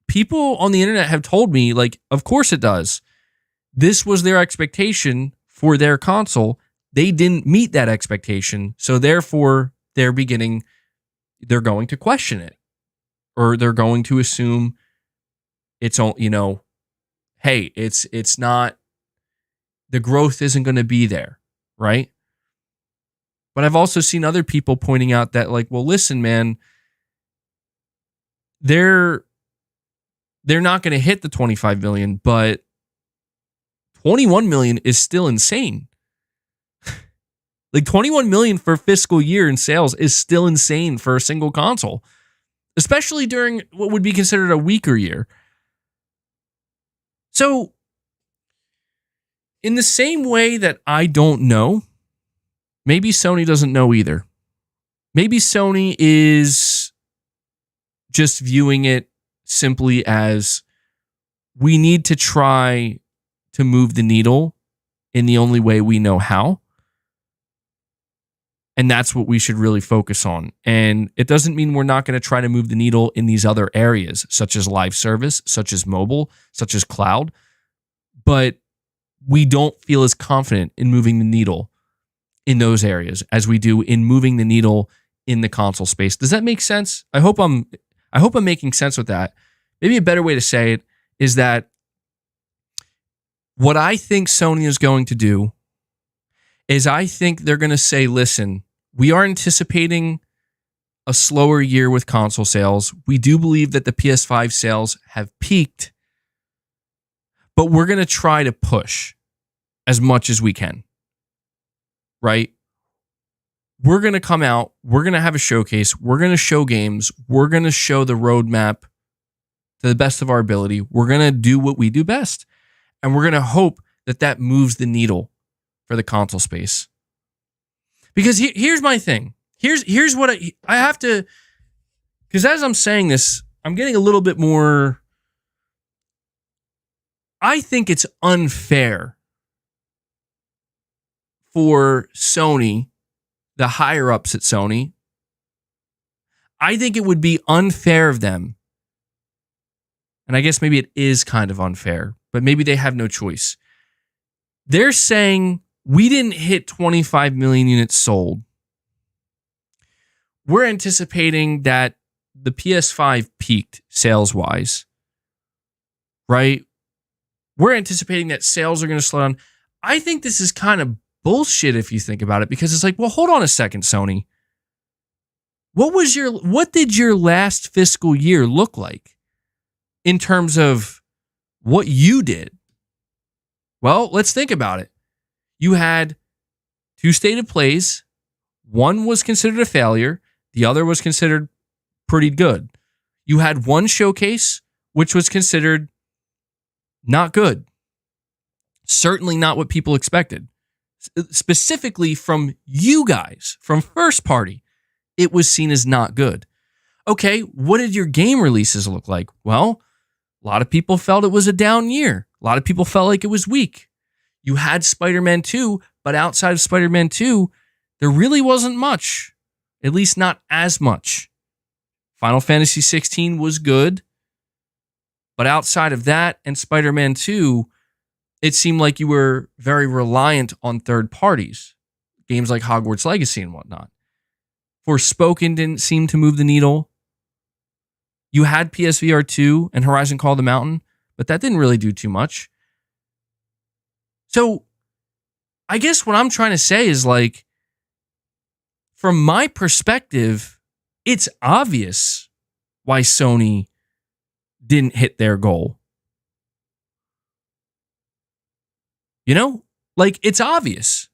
Speaker 1: people on the internet have told me, like, of course it does. This was their expectation for their console. They didn't meet that expectation, so therefore they're going to question it, or they're going to assume it's all, hey, it's not, the growth isn't going to be there, right? But I've also seen other people pointing out that, like, well, listen, man, they're not going to hit the 25 million, but 21 million is still insane. Like, 21 million for a fiscal year in sales is still insane for a single console, especially during what would be considered a weaker year. So, in the same way that I don't know, maybe Sony doesn't know either. Maybe Sony is just viewing it simply as, we need to try to move the needle in the only way we know how. And that's what we should really focus on. And it doesn't mean we're not going to try to move the needle in these other areas, such as live service, such as mobile, such as cloud. But we don't feel as confident in moving the needle in those areas as we do in moving the needle in the console space. Does that make sense? I hope I'm making sense with that. Maybe a better way to say it is that what I think Sony is going to do is, I think they're going to say, listen, we are anticipating a slower year with console sales. We do believe that the PS5 sales have peaked, but we're going to try to push as much as we can, right? We're going to come out, we're going to have a showcase, we're going to show games, we're going to show the roadmap to the best of our ability. We're going to do what we do best, and we're going to hope that that moves the needle for the console space. Because here's my thing. Here's what I have to, because as I'm saying this, I'm getting a little bit more, I think it's unfair for Sony, the higher ups at Sony. I think it would be unfair of them, and I guess maybe it is kind of unfair, but maybe they have no choice. They're saying, we didn't hit 25 million units sold. We're anticipating that the PS5 peaked sales-wise, right? We're anticipating that sales are going to slow down. I think this is kind of bullshit if you think about it, because it's like, well, hold on a second, Sony. What did your last fiscal year look like in terms of what you did? Well, let's think about it. You had 2 state of plays. One was considered a failure. The other was considered pretty good. You had 1 showcase, which was considered not good. Certainly not what people expected. Specifically from you guys, from first party, it was seen as not good. Okay, what did your game releases look like? Well, a lot of people felt it was a down year. A lot of people felt like it was weak. You had Spider-Man 2, but outside of Spider-Man 2, there really wasn't much. At least not as much. Final Fantasy 16 was good, but outside of that and Spider-Man 2, it seemed like you were very reliant on third parties. Games like Hogwarts Legacy and whatnot. Forspoken didn't seem to move the needle. You had PSVR 2 and Horizon Call of the Mountain, but that didn't really do too much. So I guess what I'm trying to say is, like, from my perspective, it's obvious why Sony didn't hit their goal. You know? Like, it's obvious.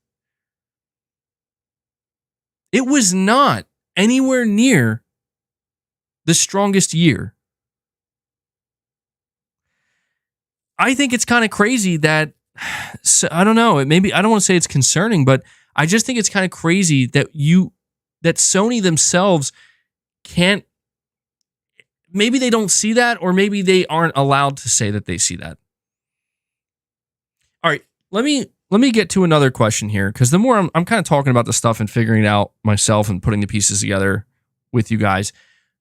Speaker 1: It was not anywhere near the strongest year. I think it's kind of crazy that, so, I don't know, maybe I don't want to say it's concerning, but I just think it's kind of crazy that Sony themselves can't, maybe they don't see that, or maybe they aren't allowed to say that they see that. All right, let me get to another question here, because the more I'm kind of talking about the stuff and figuring it out myself and putting the pieces together with you guys.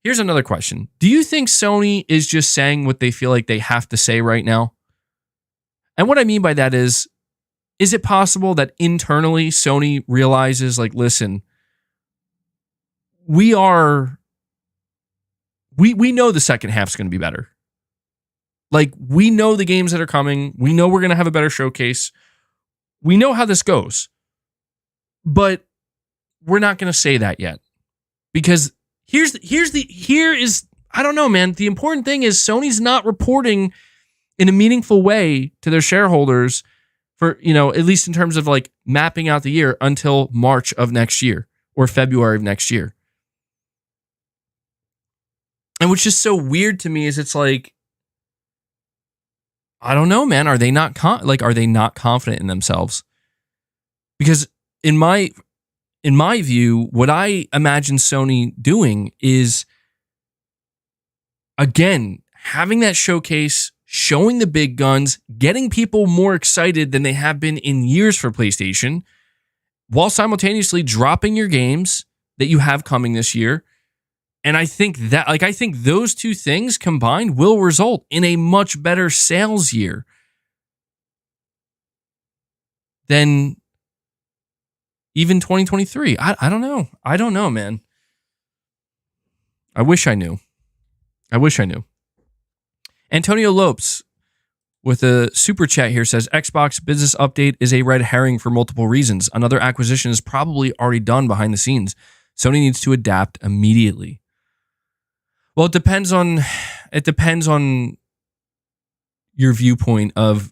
Speaker 1: Here's another question. Do you think Sony is just saying what they feel like they have to say right now? And what I mean by that is it possible that internally Sony realizes, like, listen, we know the second half's going to be better. Like, we know the games that are coming. We know we're going to have a better showcase. We know how this goes. But we're not going to say that yet. Because here is, I don't know, man. The important thing is Sony's not reporting in a meaningful way to their shareholders for, at least in terms of, like, mapping out the year until March of next year or February of next year. And what's just so weird to me is it's like, I don't know, man. Are they not confident in themselves? Because in my view, what I imagine Sony doing is, again, having that showcase, showing the big guns, getting people more excited than they have been in years for PlayStation, while simultaneously dropping your games that you have coming this year. And I think those two things combined will result in a much better sales year than even 2023. I don't know. I don't know, man. I wish I knew. Antonio Lopes with a super chat here says, Xbox business update is a red herring for multiple reasons. Another acquisition is probably already done behind the scenes. Sony needs to adapt immediately. Well, it depends on your viewpoint of,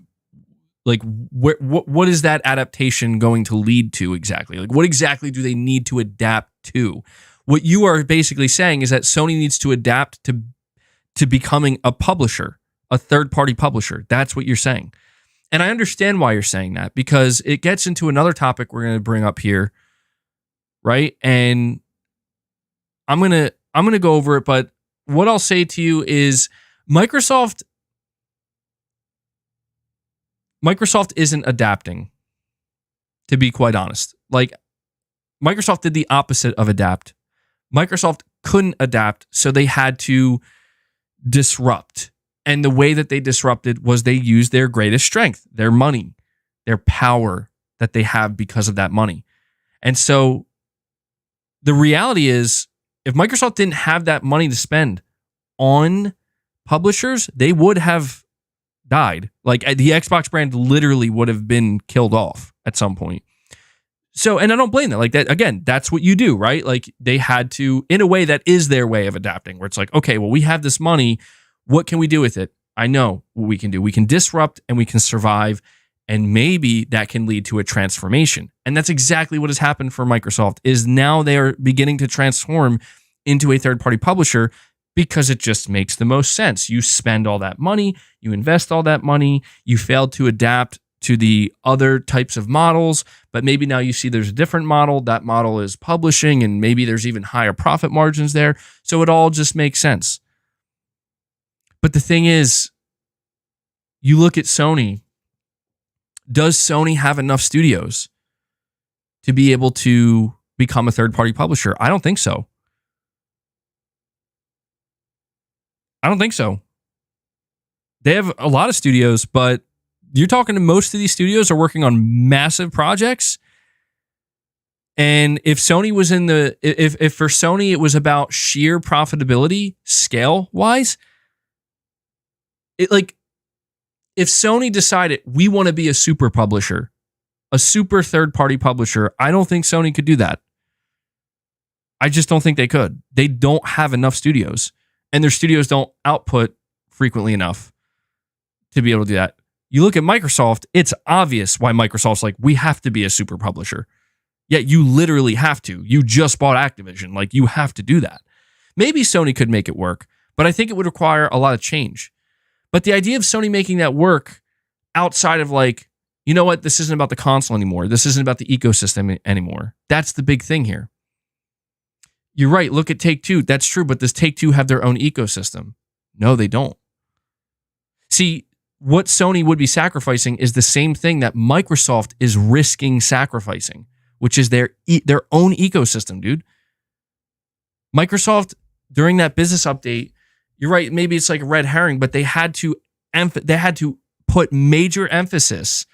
Speaker 1: like, what is that adaptation going to lead to exactly? Like, what exactly do they need to adapt to? What you are basically saying is that Sony needs to adapt to becoming a publisher, a third-party publisher. That's what you're saying. And I understand why you're saying that, because it gets into another topic we're going to bring up here, right? And I'm going to go over it, but what I'll say to you is Microsoft isn't adapting, to be quite honest. Like, Microsoft did the opposite of adapt. Microsoft couldn't adapt, so they had to disrupt. And the way that they disrupted was they used their greatest strength, their money, their power that they have because of that money. And so the reality is, if Microsoft didn't have that money to spend on publishers, they would have died. Like, the Xbox brand literally would have been killed off at some point. So, and I don't blame them. Like, that, again, that's what you do, right? Like, they had to, in a way that is their way of adapting, where it's like, okay, well, we have this money. What can we do with it? I know what we can do. We can disrupt and we can survive. And maybe that can lead to a transformation. And that's exactly what has happened for Microsoft, is now they are beginning to transform into a third-party publisher because it just makes the most sense. You spend all that money, you invest all that money, you failed to adapt to the other types of models, but maybe now you see there's a different model. That model is publishing, and maybe there's even higher profit margins there. So it all just makes sense. But the thing is, you look at Sony. Does Sony have enough studios to be able to become a third-party publisher? I don't think so. They have a lot of studios, but you're talking to most of these studios are working on massive projects. And if Sony was in the, if for Sony it was about sheer profitability, scale wise, it like, if Sony decided we want to be a super publisher, a super third party publisher, I don't think Sony could do that. I just don't think they could. They don't have enough studios, and their studios don't output frequently enough to be able to do that. You look at Microsoft, it's obvious why Microsoft's like, we have to be a super publisher. Yet you literally have to. You just bought Activision. Like, you have to do that. Maybe Sony could make it work, but I think it would require a lot of change. But the idea of Sony making that work outside of like, you know what, this isn't about the console anymore. This isn't about the ecosystem anymore. That's the big thing here. You're right. Look at Take-Two. That's true. But does Take-Two have their own ecosystem? No, they don't. See, what Sony would be sacrificing is the same thing that Microsoft is risking sacrificing, which is their own ecosystem, dude. Microsoft, during that business update, you're right, maybe it's like a red herring, but they had to put major emphasis.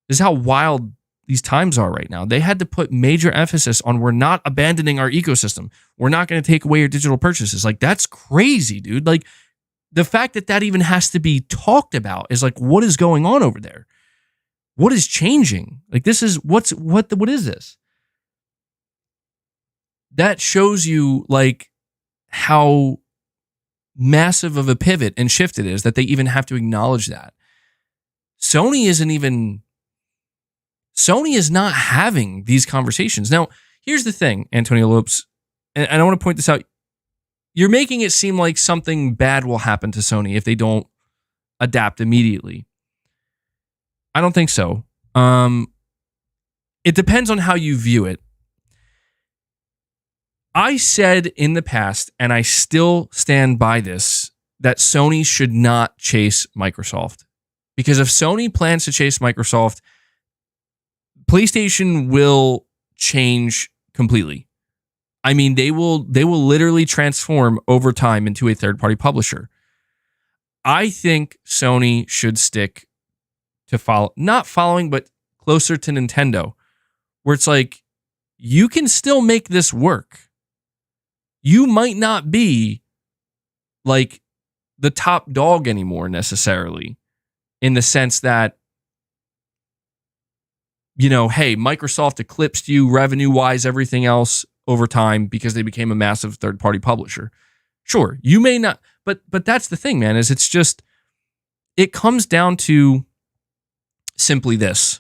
Speaker 1: This is how wild these times are right now. They had to put major emphasis on, we're not abandoning our ecosystem. We're not going to take away your digital purchases. Like, that's crazy, dude. Like, the fact that that even has to be talked about is like, what is going on over there? What is changing? Like, this is what is this? That shows you like how massive of a pivot and shift it is that they even have to acknowledge that. Sony is not having these conversations. Now, here's the thing, Antonio Lopes, and I want to point this out. You're making it seem like something bad will happen to Sony if they don't adapt immediately. I don't think so. It depends on how you view it. I said in the past, and I still stand by this, that Sony should not chase Microsoft. Because if Sony plans to chase Microsoft, PlayStation will change completely. I mean, they will literally transform over time into a third-party publisher. I think Sony should stick to not following, but closer to Nintendo, where it's like, you can still make this work. You might not be like the top dog anymore necessarily, in the sense that, you know, hey, Microsoft eclipsed you revenue-wise, everything else over time because they became a massive third-party publisher. Sure, you may not, but that's the thing, man, is it's just, it comes down to simply this.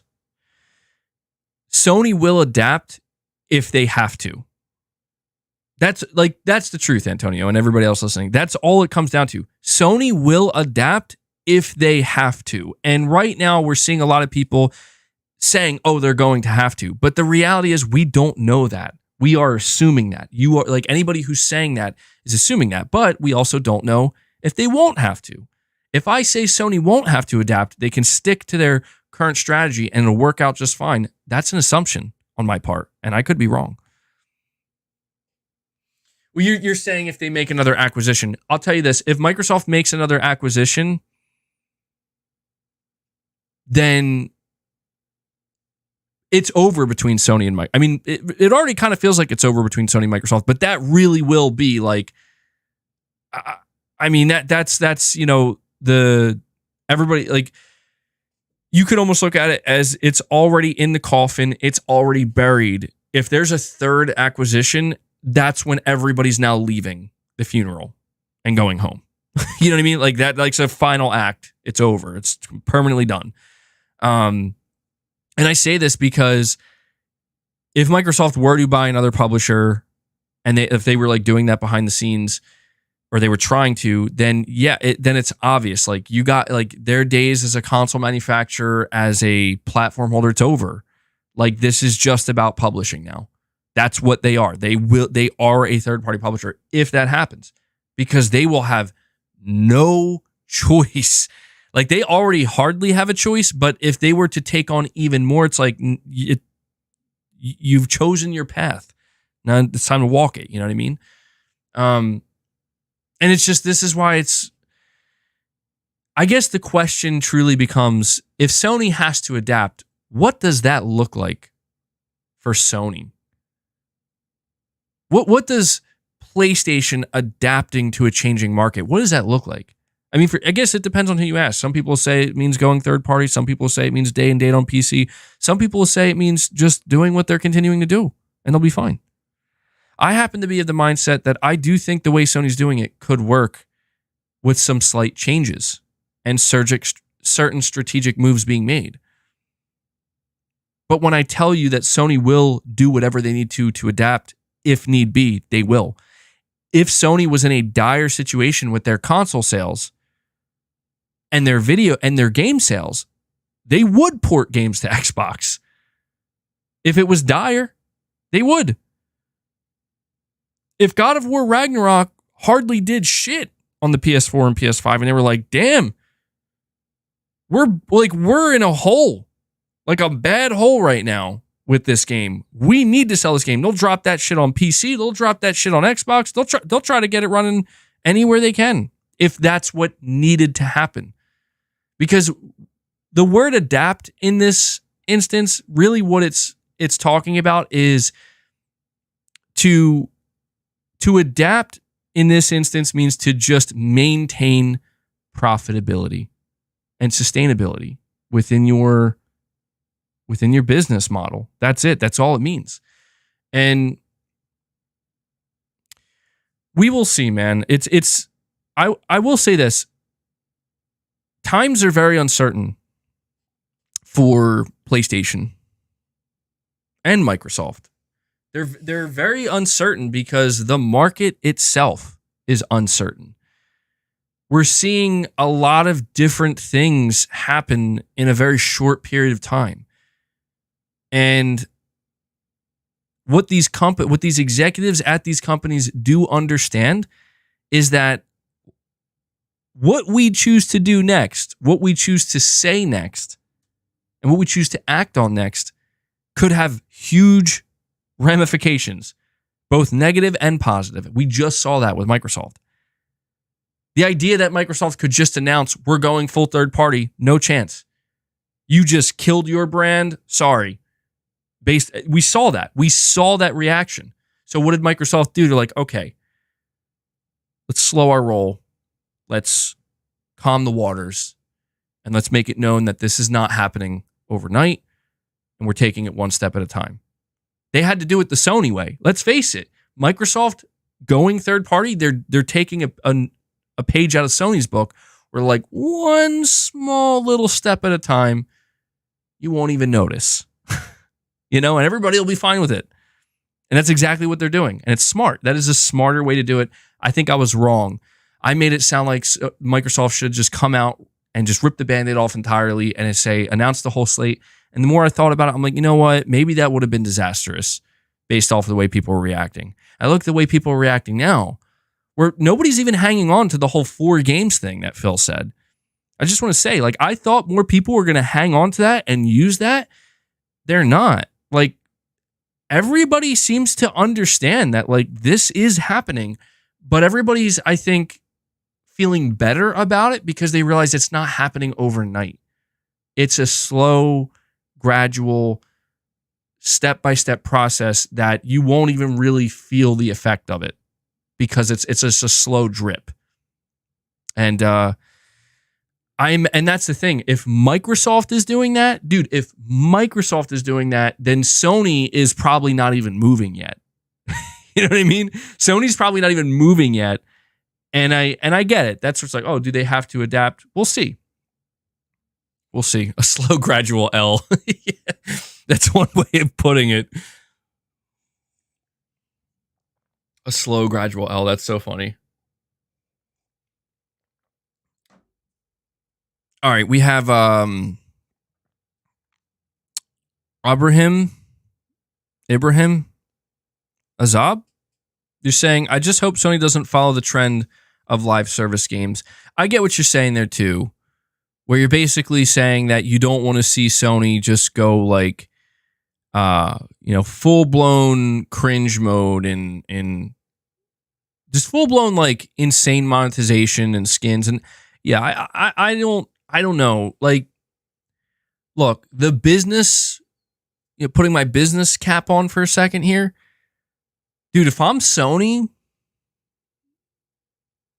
Speaker 1: Sony will adapt if they have to. That's the truth, Antonio, and everybody else listening. That's all it comes down to. Sony will adapt if they have to. And right now we're seeing a lot of people saying, oh, they're going to have to. But the reality is we don't know that. We are assuming that. You are like, anybody who's saying that is assuming that. But we also don't know if they won't have to. If I say Sony won't have to adapt, they can stick to their current strategy and it'll work out just fine. That's an assumption on my part, and I could be wrong. Well, you're saying if they make another acquisition. I'll tell you this. If Microsoft makes another acquisition, then it's over between Sony and Microsoft. I mean, it already kind of feels like it's over between Sony and Microsoft, but that really will be like, I mean, that's, you know, everybody, like, you could almost look at it as it's already in the coffin. It's already buried. If there's a third acquisition, that's when everybody's now leaving the funeral and going home. You know what I mean? Like that, like it's a final act. It's over. It's permanently done. And I say this because if Microsoft were to buy another publisher and if they were like doing that behind the scenes, or they were trying to, then yeah, then it's obvious. Like, you got like their days as a console manufacturer, as a platform holder, it's over. Like, this is just about publishing now. That's what they are. They are a third-party publisher if that happens, because they will have no choice. Like, they already hardly have a choice, but if they were to take on even more, it's like you've chosen your path. Now it's time to walk it. You know what I mean? And it's just, this is why it's, I guess the question truly becomes, if Sony has to adapt, what does that look like for Sony. What does PlayStation adapting to a changing market, what does that look like? I mean, I guess it depends on who you ask. Some people say it means going third party. Some people say it means day and date on PC. Some people say it means just doing what they're continuing to do, and they'll be fine. I happen to be of the mindset that I do think the way Sony's doing it could work with some slight changes and certain strategic moves being made. But when I tell you that Sony will do whatever they need to adapt, if need be, they will. If Sony was in a dire situation with their console sales and their video and their game sales, they would port games to Xbox. If it was dire, they would. If God of War Ragnarok hardly did shit on the PS4 and PS5, and they were like, damn, we're in a hole, like a bad hole right now with this game. We need to sell this game. They'll drop that shit on PC. They'll drop that shit on Xbox. They'll try to get it running anywhere they can if that's what needed to happen. Because the word adapt in this instance, really what it's talking about is to adapt in this instance means to just maintain profitability and sustainability within your business model. That's it. That's all it means. And we will see, man. I will say this. Times are very uncertain for PlayStation and Microsoft. They're very uncertain because the market itself is uncertain. We're seeing a lot of different things happen in a very short period of time. And what these executives at these companies do understand is that what we choose to do next, what we choose to say next, and what we choose to act on next could have huge ramifications, both negative and positive. We just saw that with Microsoft. The idea that Microsoft could just announce, we're going full third party, no chance. You just killed your brand, sorry. We saw that. We saw that reaction. So what did Microsoft do? They're like, okay, let's slow our roll. Let's calm the waters. And let's make it known that this is not happening overnight. And we're taking it one step at a time. They had to do it the Sony way. Let's face it. Microsoft going third party, they're taking a page out of Sony's book. We're like, one small little step at a time. You won't even notice. And everybody will be fine with it. And that's exactly what they're doing. And it's smart. That is a smarter way to do it. I think I was wrong. I made it sound like Microsoft should just come out and just rip the Band-Aid off entirely and announce the whole slate. And the more I thought about it, I'm like, you know what? Maybe that would have been disastrous based off of the way people were reacting. I look at the way people are reacting now, where nobody's even hanging on to the whole 4 games thing that Phil said. I just want to say, I thought more people were going to hang on to that and use that. They're not. Everybody seems to understand that, this is happening, but everybody's, I think, feeling better about it because they realize it's not happening overnight. It's a slow, gradual, step-by-step process that you won't even really feel the effect of it because it's just a slow drip. And and that's the thing. If Microsoft is doing that, dude, then Sony is probably not even moving yet. You know what I mean? Sony's probably not even moving yet. And I get it. That's what's like, oh, do they have to adapt? We'll see. We'll see. A slow, gradual L. Yeah, that's one way of putting it. A slow, gradual L. That's so funny. All right, we have Ibrahim Azab. You're saying, I just hope Sony doesn't follow the trend of live service games. I get what you're saying there too, where you're basically saying that you don't want to see Sony just go full blown cringe mode and just full blown insane monetization and skins. And yeah, I don't know. Look, the business putting my business cap on for a second here. Dude, if I'm Sony,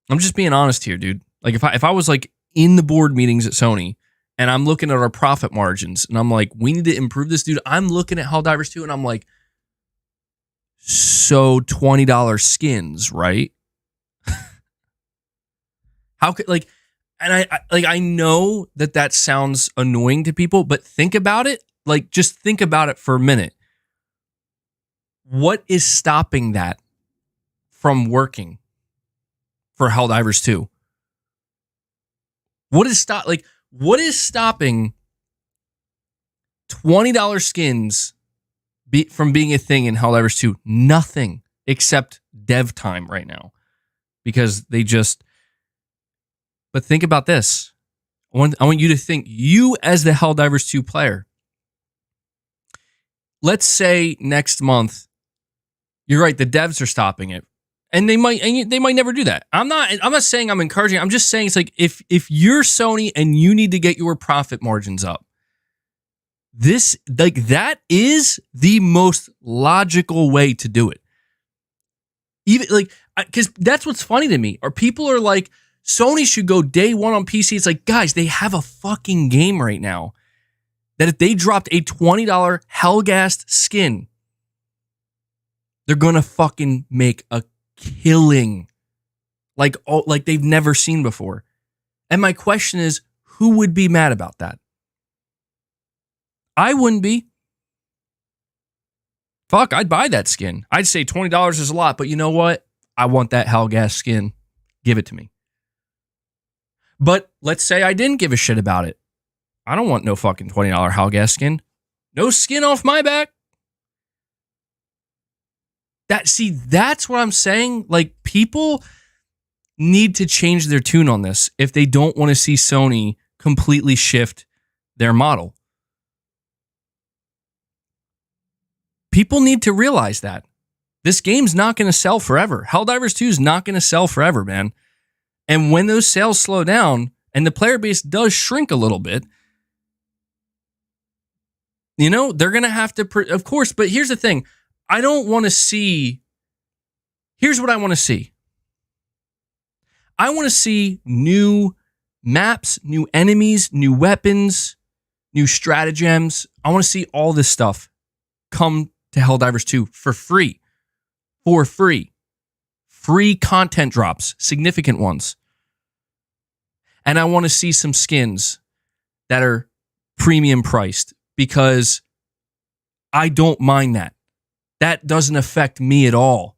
Speaker 1: I'm just being honest here, dude. Like if I was like in the board meetings at Sony and I'm looking at our profit margins and I'm like, we need to improve this, dude. I'm looking at Helldivers 2 and I'm like, so $20 skins, right? How could and I know that sounds annoying to people, but think about it. Like, just think about it for a minute. What is stopping that from working for Helldivers 2? What is stopping $20 skins from being a thing in Helldivers 2? Nothing except dev time right now. Because they just... But think about this. I want you to think, you as the Helldivers 2 player, let's say next month, you're right, the devs are stopping it. And they might never do that. I'm not saying I'm encouraging. I'm just saying it's like if you're Sony and you need to get your profit margins up, that is the most logical way to do it. Even because that's what's funny to me. Or people are like, Sony should go day one on PC. It's like, guys, they have a fucking game right now that if they dropped a $20 Hellgast skin, they're gonna fucking make a killing like they've never seen before. And my question is, who would be mad about that? I wouldn't be. Fuck, I'd buy that skin. I'd say $20 is a lot, but you know what? I want that Hellgas skin. Give it to me. But let's say I didn't give a shit about it. I don't want no fucking $20 Hellgas skin. No skin off my back. That's what I'm saying. Like, people need to change their tune on this if they don't want to see Sony completely shift their model. People need to realize that. This game's not going to sell forever. Helldivers 2 is not going to sell forever, man. And when those sales slow down and the player base does shrink a little bit, they're going to have to, of course, but here's the thing. I don't want to see, here's what I want to see. I want to see new maps, new enemies, new weapons, new stratagems. I want to see all this stuff come to Helldivers 2 for free. For free. Free content drops, significant ones. And I want to see some skins that are premium priced because I don't mind that. That doesn't affect me at all.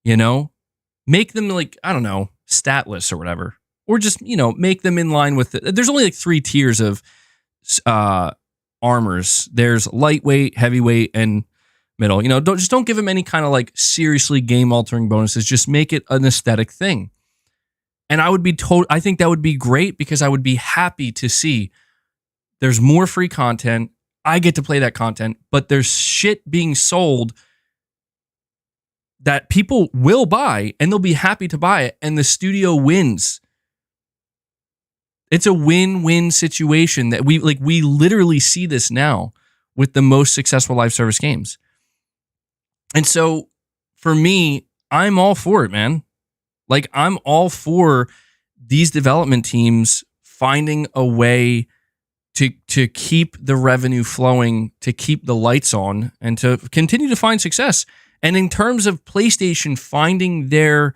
Speaker 1: Make them statless or whatever. Or just, make them in line with it. There's only 3 tiers of armors. There's lightweight, heavyweight, and middle. Don't give them any kind of seriously game-altering bonuses. Just make it an aesthetic thing. And I think that would be great because I would be happy to see there's more free content. I get to play that content, but there's shit being sold that people will buy and they'll be happy to buy it. And the studio wins. It's a win-win situation that we literally see this now with the most successful live service games. And so for me, I'm all for it, man. I'm all for these development teams finding a way to keep the revenue flowing, to keep the lights on, and to continue to find success. And in terms of PlayStation finding their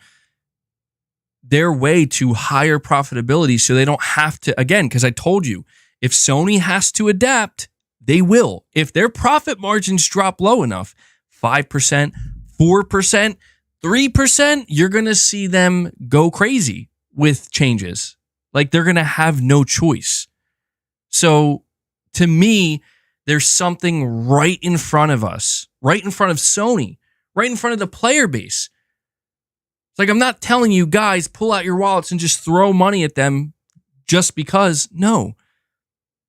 Speaker 1: way to higher profitability so they don't have to, again, because I told you, if Sony has to adapt, they will. If their profit margins drop low enough, 5%, 4%, 3%, you're going to see them go crazy with changes. They're going to have no choice. So to me, there's something right in front of us, right in front of Sony, right in front of the player base. It's I'm not telling you guys, pull out your wallets and just throw money at them just because. No.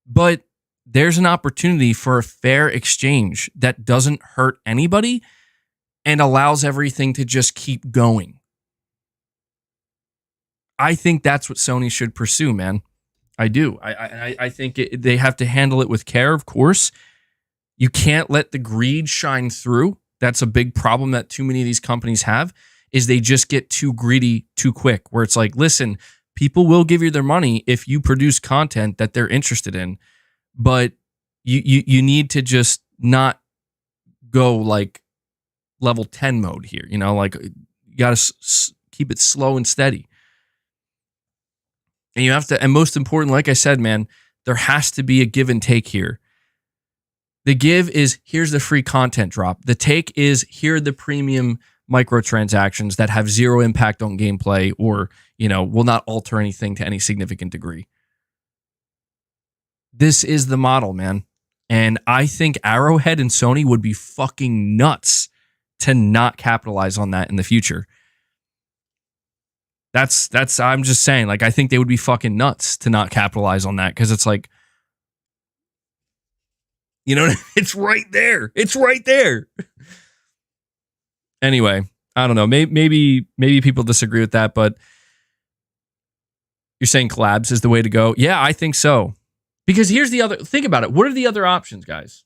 Speaker 1: But there's an opportunity for a fair exchange that doesn't hurt anybody and allows everything to just keep going. I think that's what Sony should pursue, man. I do. I think they have to handle it with care, of course. You can't let the greed shine through. That's a big problem that too many of these companies have, is they just get too greedy too quick, where it's like, listen, people will give you their money if you produce content that they're interested in, but you need to just not go like level 10 mode here. You know, like you got to keep it slow and steady. And you have to, and most important, like I said, man, there has to be a give and take here. The give is, here's the free content drop. The take is, here are the premium microtransactions that have zero impact on gameplay or, you know, will not alter anything to any significant degree. This is the model, man. And I think Arrowhead and Sony would be fucking nuts to not capitalize on that in the future. That's I'm just saying, like, I think they would be fucking nuts to not capitalize on that, because it's like, you know, it's right there. It's right there. Anyway, I don't know. Maybe people disagree with that, but you're saying collabs is the way to go. Yeah, I think so. Because here's the other, think about it. What are the other options, guys?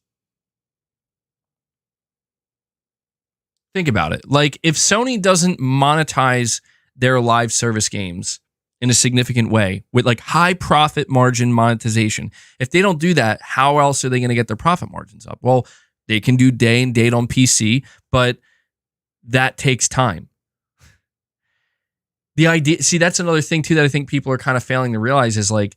Speaker 1: Think about it. Like, if Sony doesn't monetize their live service games in a significant way with like high profit margin monetization, if they don't do that, how else are they going to get their profit margins up? Well, they can do day and date on PC, but that takes time. The idea, see, that's another thing too that I think people are kind of failing to realize is like,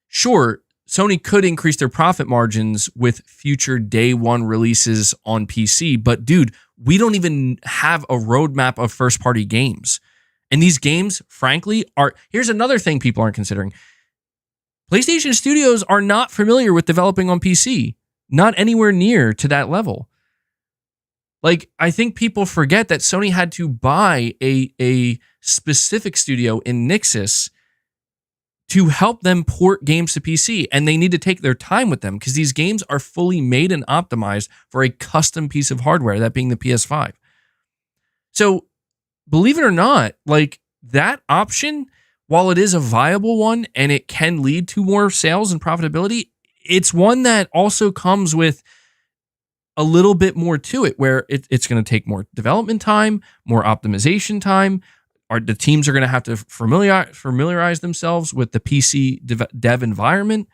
Speaker 1: sure, Sony could increase their profit margins with future day one releases on PC, but dude, we don't even have a roadmap of first party games. And these games, frankly, are, here's another thing people aren't considering. PlayStation studios are not familiar with developing on PC, not anywhere near to that level. Like, I think people forget that Sony had to buy a specific studio in Nixxes to help them port games to PC, and they need to take their time with them because these games are fully made and optimized for a custom piece of hardware, that being the PS5. So, believe it or not, like, that option, while it is a viable one and it can lead to more sales and profitability, it's one that also comes with a little bit more to it, where it's going to take more development time, more optimization time. The teams are going to have to familiarize themselves with the PC dev environment.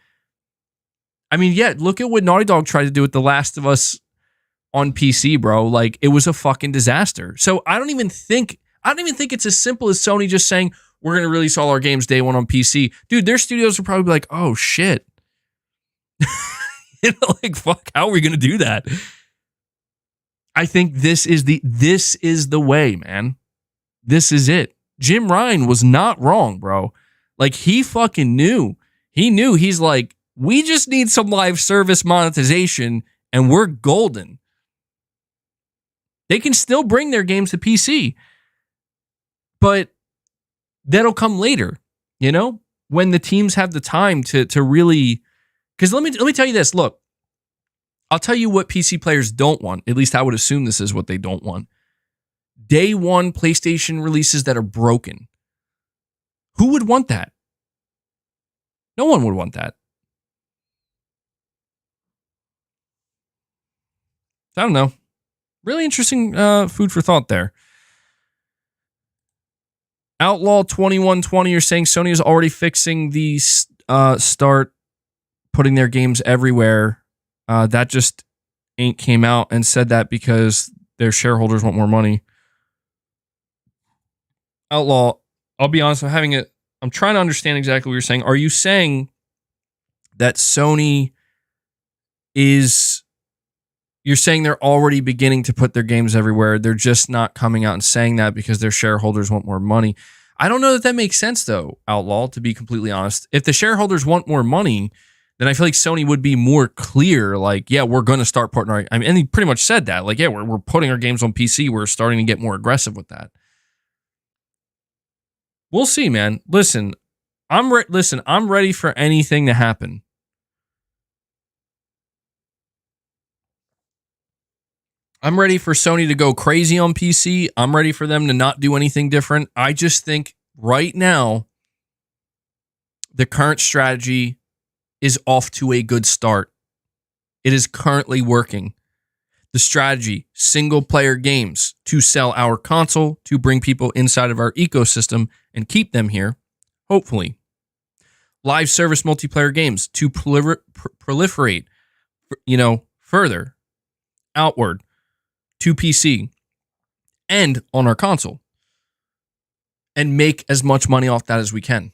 Speaker 1: I mean, yeah, look at what Naughty Dog tried to do with The Last of Us on PC, bro. Like, it was a fucking disaster. So I don't even think it's as simple as Sony just saying, we're going to release all our games day one on PC. Dude, their studios are probably like, oh shit. You know, like, fuck, how are we going to do that? I think this is the way, man. This is it. Jim Ryan was not wrong, bro. Like, he fucking knew. He's like, we just need some live service monetization and we're golden. They can still bring their games to PC, but that'll come later, you know, when the teams have the time to really, because let me tell you this. Look, I'll tell you what PC players don't want. At least I would assume this is what they don't want. Day one PlayStation releases that are broken. Who would want that? No one would want that. I don't know. Really interesting food for thought there. Outlaw 2120, you're saying Sony is already fixing the start putting their games everywhere. That just ain't came out and said that because their shareholders want more money. Outlaw, I'll be honest, I'm trying to understand exactly what you're saying. Are you saying that Sony you're saying they're already beginning to put their games everywhere? They're just not coming out and saying that because their shareholders want more money. I don't know that makes sense though, Outlaw, to be completely honest. If the shareholders want more money, then I feel like Sony would be more clear, like, yeah, we're going to start putting our, I mean, and he pretty much said that, like, yeah, we're putting our games on PC. We're starting to get more aggressive with that. We'll see, man. Listen, I'm ready for anything to happen. I'm ready for Sony to go crazy on PC. I'm ready for them to not do anything different. I just think right now, the current strategy is off to a good start. It is currently working. The strategy, single player games to sell our console, to bring people inside of our ecosystem and keep them here, hopefully. Live service multiplayer games to proliferate, further outward to PC and on our console, and make as much money off that as we can.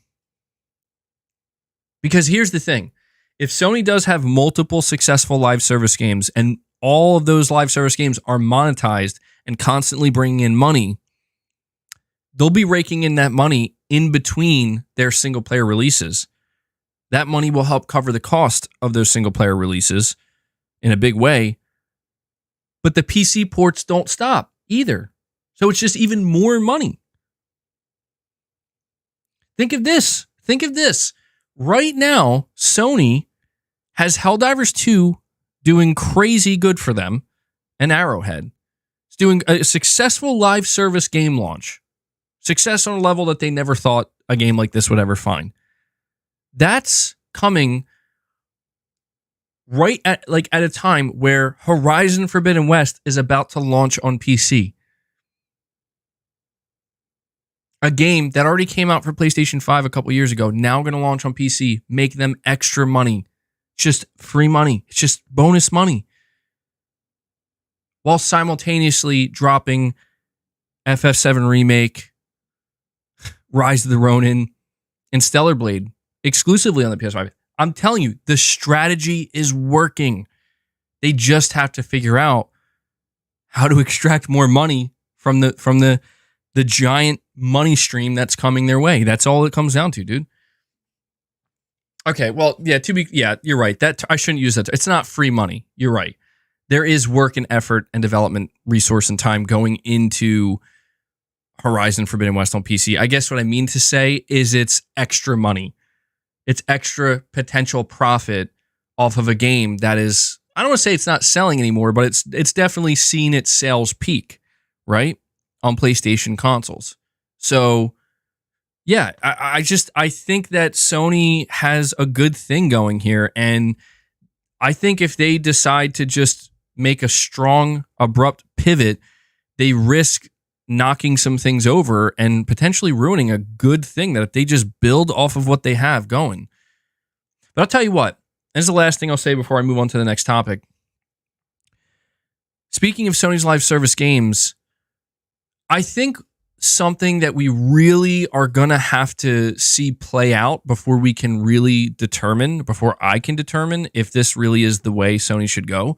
Speaker 1: Because here's the thing. If Sony does have multiple successful live service games and all of those live service games are monetized and constantly bringing in money, they'll be raking in that money in between their single player releases. That money will help cover the cost of those single player releases in a big way. But the PC ports don't stop either. So it's just even more money. Think of this. Right now, Sony has Helldivers 2 doing crazy good for them, and Arrowhead. It's doing a successful live service game launch. Success on a level that they never thought a game like this would ever find. That's coming right at a time where Horizon Forbidden West is about to launch on PC. A game that already came out for PlayStation 5 a couple years ago, now going to launch on PC, make them extra money. Just free money. It's just bonus money. While simultaneously dropping FF7 Remake, Rise of the Ronin, and Stellar Blade exclusively on the PS5. I'm telling you, the strategy is working. They just have to figure out how to extract more money from the giant money stream that's coming their way. That's all it comes down to, dude. Okay, well, you're right. I shouldn't use that. It's not free money. You're right. There is work and effort and development resource and time going into Horizon Forbidden West on PC. I guess what I mean to say is it's extra money. It's extra potential profit off of a game that is, I don't want to say it's not selling anymore, but it's definitely seen its sales peak, right? On PlayStation consoles. So, yeah, I think that Sony has a good thing going here. And I think if they decide to just make a strong, abrupt pivot, they risk knocking some things over and potentially ruining a good thing that if they just build off of what they have going. But I'll tell you what, this is the last thing I'll say before I move on to the next topic. Speaking of Sony's live service games, I think something that we really are going to have to see play out before we can really determine, before I can determine if this really is the way Sony should go.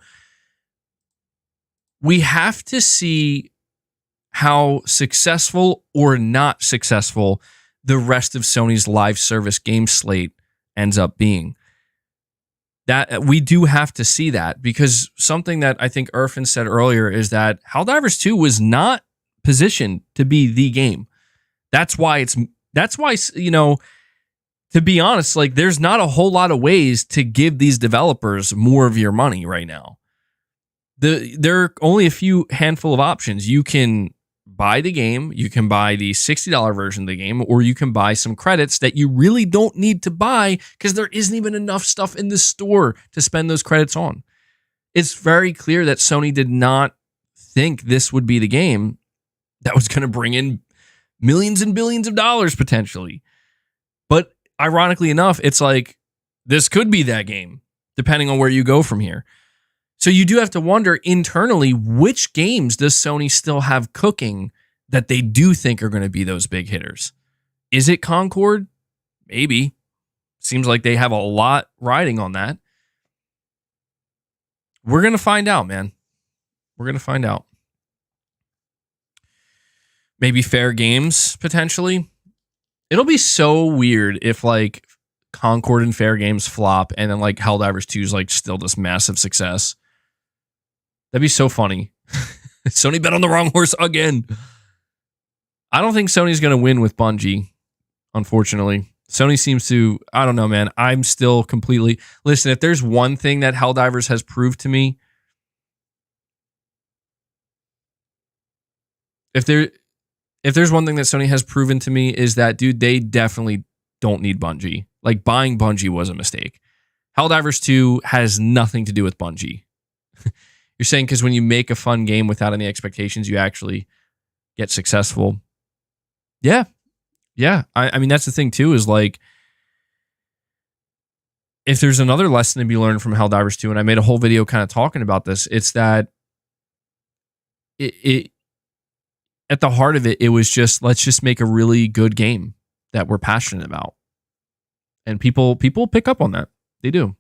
Speaker 1: We have to see how successful or not successful the rest of Sony's live service game slate ends up being. That we do have to see that, because something that I think Irfan said earlier is that Helldivers 2 was not positioned to be the game. That's why, to be honest, like there's not a whole lot of ways to give these developers more of your money right now. There are only a few handful of options. You can buy the game, you can buy the $60 version of the game, or you can buy some credits that you really don't need to buy because there isn't even enough stuff in the store to spend those credits on. It's very clear that Sony did not think this would be the game that was going to bring in millions and billions of dollars potentially. But ironically enough, it's like this could be that game, depending on where you go from here. So you do have to wonder internally, which games does Sony still have cooking that they do think are going to be those big hitters? Is it Concord? Maybe. Seems like they have a lot riding on that. We're going to find out, man. We're going to find out. Maybe Fair Games, potentially. It'll be so weird if like Concord and Fair Games flop and then like Helldivers 2 is like still this massive success. That'd be so funny. Sony bet on the wrong horse again. I don't think Sony's going to win with Bungie, unfortunately. Sony seems to, I don't know, man. I'm still completely... Listen, if there's one thing that Helldivers has proved to me, if there's one thing that Sony has proven to me is that, dude, they definitely don't need Bungie. Like, buying Bungie was a mistake. Helldivers 2 has nothing to do with Bungie. You're saying because when you make a fun game without any expectations, you actually get successful. Yeah. Yeah. I mean, that's the thing too, is like, if there's another lesson to be learned from Helldivers 2, and I made a whole video kind of talking about this, it's that it at the heart of it, it was just, let's just make a really good game that we're passionate about. And people pick up on that. They do.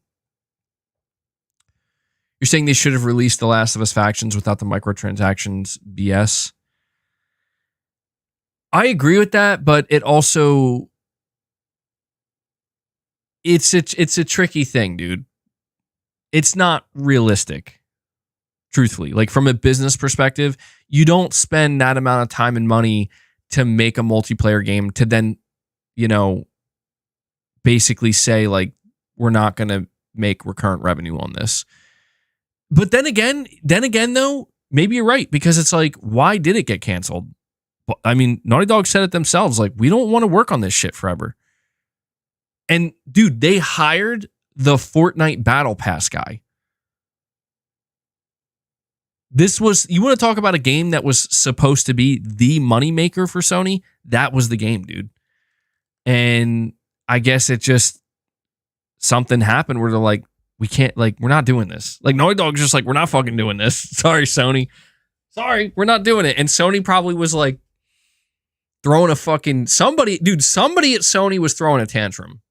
Speaker 1: You're saying they should have released The Last of Us Factions without the microtransactions BS. I agree with that, but it also, it's a tricky thing, dude. It's not realistic, truthfully. Like, from a business perspective, you don't spend that amount of time and money to make a multiplayer game to then, you know, basically say, like, we're not going to make recurrent revenue on this. But then again, though, maybe you're right, because it's like, why did it get canceled? I mean, Naughty Dog said it themselves, like, we don't want to work on this shit forever. And dude, they hired the Fortnite Battle Pass guy. This was, you want to talk about a game that was supposed to be the moneymaker for Sony? That was the game, dude. And I guess it just, something happened where they're like, we can't, like, we're not doing this. Like, Naughty Dog's just like, we're not fucking doing this. Sorry, Sony. Sorry, we're not doing it. And Sony probably was like throwing a fucking, somebody at Sony was throwing a tantrum.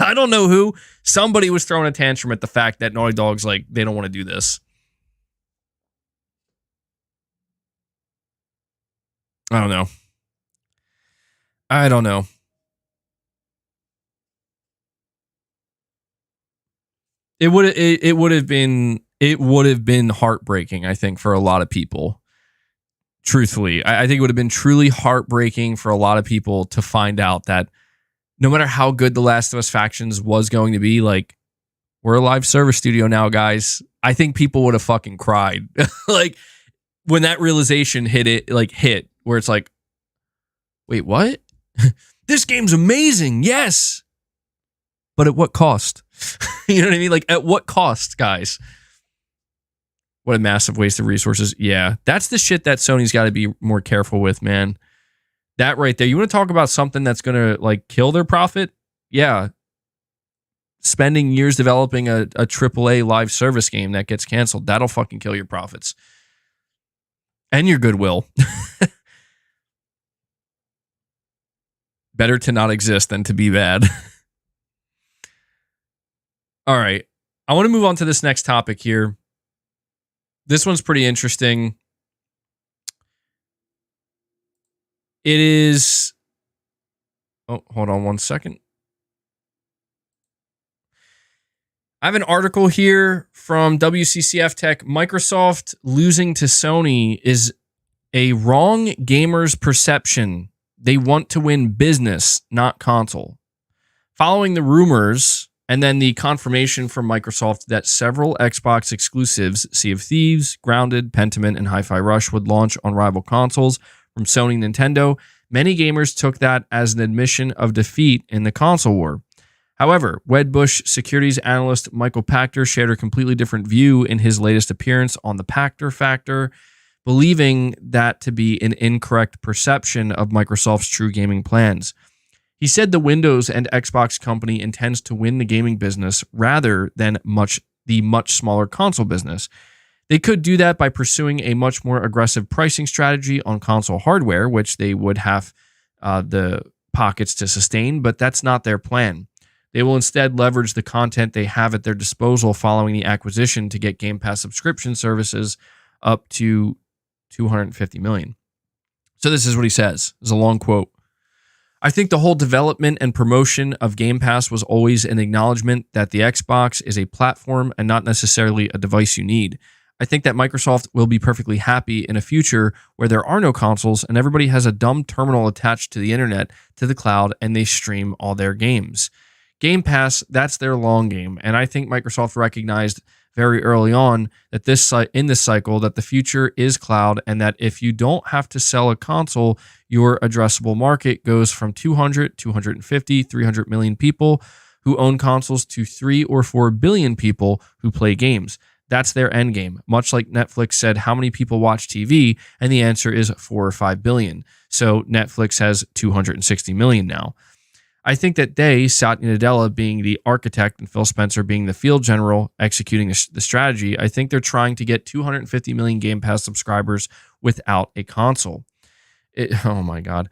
Speaker 1: I don't know who. Somebody was throwing a tantrum at the fact that Naughty Dog's like, they don't want to do this. I don't know. It would have been heartbreaking, I think, for a lot of people. Truthfully, I think it would have been truly heartbreaking for a lot of people to find out that no matter how good The Last of Us Factions was going to be, like, we're a live service studio now, guys. I think people would have fucking cried. Like, when that realization hit, where it's like, wait, what? This game's amazing. Yes. But at what cost? You know what I mean? Like, at what cost, guys? What a massive waste of resources. Yeah, that's the shit that Sony's got to be more careful with, man. That right there. You want to talk about something that's going to, like, kill their profit? Yeah. Spending years developing a AAA live service game that gets canceled, that'll fucking kill your profits. And your goodwill. Better to not exist than to be bad. All right. I want to move on to this next topic here. This one's pretty interesting. It is... Oh, hold on one second. I have an article here from WCCF Tech. Microsoft losing to Sony is a wrong gamer's perception. They want to win business, not console. Following the rumors and then the confirmation from Microsoft that several Xbox exclusives, Sea of Thieves, Grounded, Pentiment, and Hi-Fi Rush, would launch on rival consoles from Sony and Nintendo, many gamers took that as an admission of defeat in the console war. However, Wedbush securities analyst Michael Pachter shared a completely different view in his latest appearance on the Pachter Factor, believing that to be an incorrect perception of Microsoft's true gaming plans. He said the Windows and Xbox company intends to win the gaming business rather than the much smaller console business. They could do that by pursuing a much more aggressive pricing strategy on console hardware, which they would have the pockets to sustain, but that's not their plan. They will instead leverage the content they have at their disposal following the acquisition to get Game Pass subscription services up to $250 million. So this is what he says. It's a long quote. I think the whole development and promotion of Game Pass was always an acknowledgement that the Xbox is a platform and not necessarily a device you need. I think that Microsoft will be perfectly happy in a future where there are no consoles and everybody has a dumb terminal attached to the internet, to the cloud, and they stream all their games. Game Pass, that's their long game, and I think Microsoft recognized very early on that in this cycle that the future is cloud, and that if you don't have to sell a console, your addressable market goes from 200, 250, 300 million people who own consoles to 3 or 4 billion people who play games. That's their end game. Much like Netflix said, how many people watch TV? And the answer is 4 or 5 billion. So Netflix has 260 million now. I think that they, Satya Nadella being the architect and Phil Spencer being the field general executing the strategy, I think they're trying to get 250 million Game Pass subscribers without a console. Oh my God.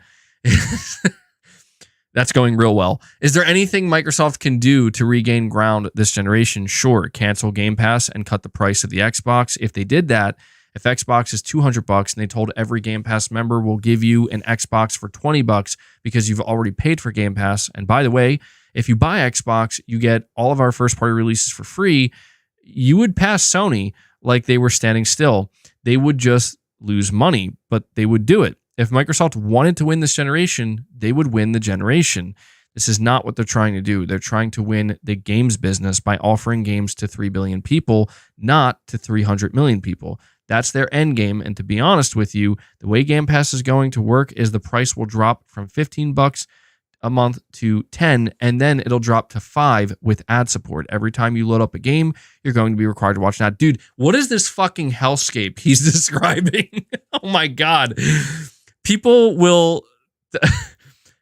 Speaker 1: That's going real well. Is there anything Microsoft can do to regain ground this generation? Sure, cancel Game Pass and cut the price of the Xbox. If they did that, if Xbox is $200 and they told every Game Pass member we'll give you an Xbox for $20 because you've already paid for Game Pass. And by the way, if you buy Xbox, you get all of our first-party releases for free. You would pass Sony like they were standing still. They would just lose money, but they would do it. If Microsoft wanted to win this generation, they would win the generation. This is not what they're trying to do. They're trying to win the games business by offering games to 3 billion people, not to 300 million people. That's their end game. And to be honest with you, the way Game Pass is going to work is the price will drop from $15 a month to 10, and then it'll drop to 5 with ad support. Every time you load up a game, you're going to be required to watch an ad. Dude, what is this fucking hellscape he's describing? Oh my God. People will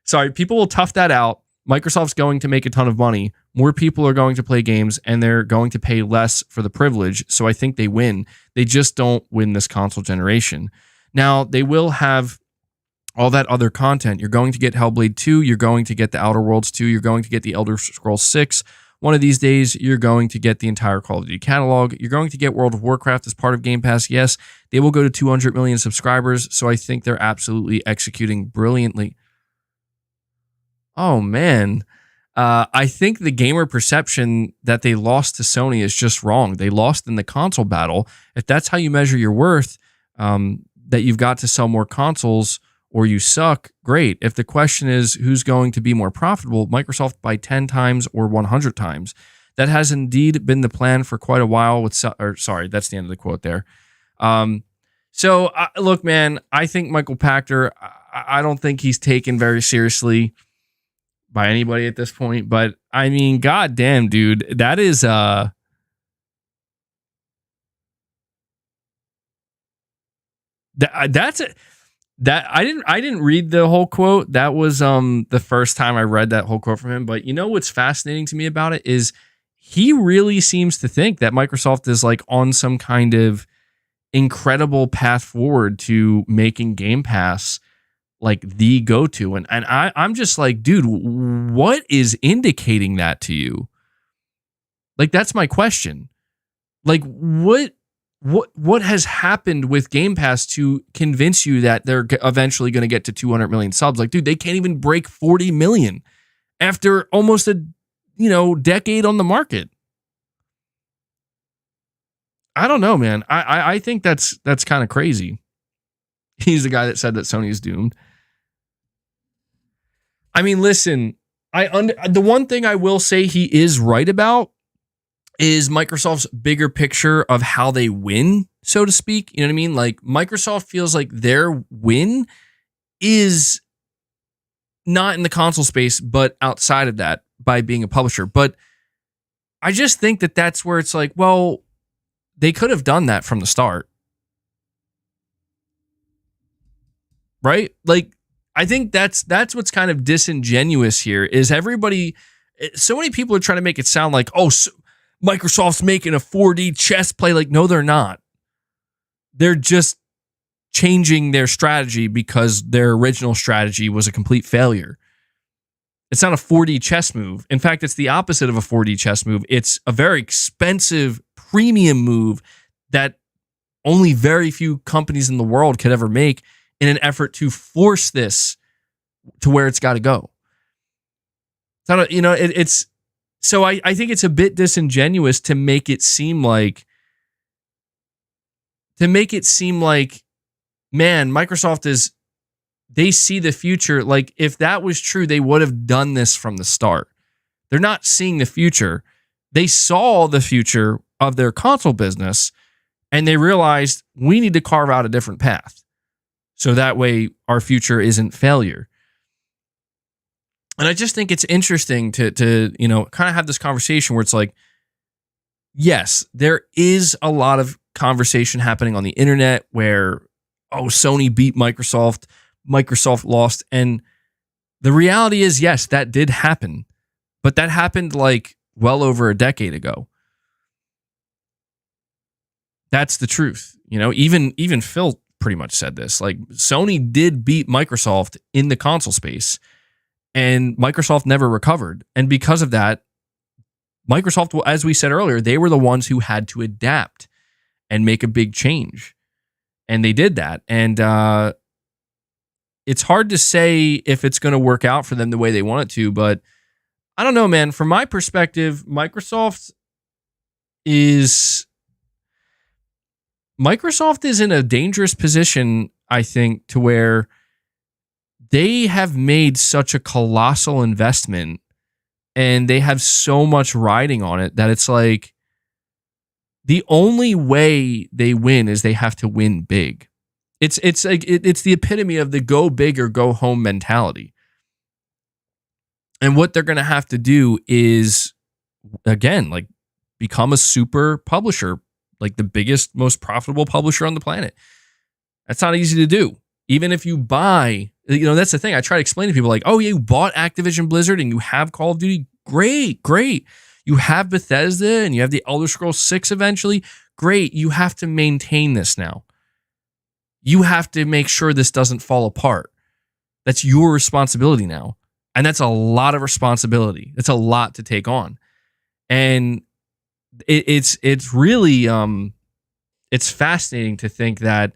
Speaker 1: tough that out. Microsoft's going to make a ton of money. More people are going to play games, and they're going to pay less for the privilege. So I think they win. They just don't win this console generation. Now, they will have all that other content. You're going to get Hellblade 2. You're going to get the Outer Worlds 2. You're going to get the Elder Scrolls 6. One of these days, you're going to get the entire Call of Duty catalog. You're going to get World of Warcraft as part of Game Pass. Yes, they will go to 200 million subscribers, so I think they're absolutely executing brilliantly. Oh, man. I think the gamer perception that they lost to Sony is just wrong. They lost in the console battle. If that's how you measure your worth, that you've got to sell more consoles or you suck, great. If the question is who's going to be more profitable, Microsoft by 10 times or 100 times. That has indeed been the plan for quite a while with, sorry, that's the end of the quote there. Look, man, I think Michael Pachter, I don't think he's taken very seriously by anybody at this point, but I mean, goddamn, dude, that is, that's it. That I didn't read the whole quote. That was the first time I read that whole quote from him. But you know what's fascinating to me about it is he really seems to think that Microsoft is like on some kind of incredible path forward to making Game Pass like the go-to. And I'm just like, dude, what is indicating that to you? Like, that's my question. Like, what has happened with Game Pass to convince you that they're eventually going to get to 200 million subs? Like, dude, they can't even break 40 million after almost a, decade on the market. I don't know, man. I think that's kind of crazy. He's the guy that said that Sony is doomed. I mean, listen, the one thing I will say he is right about is Microsoft's bigger picture of how they win, so to speak. You know what I mean? Like, Microsoft feels like their win is not in the console space, but outside of that by being a publisher. But I just think that that's where it's like, well, they could have done that from the start. Right? Like, I think that's what's kind of disingenuous here is everybody, so many people are trying to make it sound like, oh, Microsoft's making a 4D chess play. Like, no, they're not. They're just changing their strategy because their original strategy was a complete failure. It's not a 4D chess move. In fact, it's the opposite of a 4D chess move. It's a very expensive premium move that only very few companies in the world could ever make in an effort to force this to where it's got to go. It's so I think it's a bit disingenuous to make it seem like, man, Microsoft they see the future. Like, if that was true, they would have done this from the start. They're not seeing the future. They saw the future of their console business and they realized we need to carve out a different path. So that way our future isn't failure. And I just think it's interesting to you know, kind of have this conversation where it's like, yes, there is a lot of conversation happening on the internet where, oh, Sony beat Microsoft, Microsoft lost. And the reality is, yes, that did happen. But that happened like well over a decade ago. That's the truth. You know, even Phil pretty much said this. Like, Sony did beat Microsoft in the console space, and Microsoft never recovered. And because of that, Microsoft, as we said earlier, they were the ones who had to adapt and make a big change. And they did that. And it's hard to say if it's going to work out for them the way they want it to, but I don't know, man. From my perspective, Microsoft is in a dangerous position, I think, to where they have made such a colossal investment and they have so much riding on it that it's like the only way they win is they have to win big. It's like it's the epitome of the go big or go home mentality. And what they're going to have to do is, again, like, become a super publisher, like the biggest, most profitable publisher on the planet. That's not easy to do. Even if you buy, you know, that's the thing. I try to explain to people like, oh, yeah, you bought Activision Blizzard and you have Call of Duty. Great. You have Bethesda and you have the Elder Scrolls 6 eventually. Great. You have to maintain this now. You have to make sure this doesn't fall apart. That's your responsibility now. And that's a lot of responsibility. It's a lot to take on. And it's really it's fascinating to think that,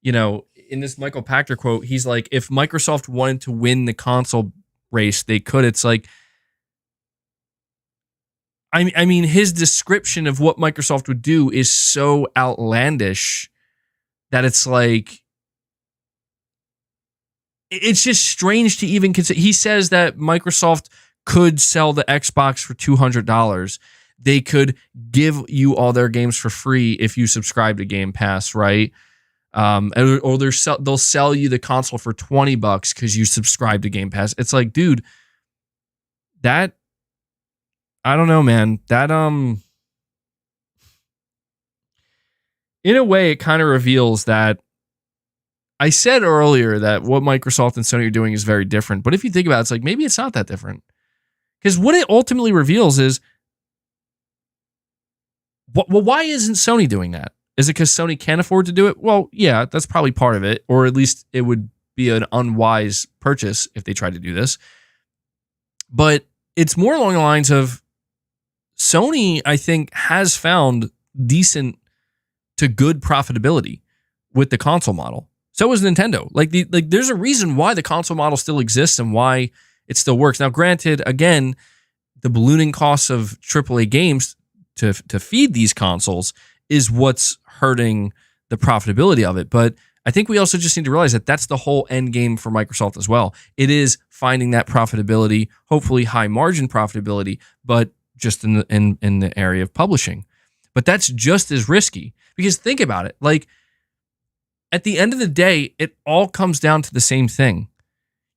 Speaker 1: you know, in this Michael Pachter quote, he's like, if Microsoft wanted to win the console race, they could. It's like, I mean, his description of what Microsoft would do is so outlandish that it's like, it's just strange to even consider. He says that Microsoft could sell the Xbox for $200. They could give you all their games for free if you subscribe to Game Pass, right? Or they'll sell you the console for $20 because you subscribe to Game Pass. It's like, dude, that, I don't know, man. That in a way, it kind of reveals that I said earlier that what Microsoft and Sony are doing is very different. But if you think about it, it's like, maybe it's not that different. Because what it ultimately reveals is, well, why isn't Sony doing that? Is it because Sony can't afford to do it? Well, yeah, that's probably part of it. Or at least it would be an unwise purchase if they tried to do this. But it's more along the lines of Sony, I think, has found decent to good profitability with the console model. So is Nintendo. Like there's a reason why the console model still exists and why it still works. Now, granted, again, the ballooning costs of AAA games to feed these consoles is what's hurting the profitability of it. But I think we also just need to realize that that's the whole end game for Microsoft as well. It is finding that profitability, hopefully high margin profitability, but just in the area of publishing. But that's just as risky because think about it. Like, at the end of the day, it all comes down to the same thing.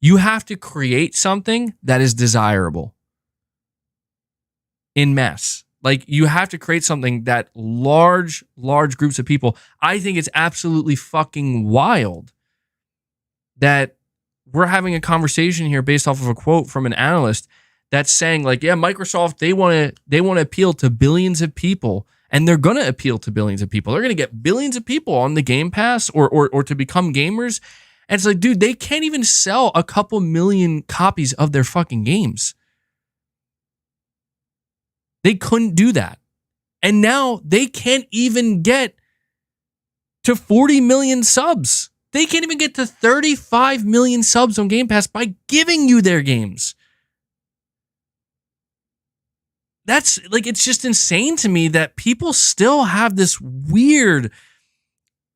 Speaker 1: You have to create something that is desirable in mass. Like, you have to create something that large groups of people. I think it's absolutely fucking wild that we're having a conversation here based off of a quote from an analyst that's saying, like, yeah, Microsoft, they want to appeal to billions of people. And they're going to appeal to billions of people. They're going to get billions of people on the Game Pass or to become gamers. And it's like, dude, they can't even sell a couple million copies of their fucking games. They couldn't do that. And now they can't even get to 40 million subs. They can't even get to 35 million subs on Game Pass by giving you their games. That's like, it's just insane to me that people still have this weird,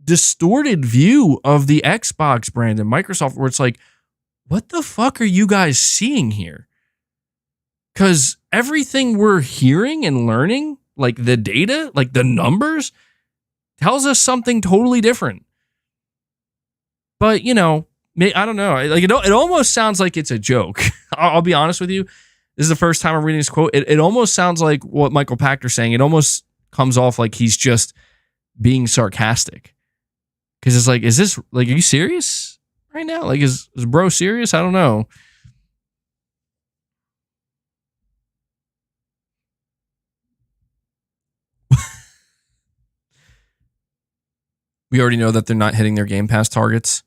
Speaker 1: distorted view of the Xbox brand and Microsoft where it's like, what the fuck are you guys seeing here? Because everything we're hearing and learning, like the data, like the numbers, tells us something totally different. But, you know, I don't know. Like it almost sounds like it's a joke. I'll be honest with you. This is the first time I'm reading this quote. It almost sounds like what Michael Pachter's saying. It almost comes off like he's just being sarcastic. Because it's like, is this, like, are you serious right now? Like, is bro serious? I don't know. We already know that they're not hitting their Game Pass targets.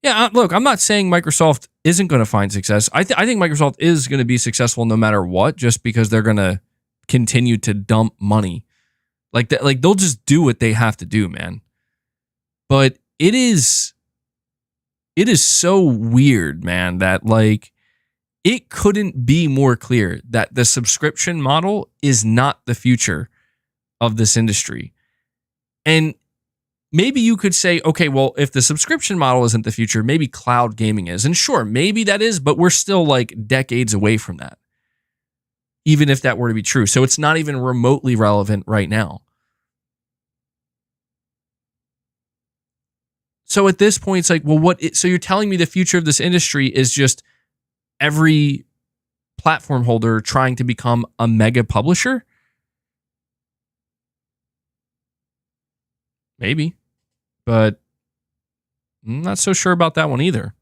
Speaker 1: Yeah, look, I'm not saying Microsoft isn't going to find success. I think Microsoft is going to be successful no matter what, just because they're going to continue to dump money. Like that, like they'll just do what they have to do, man. But it is so weird, man, that like it couldn't be more clear that the subscription model is not the future of this industry. And maybe you could say, okay, well, if the subscription model isn't the future, maybe cloud gaming is. And sure, maybe that is, but we're still like decades away from that, even if that were to be true. So it's not even remotely relevant right now. So at this point, it's like, well, so you're telling me the future of this industry is just every platform holder trying to become a mega publisher? Maybe. But I'm not so sure about that one either.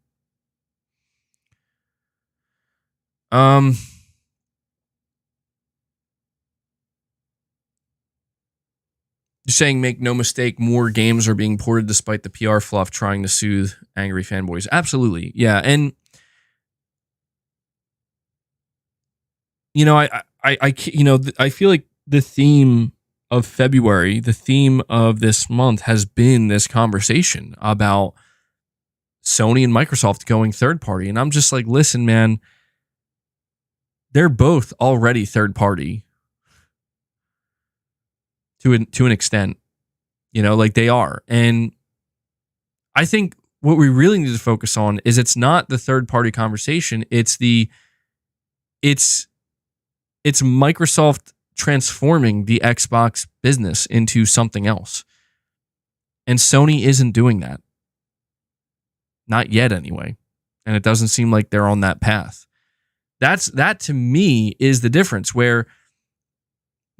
Speaker 1: You're saying, make no mistake, more games are being ported despite the PR fluff trying to soothe angry fanboys. Absolutely. Yeah. And, you know, I feel like the theme of February, the theme of this month has been this conversation about Sony and Microsoft going third party. And I'm just like, listen, man, they're both already third party to an extent, you know, like they are. And I think what we really need to focus on is it's not the third party conversation. It's Microsoft transforming the Xbox business into something else. And Sony isn't doing that. Not yet, anyway. And it doesn't seem like they're on that path. That to me is the difference, where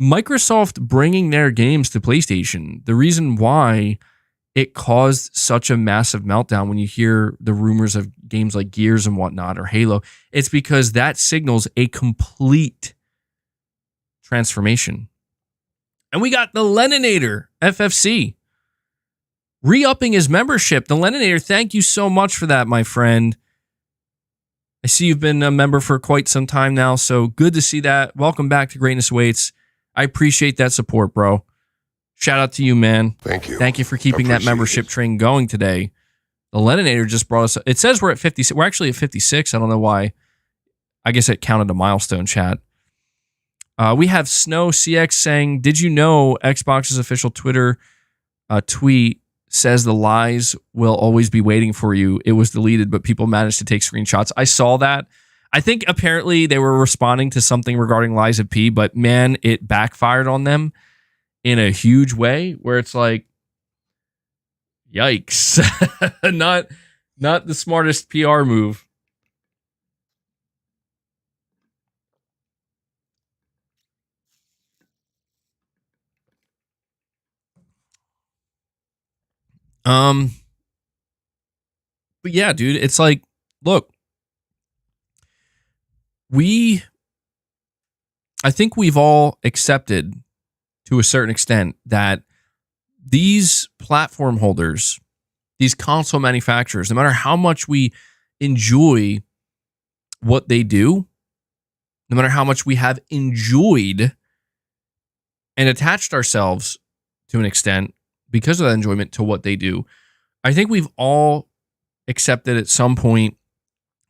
Speaker 1: Microsoft bringing their games to PlayStation, the reason why it caused such a massive meltdown when you hear the rumors of games like Gears and whatnot, or Halo, it's because that signals a complete transformation. And we got the Leninator, FFC, re-upping his membership. The Leninator, thank you so much for that, my friend. I see you've been a member for quite some time now, so good to see that. Welcome back to Greatness Waits. I appreciate that support, bro. Shout out to you, man.
Speaker 2: Thank you.
Speaker 1: Thank you for keeping that membership train going today. The Leninator just brought us... It says we're at 56. We're actually at 56. I don't know why. I guess it counted a milestone, chat. We have Snow CX saying, did you know Xbox's official Twitter tweet says the lies will always be waiting for you? It was deleted, but people managed to take screenshots. I saw that. I think apparently they were responding to something regarding Lies of P, but man, it backfired on them in a huge way, where it's like, yikes. Not the smartest PR move. But yeah, dude, it's like, look, I think we've all accepted to a certain extent that these platform holders, these console manufacturers, no matter how much we enjoy what they do, no matter how much we have enjoyed and attached ourselves to an extent because of that enjoyment to what they do, I think we've all accepted at some point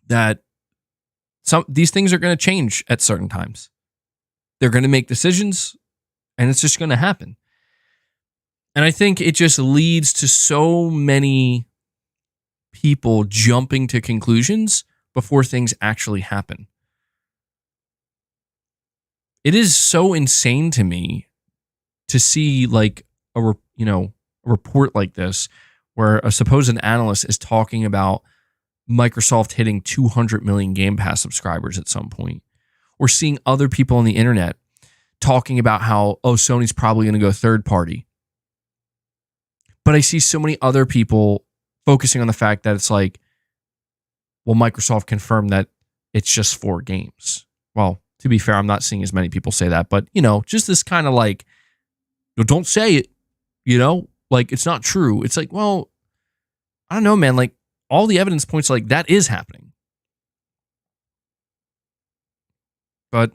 Speaker 1: that these things are going to change at certain times. They're going to make decisions, and it's just going to happen. And I think it just leads to so many people jumping to conclusions before things actually happen. It is so insane to me to see like a report like this, where a supposed analyst is talking about Microsoft hitting 200 million Game Pass subscribers at some point. We're seeing other people on the internet talking about how, Sony's probably going to go third party. But I see so many other people focusing on the fact that it's like, well, Microsoft confirmed that it's just 4 games. Well, to be fair, I'm not seeing as many people say that, but, just this kind of like, don't say it, like it's not true. It's like, well, I don't know, man. Like all the evidence points like that is happening. But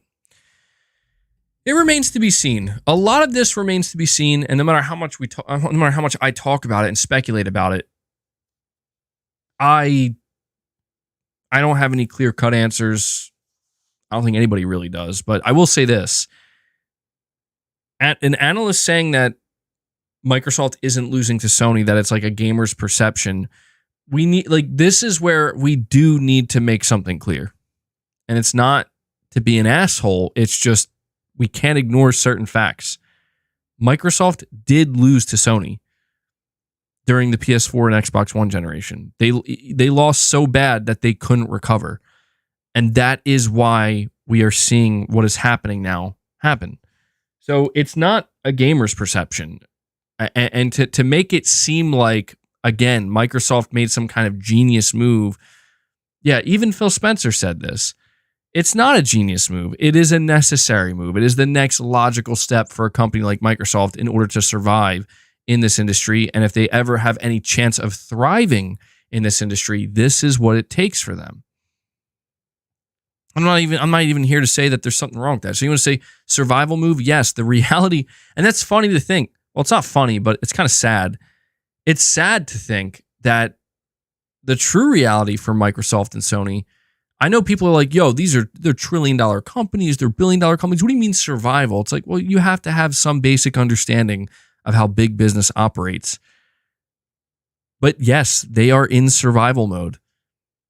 Speaker 1: it remains to be seen. A lot of this remains to be seen, and no matter how much no matter how much I talk about it and speculate about it, I don't have any clear-cut answers. I don't think anybody really does, but I will say this. An analyst saying that Microsoft isn't losing to Sony, that it's like a gamer's perception, this is where we do need to make something clear. And it's not to be an asshole, it's just we can't ignore certain facts. Microsoft did lose to Sony during the PS4 and Xbox One generation. They lost so bad that they couldn't recover. And that is why we are seeing what is happening now happen. So it's not a gamer's perception. And to make it seem like, again, Microsoft made some kind of genius move. Yeah, even Phil Spencer said this. It's not a genius move. It is a necessary move. It is the next logical step for a company like Microsoft in order to survive in this industry. And if they ever have any chance of thriving in this industry, this is what it takes for them. I'm not even here to say that there's something wrong with that. So you want to say survival move? Yes, the reality, and that's funny to think. Well, it's not funny, but it's kind of sad. It's sad to think that the true reality for Microsoft and Sony, I know people are like, they're trillion-dollar companies, they're billion-dollar companies. What do you mean survival? It's like, well, you have to have some basic understanding of how big business operates. But yes, they are in survival mode.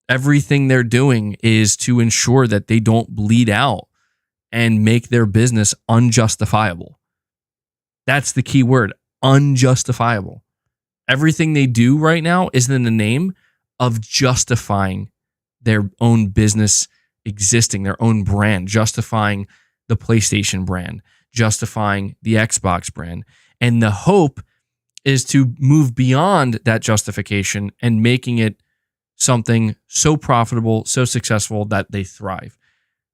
Speaker 1: Everything they're doing is to ensure that they don't bleed out and make their business unjustifiable. That's the key word, unjustifiable. Everything they do right now is in the name of justifying their own business existing, their own brand, justifying the PlayStation brand, justifying the Xbox brand. And the hope is to move beyond that justification and making it something so profitable, so successful that they thrive.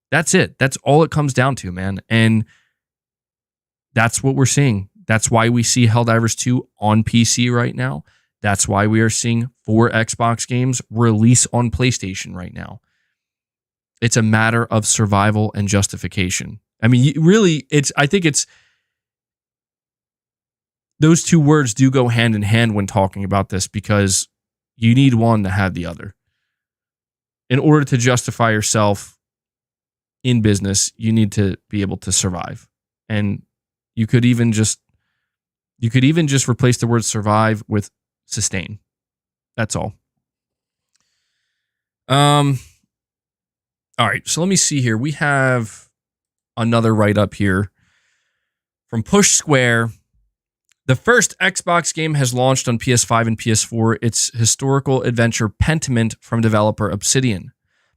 Speaker 1: That's it. That's all it comes down to, man. And that's what we're seeing. That's why we see Helldivers 2 on PC right now. That's why we are seeing 4 Xbox games release on PlayStation right now. It's a matter of survival and justification. I mean, I think those two words do go hand in hand when talking about this, because you need one to have the other. In order to justify yourself in business, you need to be able to survive. And you could even just replace the word survive with sustain. That's all. All right, so let me see here. We have another write-up here from Push Square. The first Xbox game has launched on PS5 and PS4. It's historical adventure Pentiment from developer Obsidian.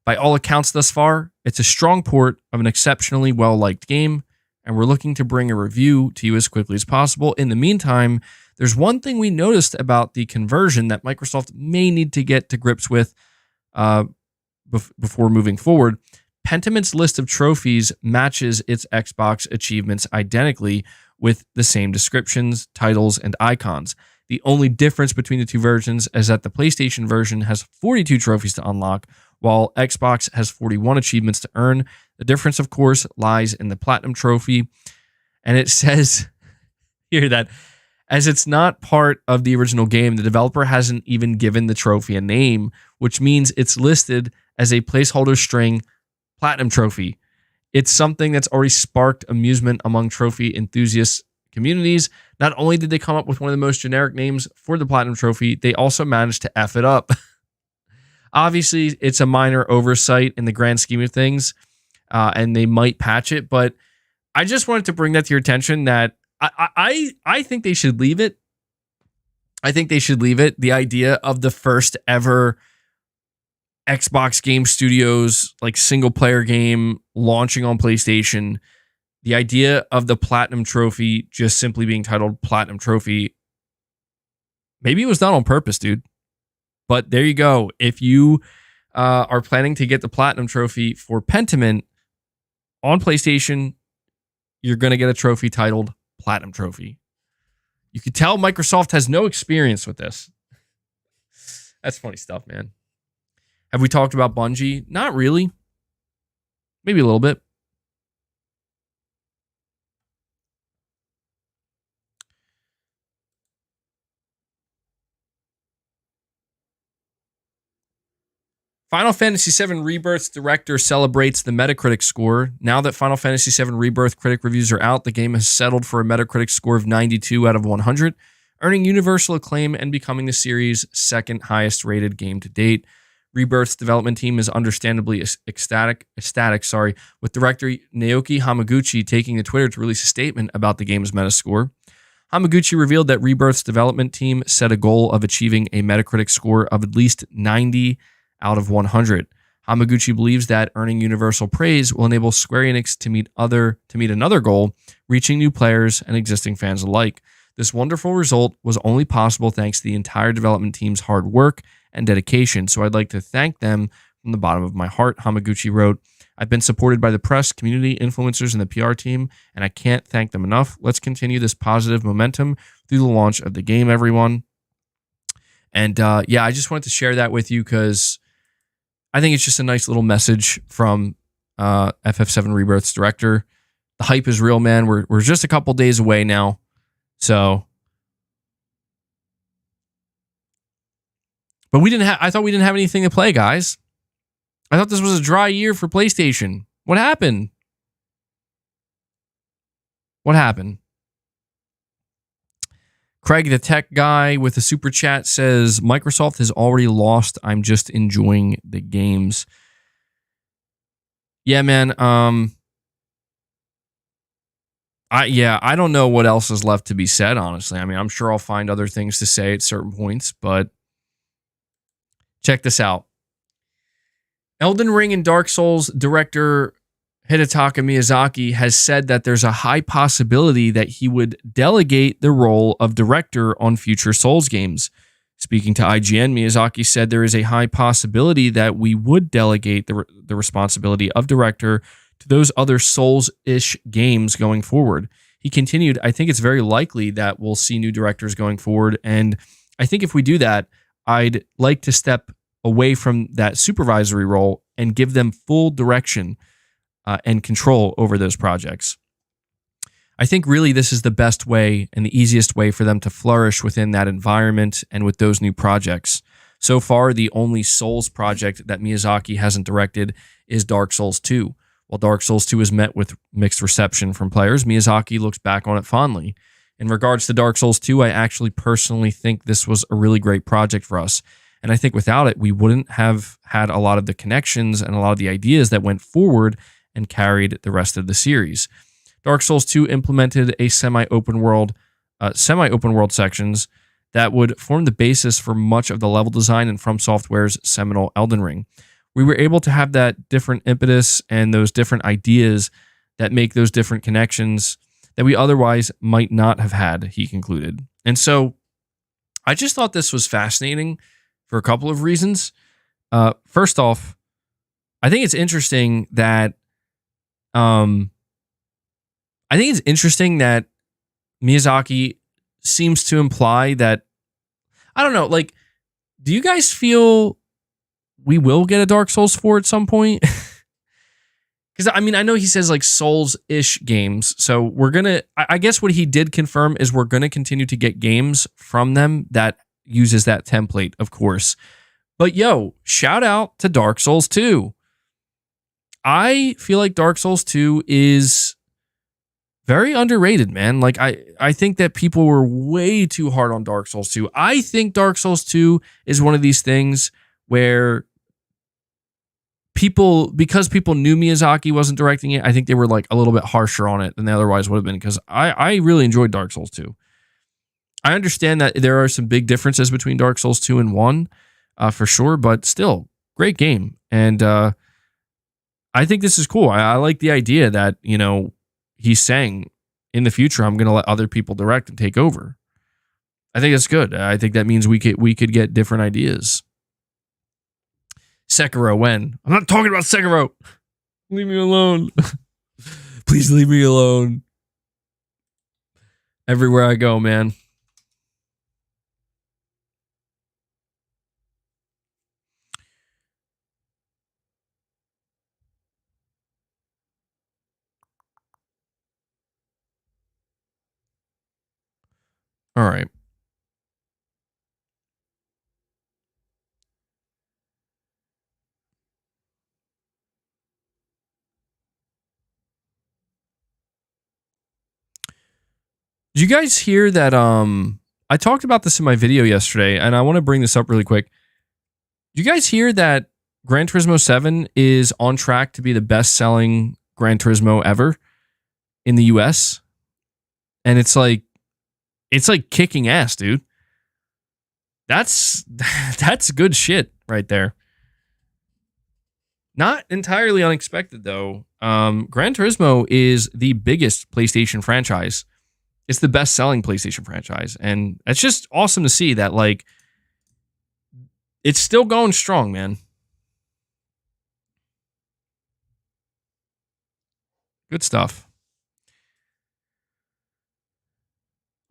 Speaker 1: By all accounts thus far, it's a strong port of an exceptionally well-liked game, and we're looking to bring a review to you as quickly as possible. In the meantime, there's one thing we noticed about the conversion that Microsoft may need to get to grips with before moving forward. Pentiment's list of trophies matches its Xbox achievements identically, with the same descriptions, titles, and icons. The only difference between the two versions is that the PlayStation version has 42 trophies to unlock, while Xbox has 41 achievements to earn. The difference, of course, lies in the Platinum Trophy. And it says here that as it's not part of the original game, the developer hasn't even given the trophy a name, which means it's listed as a placeholder string Platinum Trophy. It's something that's already sparked amusement among trophy enthusiast communities. Not only did they come up with one of the most generic names for the Platinum Trophy, they also managed to F it up. Obviously, it's a minor oversight in the grand scheme of things, and they might patch it, but I just wanted to bring that to your attention that I think they should leave it. I think they should leave it. The idea of the first ever Xbox Game Studios like single player game launching on PlayStation, the idea of the Platinum Trophy just simply being titled Platinum Trophy, maybe it was done on purpose, dude. But there you go. If you are planning to get the Platinum Trophy for Pentiment on PlayStation, you're going to get a trophy titled Platinum Trophy. You can tell Microsoft has no experience with this. That's funny stuff, man. Have we talked about Bungie? Not really. Maybe a little bit. Final Fantasy VII Rebirth's director celebrates the Metacritic score. Now that Final Fantasy VII Rebirth critic reviews are out, the game has settled for a Metacritic score of 92 out of 100, earning universal acclaim and becoming the series' second highest rated game to date. Rebirth's development team is understandably ecstatic, with director Naoki Hamaguchi taking to Twitter to release a statement about the game's Metascore. Hamaguchi revealed that Rebirth's development team set a goal of achieving a Metacritic score of at least 90 out of 100. Hamaguchi believes that earning universal praise will enable Square Enix to meet another goal, reaching new players and existing fans alike. This wonderful result was only possible thanks to the entire development team's hard work and dedication, so I'd like to thank them from the bottom of my heart, Hamaguchi wrote. I've been supported by the press, community, influencers, and the PR team, and I can't thank them enough. Let's continue this positive momentum through the launch of the game, everyone. And yeah, I just wanted to share that with you because I think it's just a nice little message from FF7 Rebirth's director. The hype is real, man. We're just a couple days away now. So, but I thought we didn't have anything to play, guys. I thought this was a dry year for PlayStation. What happened? What happened? Craig, the tech guy with the super chat, says, Microsoft has already lost. I'm just enjoying the games. Yeah, man. I don't know what else is left to be said, honestly. I mean, I'm sure I'll find other things to say at certain points, but check this out. Elden Ring and Dark Souls director Hidetaka Miyazaki has said that there's a high possibility that he would delegate the role of director on future Souls games. Speaking to IGN, Miyazaki said there is a high possibility that we would delegate the responsibility of director to those other Souls-ish games going forward. He continued, I think it's very likely that we'll see new directors going forward, and I think if we do that, I'd like to step away from that supervisory role and give them full direction and control over those projects. I think really this is the best way and the easiest way for them to flourish within that environment and with those new projects. So far, the only Souls project that Miyazaki hasn't directed is Dark Souls 2. While Dark Souls 2 has met with mixed reception from players, Miyazaki looks back on it fondly. In regards to Dark Souls 2, I actually personally think this was a really great project for us. And I think without it, we wouldn't have had a lot of the connections and a lot of the ideas that went forward and carried the rest of the series. Dark Souls 2 implemented a semi-open world sections that would form the basis for much of the level design in From Software's seminal Elden Ring. We were able to have that different impetus and those different ideas that make those different connections that we otherwise might not have had, he concluded. And so I just thought this was fascinating for a couple of reasons. First off, I think it's interesting that Miyazaki seems to imply that, I don't know, like, do you guys feel we will get a Dark Souls 4 at some point? Because, I mean, I know he says, like, Souls-ish games, so we're going to, I guess what he did confirm is we're going to continue to get games from them that uses that template, of course. But, yo, shout out to Dark Souls 2. I feel like Dark Souls 2 is very underrated, man. Like, I think that people were way too hard on Dark Souls 2. I think Dark Souls 2 is one of these things where because people knew Miyazaki wasn't directing it, I think they were like a little bit harsher on it than they otherwise would have been, because I really enjoyed Dark Souls 2. I understand that there are some big differences between Dark Souls 2 and 1, for sure, but still, great game. And I think this is cool. I like the idea that, you know, he's saying in the future, I'm going to let other people direct and take over. I think that's good. I think that means we could get different ideas. Sekiro, when? I'm not talking about Sekiro. Leave me alone. Please leave me alone. Everywhere I go, man. All right. Did you guys hear that? I talked about this in my video yesterday, and I want to bring this up really quick. Did you guys hear that Gran Turismo 7 is on track to be the best-selling Gran Turismo ever in the US? And it's like kicking ass, dude. That's good shit right there. Not entirely unexpected though. Gran Turismo is the biggest PlayStation franchise. It's the best-selling PlayStation franchise, and it's just awesome to see that, like, it's still going strong, man. Good stuff.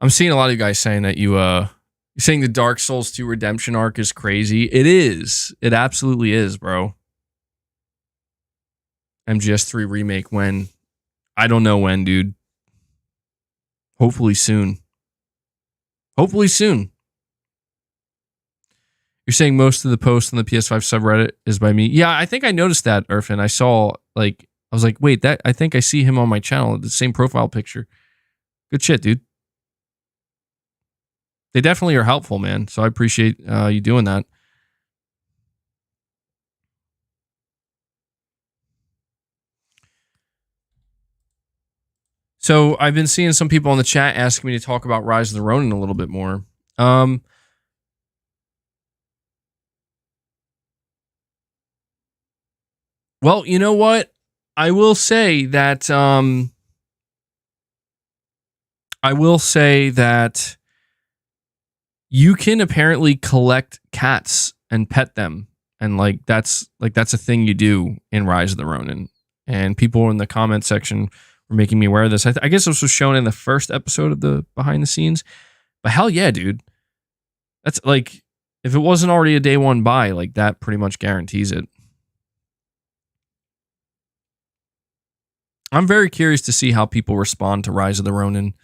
Speaker 1: I'm seeing a lot of you guys saying that you're saying the Dark Souls 2 redemption arc is crazy. It is. It absolutely is, bro. MGS3 remake when? I don't know when, dude. Hopefully soon. Hopefully soon. You're saying most of the posts on the PS5 subreddit is by me? Yeah, I think I noticed that, Irfan. I was like, wait, I think I see him on my channel, the same profile picture. Good shit, dude. They definitely are helpful, man. So I appreciate you doing that. So I've been seeing some people in the chat asking me to talk about Rise of the Ronin a little bit more. Well, you know what? I will say that you can apparently collect cats and pet them, and that's a thing you do in Rise of the Ronin. And people in the comment section were making me aware of this. I guess this was shown in the first episode of the behind the scenes. But hell yeah, dude. That's like, if it wasn't already a day one buy, like that pretty much guarantees it. I'm very curious to see how people respond to Rise of the Ronin,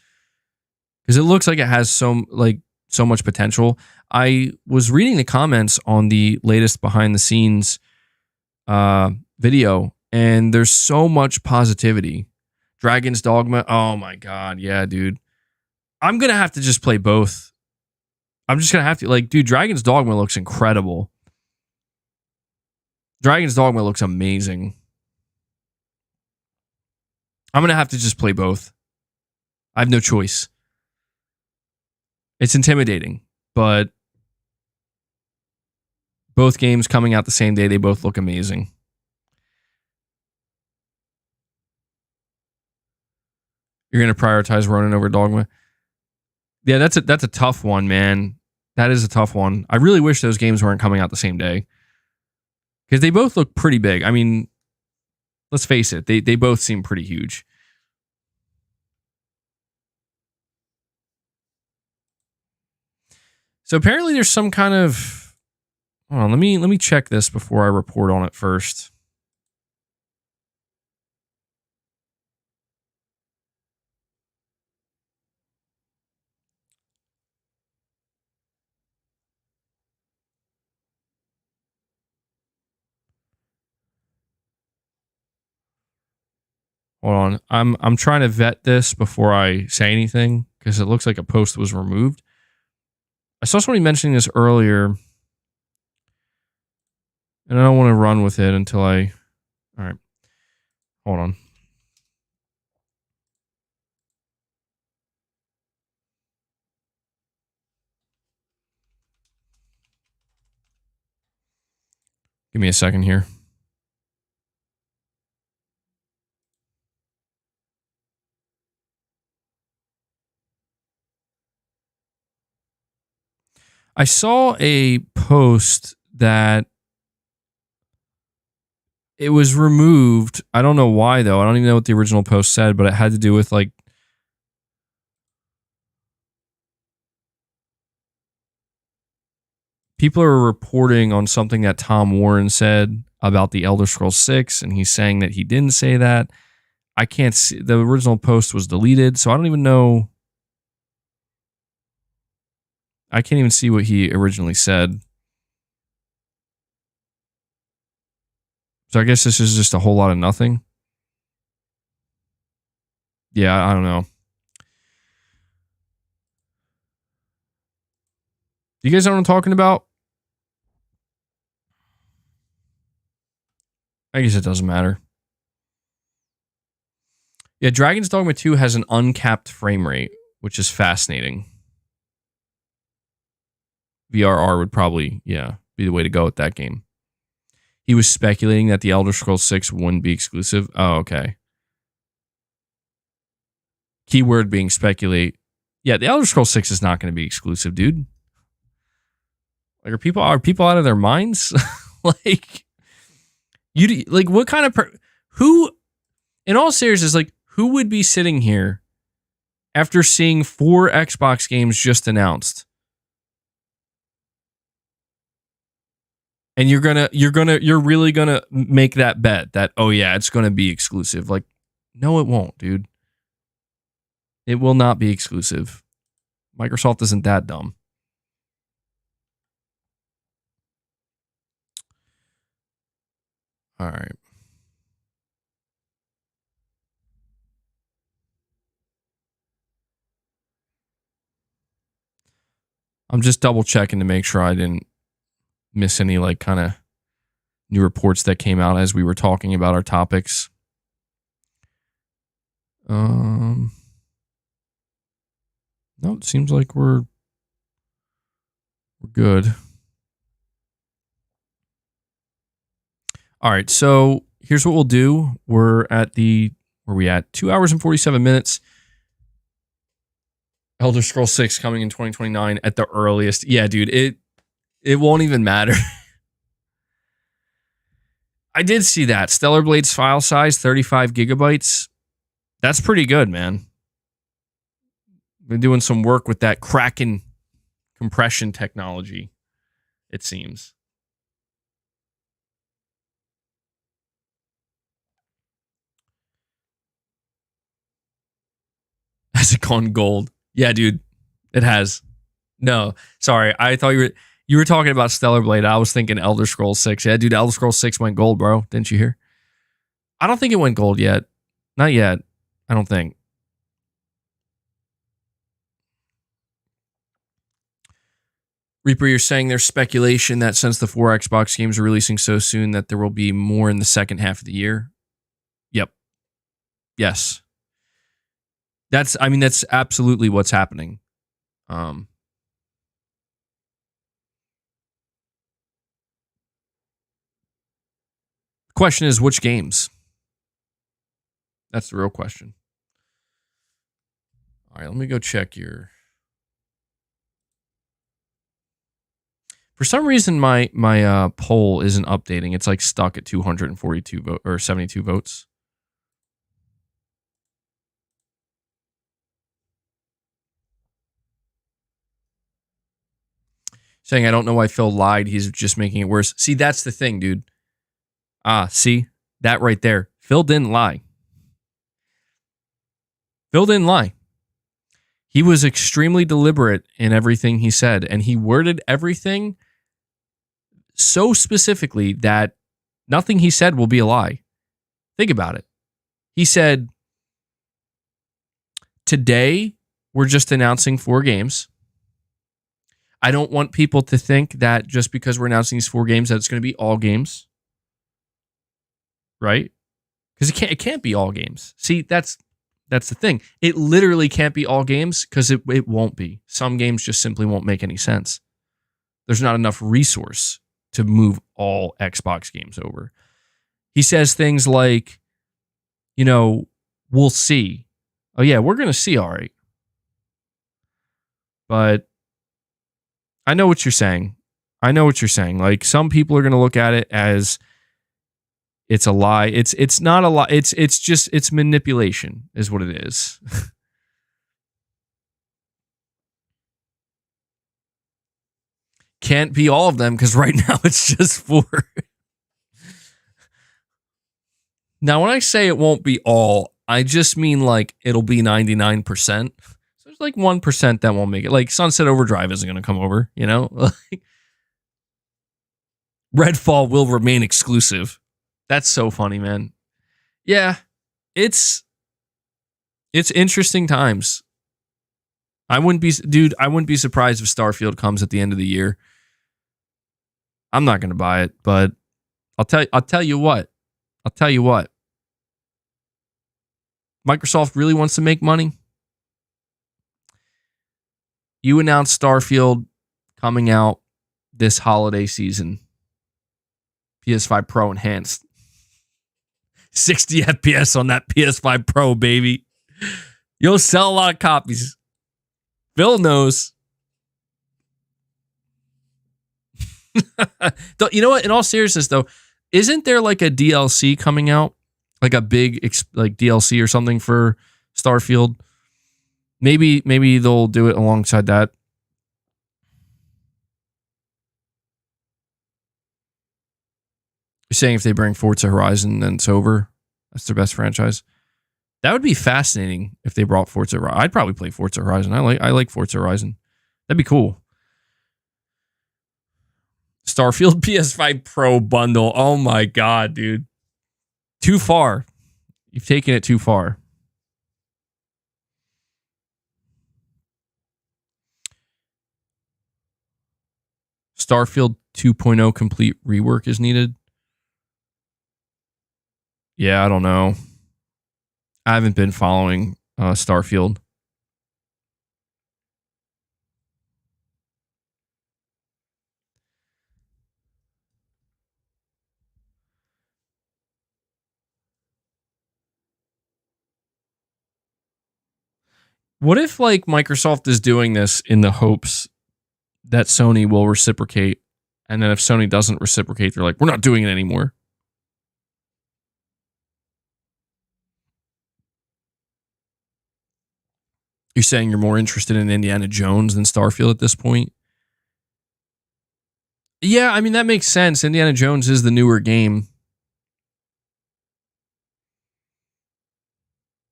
Speaker 1: because it looks like it has so much potential. I was reading the comments on the latest behind the scenes video, and there's so much positivity. Dragon's Dogma, oh my god, yeah, dude. I'm gonna have to just play both. I'm just gonna have to, dude, Dragon's Dogma looks incredible. Dragon's Dogma looks amazing. I'm going to have to just play both. I have no choice. It's intimidating, but both games coming out the same day, they both look amazing. You're going to prioritize Ronin over Dogma? Yeah, that's a tough one, man. That is a tough one. I really wish those games weren't coming out the same day, because they both look pretty big. I mean, let's face it, they both seem pretty huge. So apparently there's some kind of, hold on, let me check this before I report on it first. Hold on. I'm trying to vet this before I say anything, because it looks like a post was removed. I saw somebody mentioning this earlier, and I don't want to run with it until I... All right. Hold on. Give me a second here. I saw a post that it was removed. I don't know why, though. I don't even know what the original post said, but it had to do with like people are reporting on something that Tom Warren said about the Elder Scrolls 6, and he's saying that he didn't say that. I can't see. The original post was deleted, so I don't even know. I can't even see what he originally said. So I guess this is just a whole lot of nothing. Yeah, I don't know. You guys know what I'm talking about? I guess it doesn't matter. Yeah, Dragon's Dogma 2 has an uncapped frame rate, which is fascinating. VRR would probably, be the way to go with that game. He was speculating that the Elder Scrolls 6 wouldn't be exclusive. Oh, okay. Keyword being speculate. Yeah, the Elder Scrolls 6 is not going to be exclusive, dude. Like, are people out of their minds? Like, what kind of who? In all seriousness, like, who would be sitting here after seeing 4 Xbox games just announced? And you're really gonna make that bet that, oh yeah, it's gonna be exclusive. Like, no, it won't, dude. It will not be exclusive. Microsoft isn't that dumb. All right. I'm just double checking to make sure I didn't miss any like kind of new reports that came out as we were talking about our topics. No, it seems like we're good. All right, so here's what we'll do. We're at where we at? 2 hours and 47 minutes. Elder Scrolls 6 coming in 2029 at the earliest. Yeah, dude, it won't even matter. I did see that. Stellar Blade's file size, 35 gigabytes. That's pretty good, man. Been doing some work with that Kraken compression technology, it seems. Has it gone gold? Yeah, dude, it has. No, sorry. I thought you were talking about Stellar Blade. I was thinking Elder Scrolls 6. Yeah, dude, Elder Scrolls 6 went gold, bro. Didn't you hear? I don't think it went gold yet. Not yet. I don't think. Reaper, you're saying there's speculation that since the 4 Xbox games are releasing so soon that there will be more in the second half of the year? Yep. Yes. That's absolutely what's happening. Question is, which games? That's the real question. All right, let me go check your... For some reason, my poll isn't updating. It's like stuck at 242 votes or 72 votes. Saying I don't know why Phil lied. He's just making it worse. See, that's the thing, dude. See that right there. Phil didn't lie. Phil didn't lie. He was extremely deliberate in everything he said, and he worded everything so specifically that nothing he said will be a lie. Think about it. He said, today we're just announcing 4 games. I don't want people to think that just because we're announcing these 4 games that it's going to be all games. Right? Because it can't be all games. See, that's the thing. It literally can't be all games because it won't be. Some games just simply won't make any sense. There's not enough resource to move all Xbox games over. He says things like, we'll see. Oh yeah, we're going to see, all right. But I know what you're saying. Like, some people are going to look at it as it's a lie. It's not a lie. It's manipulation is what it is. Can't be all of them because right now it's just 4. Now, when I say it won't be all, I just mean like it'll be 99%. So there's like 1% that won't make it. Like Sunset Overdrive isn't going to come over, Like, Redfall will remain exclusive. That's so funny, man. Yeah, it's interesting times. I wouldn't be surprised if Starfield comes at the end of the year. I'm not going to buy it, but I'll tell you what. Microsoft really wants to make money. You announced Starfield coming out this holiday season. PS5 Pro enhanced. 60 FPS on that PS5 Pro, baby. You'll sell a lot of copies. Phil knows. You know what? In all seriousness, though, isn't there like a DLC coming out? Like a big like DLC or something for Starfield? Maybe they'll do it alongside that. You're saying if they bring Forza Horizon, then it's over? That's their best franchise? That would be fascinating if they brought Forza Horizon. I'd probably play Forza Horizon. I like Forza Horizon. That'd be cool. Starfield PS5 Pro bundle. Oh my God, dude. Too far. You've taken it too far. Starfield 2.0 complete rework is needed. Yeah, I don't know. I haven't been following Starfield. What if like Microsoft is doing this in the hopes that Sony will reciprocate, and then if Sony doesn't reciprocate, they're like, we're not doing it anymore? You're saying you're more interested in Indiana Jones than Starfield at this point? Yeah, I mean, that makes sense. Indiana Jones is the newer game.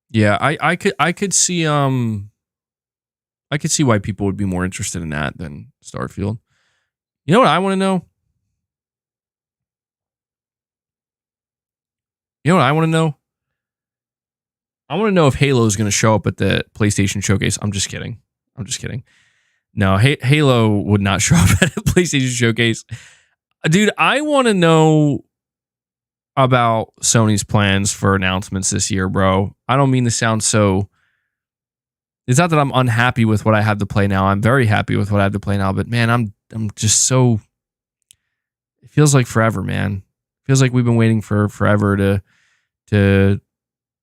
Speaker 1: Yeah, I could see I could see why people would be more interested in that than Starfield. You know what I want to know? I want to know if Halo is going to show up at the PlayStation Showcase. I'm just kidding. No, Halo would not show up at a PlayStation Showcase. Dude, I want to know about Sony's plans for announcements this year, bro. I don't mean to sound so... It's not that I'm unhappy with what I have to play now. I'm very happy with what I have to play now, but man, I'm just so... It feels like forever, man. It feels like we've been waiting for forever to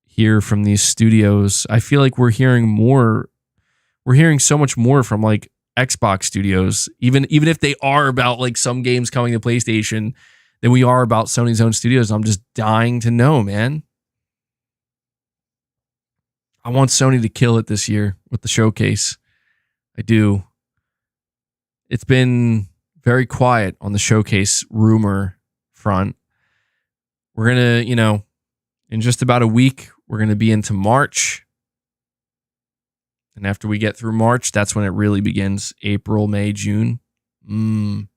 Speaker 1: hear from these studios. I feel like we're hearing more. We're hearing so much more from like Xbox studios, even if they are about like some games coming to PlayStation, than we are about Sony's own studios. I'm just dying to know, man. I want Sony to kill it this year with the showcase. I do. It's been very quiet on the showcase rumor front. We're going to, in just about a week, we're going to be into March. And after we get through March, that's when it really begins. April, May, June. And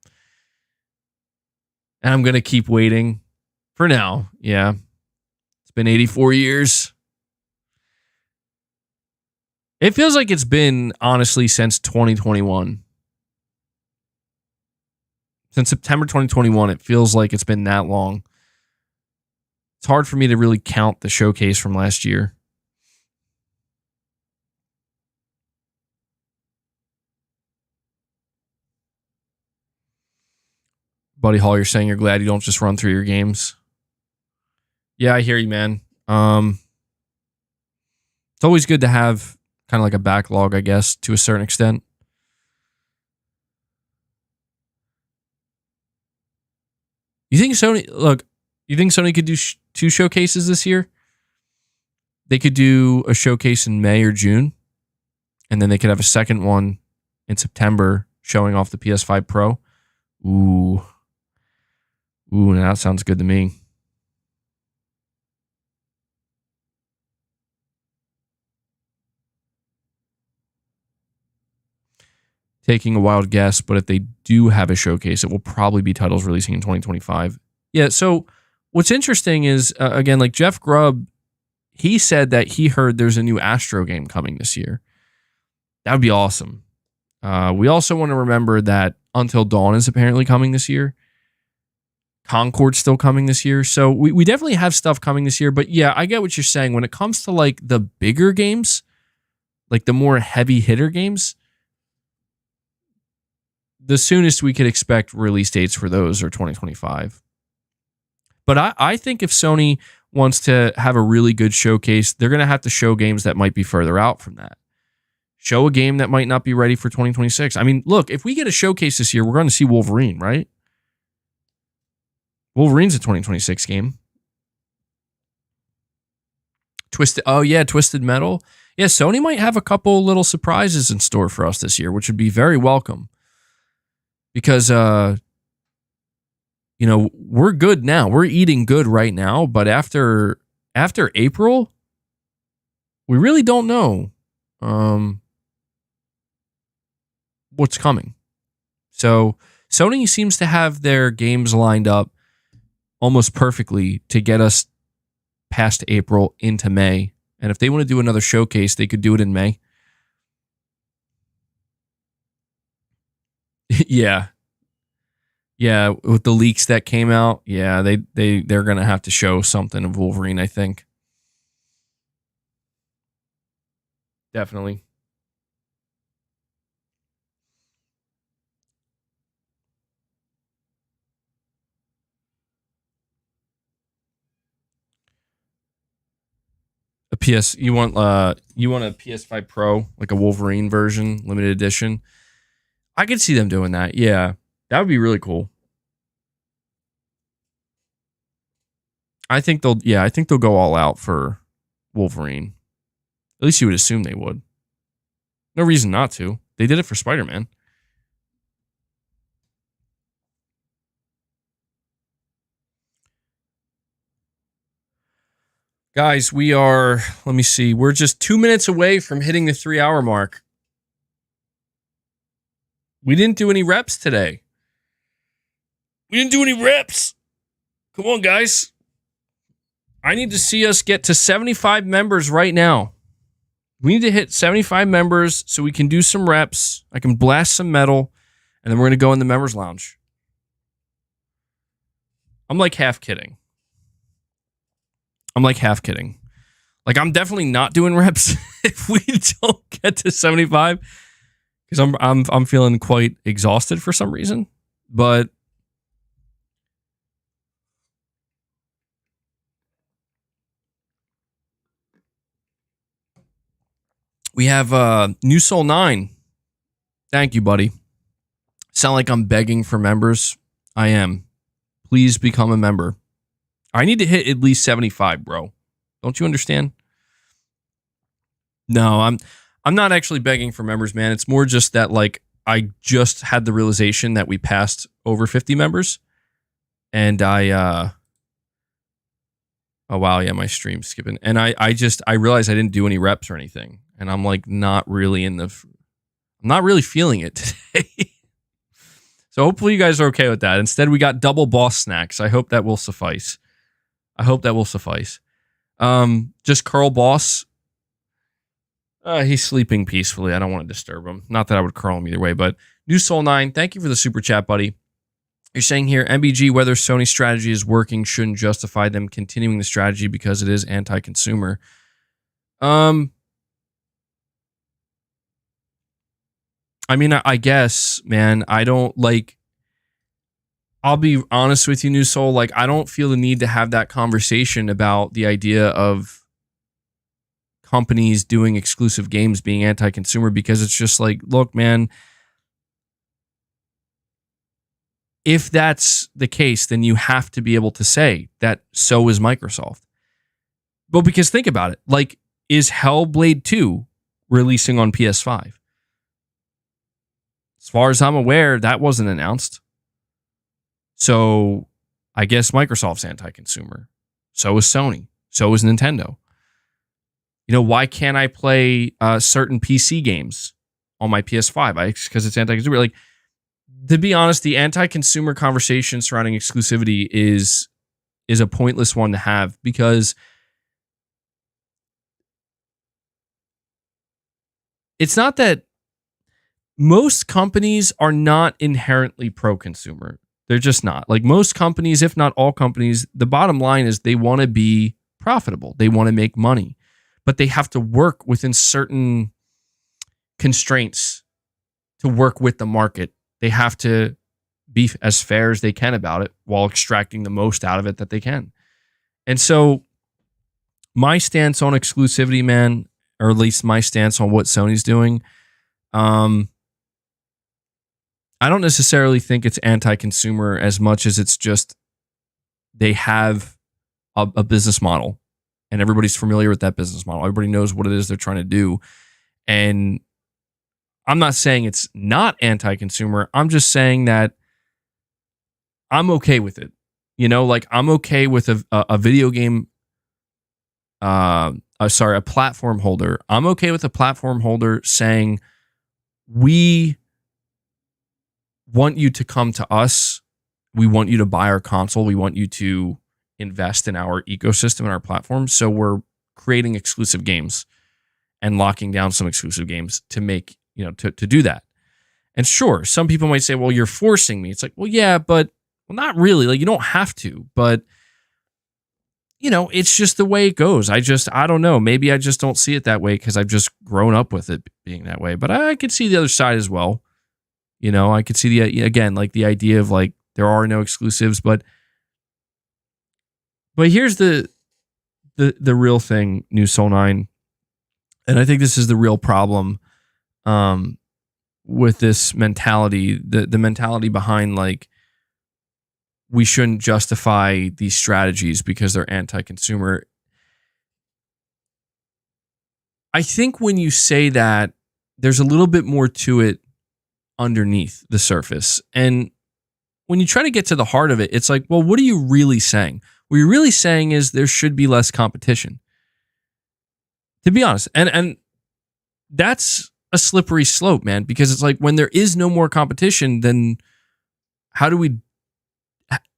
Speaker 1: I'm going to keep waiting for now. Yeah. It's been 84 years. It feels like it's been, honestly, since 2021. Since September 2021, it feels like it's been that long. It's hard for me to really count the showcase from last year. Buddy Hall, you're saying you're glad you don't just run through your games. Yeah, I hear you, man. It's always good to have kind of like a backlog, I guess, to a certain extent. You think Sony could do 2 showcases this year? They could do a showcase in May or June, and then they could have a second one in September showing off the PS5 Pro. Ooh, now that sounds good to me. Taking a wild guess, but if they do have a showcase, it will probably be titles releasing in 2025. Yeah, so what's interesting is, again, like Jeff Grubb, he said that he heard there's a new Astro game coming this year. That would be awesome. We also want to remember that Until Dawn is apparently coming this year. Concord's still coming this year. So we definitely have stuff coming this year. But yeah, I get what you're saying. When it comes to like the bigger games, like the more heavy hitter games, the soonest we could expect release dates for those are 2025. But I think if Sony wants to have a really good showcase, they're going to have to show games that might be further out from that. Show a game that might not be ready for 2026. I mean, look, if we get a showcase this year, we're going to see Wolverine, right? Wolverine's a 2026 game. Twisted Metal. Yeah, Sony might have a couple little surprises in store for us this year, which would be very welcome. Because, we're good now. We're eating good right now. But after April, we really don't know what's coming. So Sony seems to have their games lined up almost perfectly to get us past April into May. And if they want to do another showcase, they could do it in May. Yeah. Yeah, with the leaks that came out, yeah, they're going to have to show something of Wolverine, I think. Definitely. You want a PS5 Pro, like a Wolverine version, limited edition? I could see them doing that. Yeah. That would be really cool. I think they'll go all out for Wolverine. At least you would assume they would. No reason not to. They did it for Spider-Man. Guys, let me see, we're just 2 minutes away from hitting the 3-hour mark. We didn't do any reps today. Come on, guys. I need to see us get to 75 members right now. We need to hit 75 members so we can do some reps. I can blast some metal, and then we're going to go in the members lounge. I'm like half kidding. Like, I'm definitely not doing reps if we don't get to 75, because I'm feeling quite exhausted for some reason. But we have New Soul 9. Thank you, buddy. Sound like I'm begging for members? I am. Please become a member. I need to hit at least 75, bro. Don't you understand? No, I'm not actually begging for members, man. It's more just that, like, I just had the realization that we passed over 50 members. And oh wow, yeah, my stream's skipping. And I realized I didn't do any reps or anything. And I'm like I'm not really feeling it today. So hopefully you guys are okay with that. Instead, we got double boss snacks. I hope that will suffice. Just curl boss. He's sleeping peacefully. I don't want to disturb him. Not that I would curl him either way, but New Soul 9, thank you for the super chat, buddy. You're saying here, MBG, whether Sony's strategy is working shouldn't justify them continuing the strategy because it is anti-consumer. I mean, I guess, man, I don't like... I'll be honest with you, New Soul. Like, I don't feel the need to have that conversation about the idea of companies doing exclusive games being anti-consumer, because it's just like, look, man, if that's the case, then you have to be able to say that so is Microsoft. But because think about it, like, is Hellblade 2 releasing on PS5? As far as I'm aware, that wasn't announced. So I guess Microsoft's anti-consumer. So is Sony. So is Nintendo. You know, why can't I play certain PC games on my PS5? Because it's anti-consumer. Like, to be honest, the anti-consumer conversation surrounding exclusivity is a pointless one to have, because it's not that most companies are not inherently pro-consumer. They're just not. Like, most companies, if not all companies, the bottom line is they want to be profitable. They want to make money, but they have to work within certain constraints to work with the market. They have to be as fair as they can about it while extracting the most out of it that they can. And so my stance on exclusivity, man, or at least my stance on what Sony's doing, I don't necessarily think it's anti-consumer as much as it's just they have a business model, and everybody's familiar with that business model. Everybody knows what it is they're trying to do. And I'm not saying it's not anti-consumer. I'm just saying that I'm okay with it. You know, like, I'm okay with a video game, a platform holder. I'm okay with a platform holder saying, we want you to come to us. We want you to buy our console. We want you to invest in our ecosystem and our platform. So we're creating exclusive games and locking down some exclusive games to make, you know, to do that. And sure, some people might say, well, you're forcing me. It's like, well, yeah, but not really. Like, you don't have to, but you know, it's just the way it goes. I don't know. Maybe I just don't see it that way because I've just grown up with it being that way. But I could see the other side as well. You know, I could see again, like, the idea of, like, there are no exclusives, but here's the real thing, New Soul 9. And I think this is the real problem with this mentality, the mentality behind, like, we shouldn't justify these strategies because they're anti-consumer. I think when you say that, there's a little bit more to it underneath the surface. And when you try to get to the heart of it, it's like, well, what are you really saying? What you're really saying is there should be less competition, to be honest. And that's a slippery slope, man, because it's like, when there is no more competition, then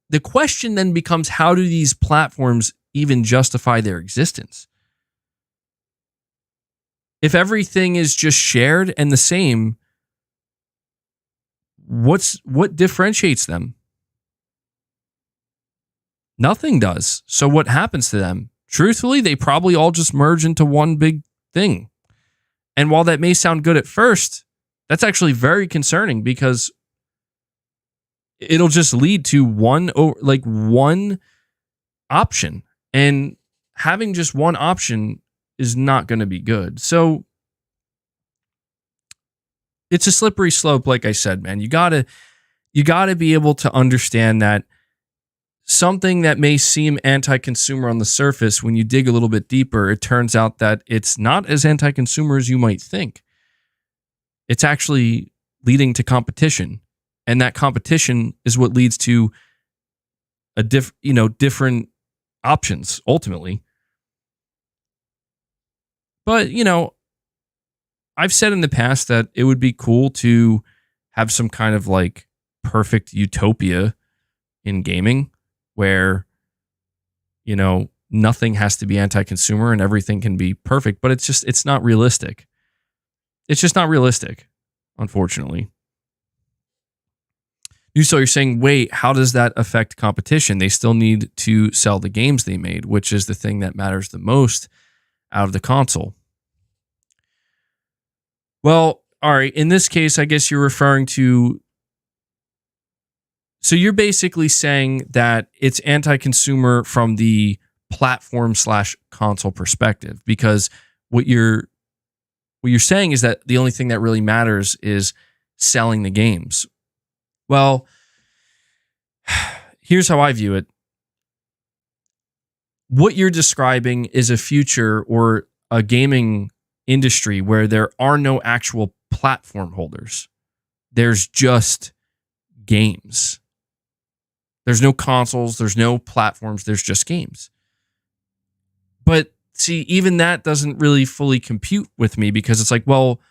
Speaker 1: the question then becomes, how do these platforms even justify their existence? If everything is just shared and the same, what differentiates them? Nothing does. So what happens to them? Truthfully, they probably all just merge into one big thing. And while that may sound good at first, that's actually very concerning, because it'll just lead to one option. And having just one option is not going to be good. So it's a slippery slope, like I said, man. You gotta be able to understand that something that may seem anti-consumer on the surface, when you dig a little bit deeper, it turns out that it's not as anti-consumer as you might think. It's actually leading to competition, and that competition is what leads to different options ultimately. But, you know, I've said in the past that it would be cool to have some kind of, like, perfect utopia in gaming where, you know, nothing has to be anti-consumer and everything can be perfect, but it's not realistic. It's just not realistic, unfortunately. So you're saying, wait, how does that affect competition? They still need to sell the games they made, which is the thing that matters the most out of the console. Well, all right. In this case, I guess you're referring to So you're basically saying that it's anti-consumer from the platform/console perspective, because what you're saying is that the only thing that really matters is selling the games. Well, here's how I view it. What you're describing is a future or a gaming industry where there are no actual platform holders. There's just games. There's no consoles, there's no platforms, there's just games. But see, even that doesn't really fully compute with me, because it's like, well,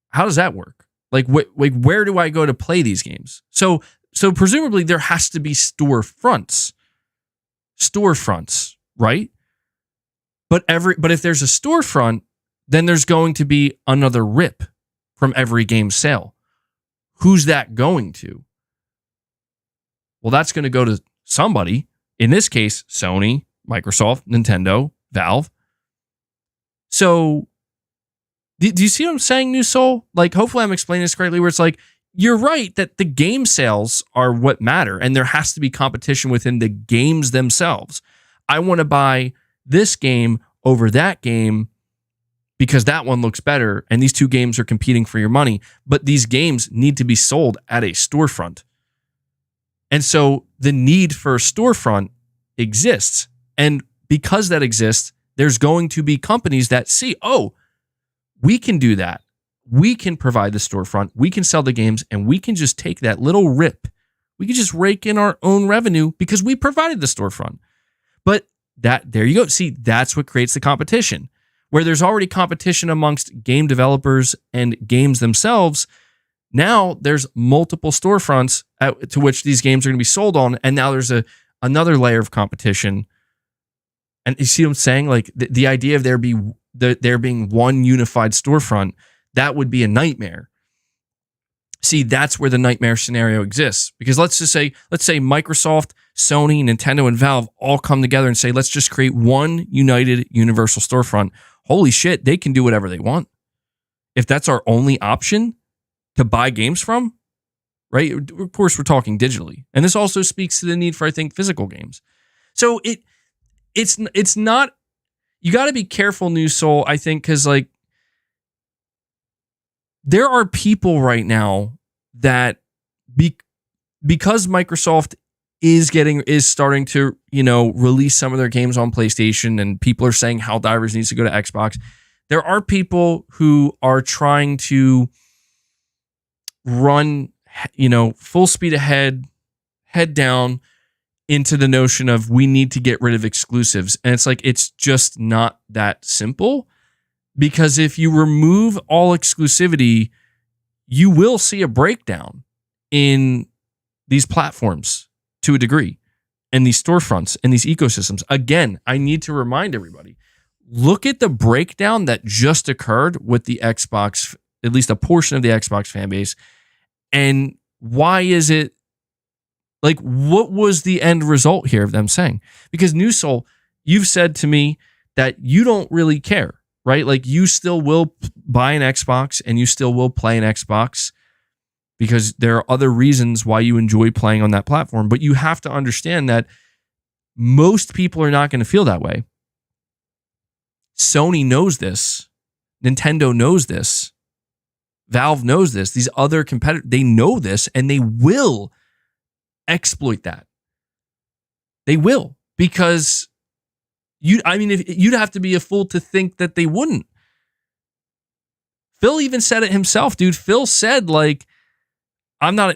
Speaker 1: how does that work? Like, where do I go to play these games? So presumably there has to be storefronts, right? But if there's a storefront, then there's going to be another rip from every game sale. Who's that going to? Well, that's going to go to somebody. In this case, Sony, Microsoft, Nintendo, Valve. So, do you see what I'm saying, New Soul? Like, hopefully I'm explaining this correctly, where it's like, you're right that the game sales are what matter, and there has to be competition within the games themselves. I want to buy this game over that game because that one looks better, and these two games are competing for your money, but these games need to be sold at a storefront. And so the need for a storefront exists. And because that exists, there's going to be companies that see, oh, we can do that. We can provide the storefront. We can sell the games, and we can just take that little rip. We can just rake in our own revenue because we provided the storefront. But there you go. See, that's what creates the competition. Where there's already competition amongst game developers and games themselves, now there's multiple storefronts to which these games are going to be sold on, and now there's another layer of competition. And you see what I'm saying? Like the idea of there being one unified storefront, that would be a nightmare. See, that's where the nightmare scenario exists. Because let's say Microsoft, Sony, Nintendo, and Valve all come together and say, let's just create one united universal storefront. Holy shit, they can do whatever they want. If that's our only option to buy games from, right? Of course, we're talking digitally. And this also speaks to the need for, I think, physical games. So it's not, you got to be careful, New Soul, I think, because like, there are people right now that because Microsoft is starting to, release some of their games on PlayStation, and people are saying Helldivers needs to go to Xbox. There are people who are trying to run, full speed ahead, head down into the notion of we need to get rid of exclusives. And it's like, it's just not that simple, because if you remove all exclusivity, you will see a breakdown in these platforms to a degree, and these storefronts and these ecosystems. Again, I need to remind everybody, look at the breakdown that just occurred with the Xbox, at least a portion of the Xbox fan base. And why is it, like, what was the end result here of them saying? Because New Soul, you've said to me that you don't really care, right? Like, you still will buy an Xbox and you still will play an Xbox because there are other reasons why you enjoy playing on that platform. But you have to understand that most people are not going to feel that way. Sony knows this. Nintendo knows this. Valve knows this. These other competitors, they know this, and they will exploit that. They will, because you'd have to be a fool to think that they wouldn't. Phil even said it himself, dude. Phil said, like,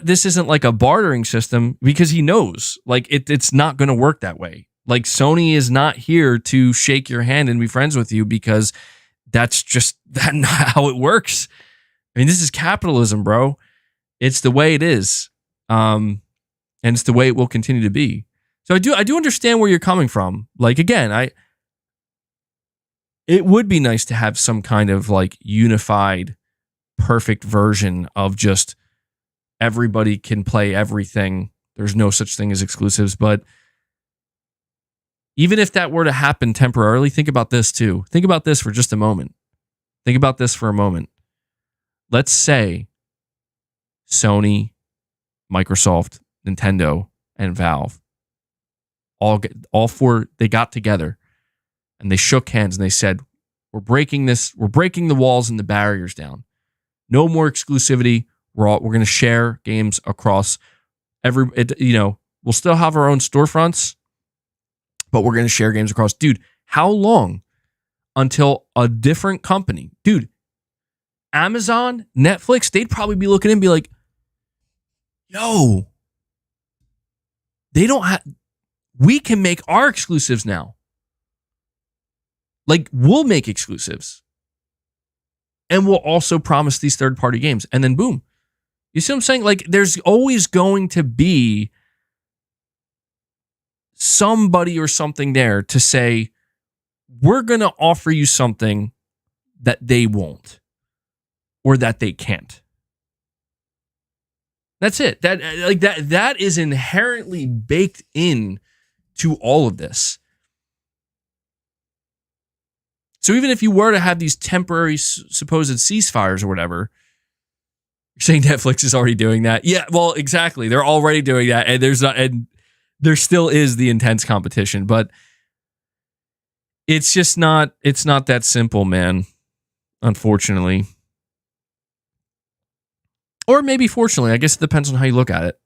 Speaker 1: this isn't like a bartering system, because he knows, like, it's not going to work that way. Like, Sony is not here to shake your hand and be friends with you, because that's just not how it works. I mean, this is capitalism, bro. It's the way it is. And it's the way it will continue to be. So I do understand where you're coming from. Like, again, it would be nice to have some kind of like unified, perfect version of just everybody can play everything. There's no such thing as exclusives. But even if that were to happen temporarily, think about this too. Think about this for just a moment. Think about this for a moment. Let's say Sony, Microsoft, Nintendo, and Valve, all four, they got together and they shook hands and they said, we're breaking the walls and the barriers down. No more exclusivity. We're going to share games across we'll still have our own storefronts, but we're going to share games across. Dude, how long until a different company, dude, Amazon, Netflix, they'd probably be looking in and be like, yo, we can make our exclusives now. Like, we'll make exclusives. And we'll also promise these third-party games. And then boom. You see what I'm saying? Like, there's always going to be somebody or something there to say, we're going to offer you something that they won't or that they can't. That's it. That is inherently baked in to all of this. So even if you were to have these temporary supposed ceasefires or whatever, you're saying Netflix is already doing that. Yeah, well, exactly. They're already doing that, and there still is the intense competition, but it's just not. It's not that simple, man. Unfortunately, or maybe fortunately. I guess it depends on how you look at it.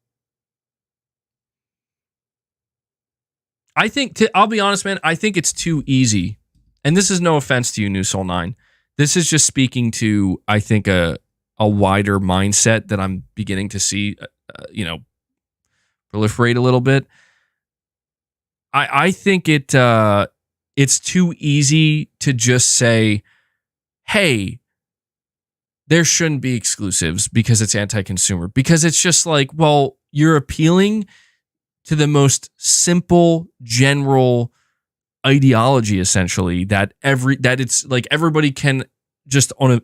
Speaker 1: I'll be honest, man. I think it's too easy. And this is no offense to you, New Soul 9. This is just speaking to, I think, a wider mindset that I'm beginning to see, proliferate a little bit. I think it's too easy to just say, hey, there shouldn't be exclusives because it's anti-consumer. Because it's just like, well, you're appealing to the most simple, general ideology, essentially, that it's like everybody can just on a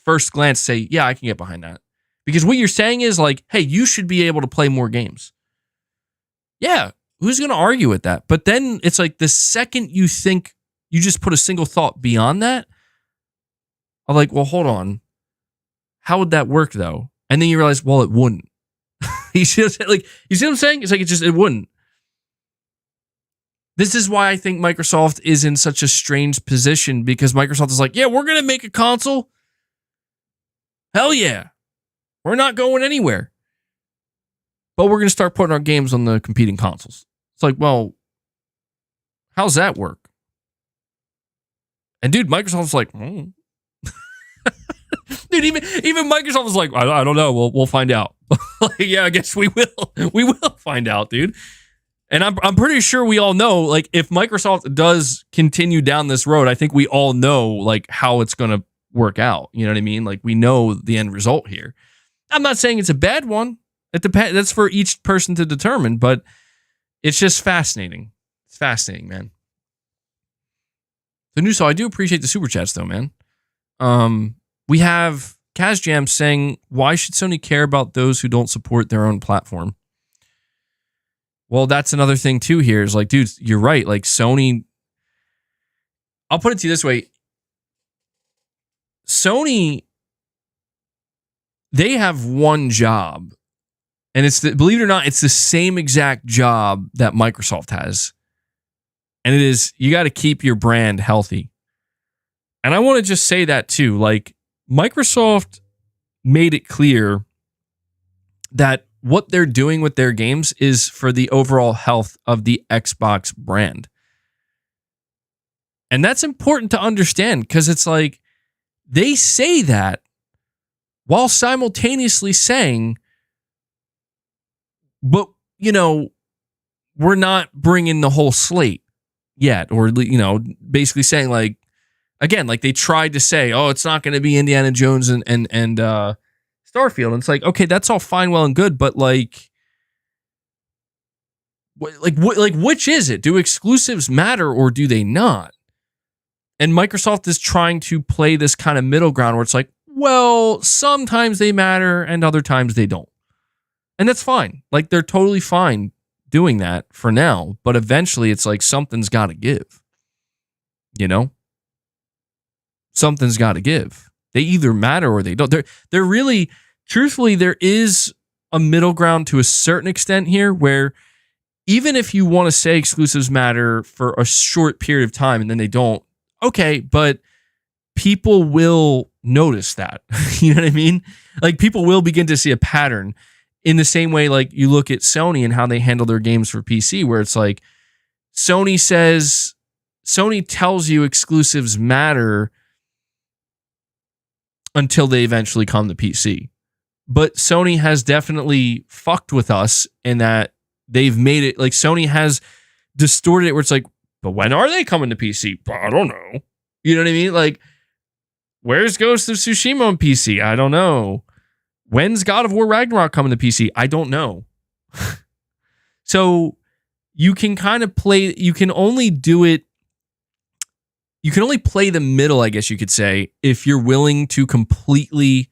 Speaker 1: first glance say, yeah, I can get behind that. Because what you're saying is like, hey, you should be able to play more games. Yeah, who's going to argue with that? But then it's like the second you think you just put a single thought beyond that, I'm like, well, hold on. How would that work though? And then you realize, well, it wouldn't. You see what I'm saying? It's like it wouldn't. This is why I think Microsoft is in such a strange position, because Microsoft is like, yeah, we're going to make a console. Hell yeah. We're not going anywhere. But we're going to start putting our games on the competing consoles. It's like, well, how's that work? And dude, Microsoft's like, Dude, even Microsoft was like, I don't know. We'll find out. Yeah, I guess we will. We will find out, dude. And I'm pretty sure we all know, like, if Microsoft does continue down this road, I think we all know, like, how it's going to work out. You know what I mean? Like, we know the end result here. I'm not saying it's a bad one. It depends. That's for each person to determine, but it's just fascinating. It's fascinating, man. So, Nuso, I do appreciate the super chats, though, man. We have Kazjam saying, why should Sony care about those who don't support their own platform? Well, that's another thing too here is like, dude, you're right. Like Sony, I'll put it to you this way. Sony, they have one job, and believe it or not, it's the same exact job that Microsoft has. And it is, you got to keep your brand healthy. And I want to just say that too. Like, Microsoft made it clear that what they're doing with their games is for the overall health of the Xbox brand. And that's important to understand, because it's like they say that while simultaneously saying, but, you know, we're not bringing the whole slate yet. Or, you know, basically saying, like, again, like they tried to say, oh, it's not going to be Indiana Jones and Starfield. And it's like, okay, that's all fine, well and good, but like which is it? Do exclusives matter or do they not? And Microsoft is trying to play this kind of middle ground where it's like, well, sometimes they matter and other times they don't. And that's fine. Like, they're totally fine doing that for now, but eventually it's like something's got to give. You know? Something's got to give. They either matter or they don't. They're really, truthfully, there is a middle ground to a certain extent here, where even if you want to say exclusives matter for a short period of time and then they don't, okay, but people will notice that. You know what I mean? Like, people will begin to see a pattern in the same way, like you look at Sony and how they handle their games for PC, where it's like Sony tells you exclusives matter until they eventually come to PC. But Sony has definitely fucked with us in that they've made it, like, Sony has distorted it where it's like, but when are they coming to PC? I don't know. You know what I mean? Like, where's Ghost of Tsushima on PC? I don't know. When's God of War Ragnarok coming to PC? I don't know. So you can kind of play, you can only play the middle, I guess you could say, if you're willing to completely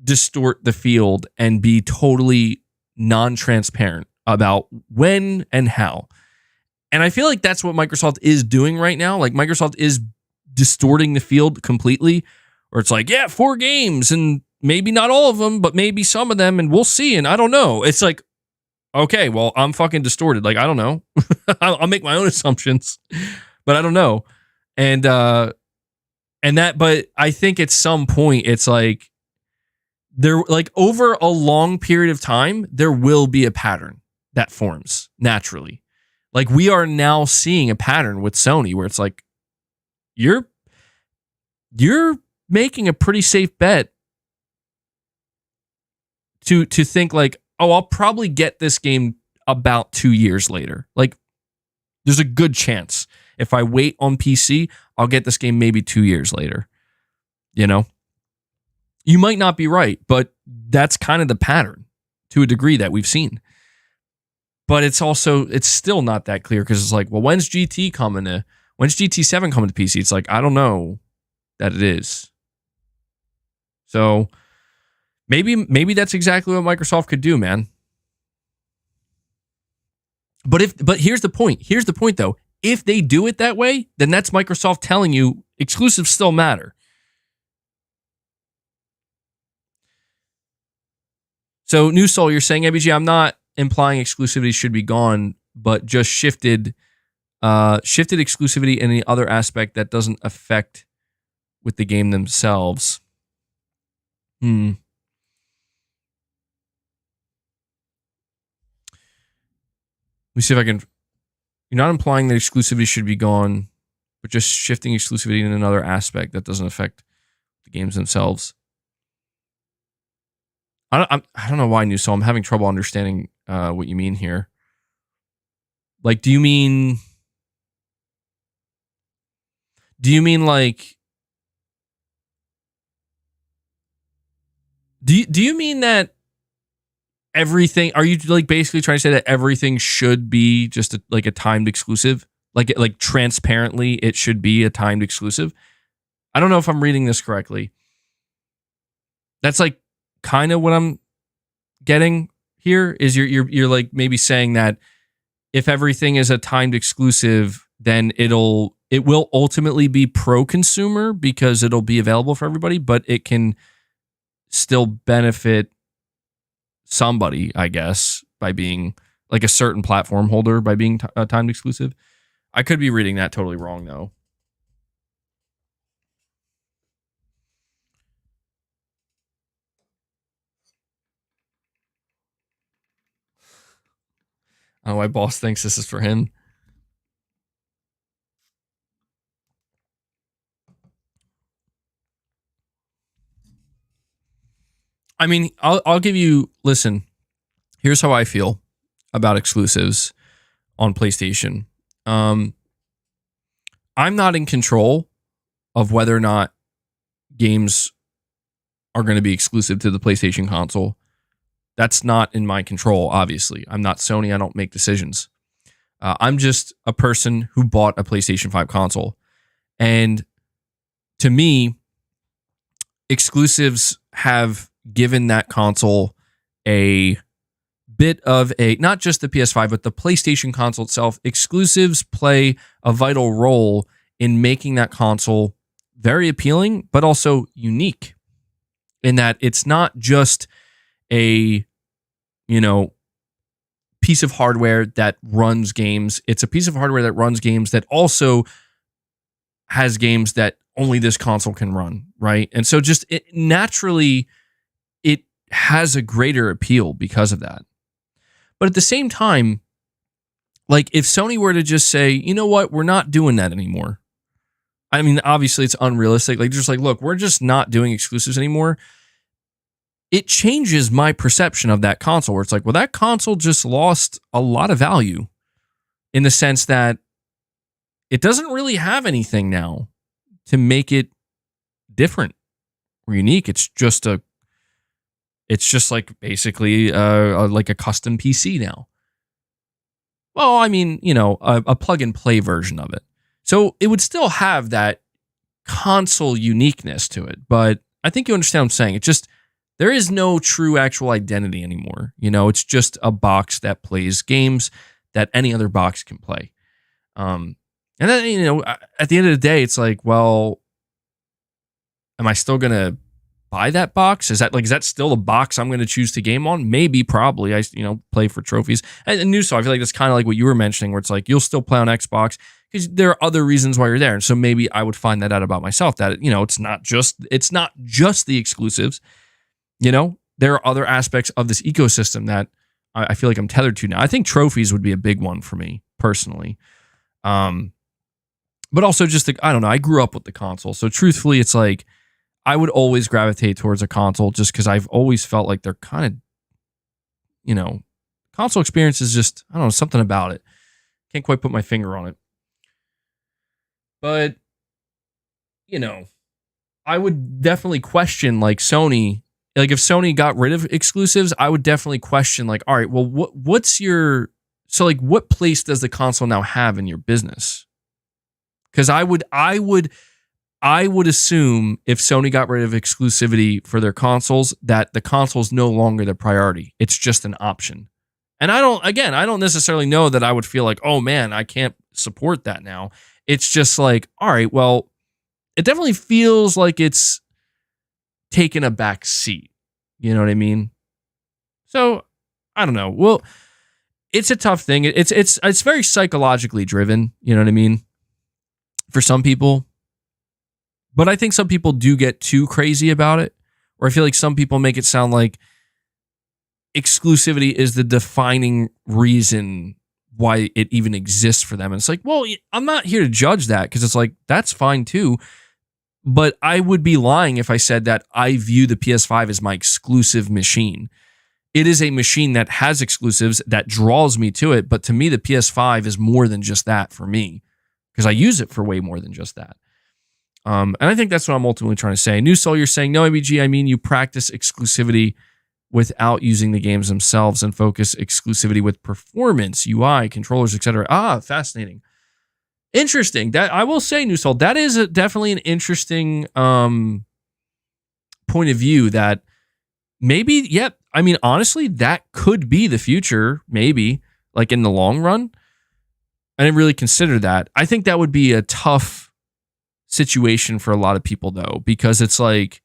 Speaker 1: distort the field and be totally non-transparent about when and how. And I feel like that's what Microsoft is doing right now. Like, Microsoft is distorting the field completely, where it's like, yeah, 4 games and maybe not all of them, but maybe some of them, and we'll see. And I don't know. It's like, okay, well, I'm fucking distorted. Like, I don't know. I'll make my own assumptions, but I don't know. And but I think at some point it's like, there, like, over a long period of time, there will be a pattern that forms naturally. Like, we are now seeing a pattern with Sony where it's like, you're making a pretty safe bet to think like, oh, I'll probably get this game about 2 years later. Like, there's a good chance if I wait on PC, I'll get this game maybe 2 years later. You know? You might not be right, but that's kind of the pattern to a degree that we've seen. But it's still not that clear, because it's like, well, when's GT7 coming to PC? It's like, I don't know that it is. So maybe that's exactly what Microsoft could do, man. But here's the point. Here's the point, though. If they do it that way, then that's Microsoft telling you exclusives still matter. So, New Soul, you're saying, ABG, I'm not implying exclusivity should be gone, but just shifted exclusivity in any other aspect that doesn't affect with the game themselves. Let me see if I can. You're not implying that exclusivity should be gone, but just shifting exclusivity in another aspect that doesn't affect the games themselves. I don't know why, New Soul. I'm having trouble understanding what you mean here. Like, do you mean like? Do you mean that everything? Are you like basically trying to say that everything should be just like a timed exclusive? Like transparently, it should be a timed exclusive? I don't know if I'm reading this correctly. That's like kind of what I'm getting here. Is you're like maybe saying that if everything is a timed exclusive, then it will ultimately be pro-consumer because it'll be available for everybody, but it can still benefit somebody, I guess, by being like a certain platform holder by being timed exclusive. I could be reading that totally wrong, though. I don't know why Boss thinks this is for him. I mean, I'll give you, listen, here's how I feel about exclusives on PlayStation. I'm not in control of whether or not games are going to be exclusive to the PlayStation console. That's not in my control, obviously. I'm not Sony. I don't make decisions. I'm just a person who bought a PlayStation 5 console. And to me, exclusives have given that console a bit of a, not just the PS5, but the PlayStation console itself. Exclusives play a vital role in making that console very appealing, but also unique in that it's not just a you know, piece of hardware that runs games. It's a piece of hardware that runs games that also has games that only this console can run, right? And so just naturally, it has a greater appeal because of that. But at the same time, like if Sony were to just say, you know what, we're not doing that anymore. I mean, obviously it's unrealistic. Like just like, look, we're just not doing exclusives anymore. It changes my perception of that console where it's like, well, that console just lost a lot of value in the sense that it doesn't really have anything now to make it different or unique. It's just like basically like a custom PC now. Well, I mean, you know, a plug and play version of it. So it would still have that console uniqueness to it. But I think you understand what I'm saying. It just, there is no true actual identity anymore. You know, it's just a box that plays games that any other box can play. And then, you know, at the end of the day, it's like, well, am I still going to buy that box? Is that still a box I'm going to choose to game on? Maybe, probably. I, you know, play for trophies. And new, so I feel like that's kind of like what you were mentioning, where it's like, you'll still play on Xbox because there are other reasons why you're there. And so maybe I would find that out about myself, that, you know, it's not just the exclusives. You know, there are other aspects of this ecosystem that I feel like I'm tethered to now. I think trophies would be a big one for me personally. But also just, I don't know, I grew up with the console. So truthfully, it's like, I would always gravitate towards a console just because I've always felt like they're kind of, you know, console experience is just, I don't know, something about it. Can't quite put my finger on it. But, you know, I would definitely question like Sony. Like if Sony got rid of exclusives, I would definitely question like, all right, well, what's your, so like what place does the console now have in your business? Because I would assume if Sony got rid of exclusivity for their consoles, that the console's no longer the priority. It's just an option. And I don't necessarily know that I would feel like, oh man, I can't support that now. It's just like, all right, well, it definitely feels like it's taken a back seat. You know what I mean? So I don't know. Well, it's a tough thing. It's very psychologically driven. You know what I mean? For some people. But I think some people do get too crazy about it. Or I feel like some people make it sound like exclusivity is the defining reason why it even exists for them. And it's like, well, I'm not here to judge that, because it's like, that's fine too. But I would be lying if I said that I view the PS5 as my exclusive machine. It is a machine that has exclusives that draws me to it. But to me, the PS5 is more than just that for me, because I use it for way more than just that. And I think that's what I'm ultimately trying to say. New Soul, you're saying, no, ABG, I mean, you practice exclusivity without using the games themselves and focus exclusivity with performance, UI, controllers, etc. Ah, fascinating. Interesting. That I will say, New Soul, that is definitely an interesting point of view that maybe, yep. I mean, honestly, that could be the future, maybe, like in the long run. I didn't really consider that. I think that would be a tough situation for a lot of people, though, because it's like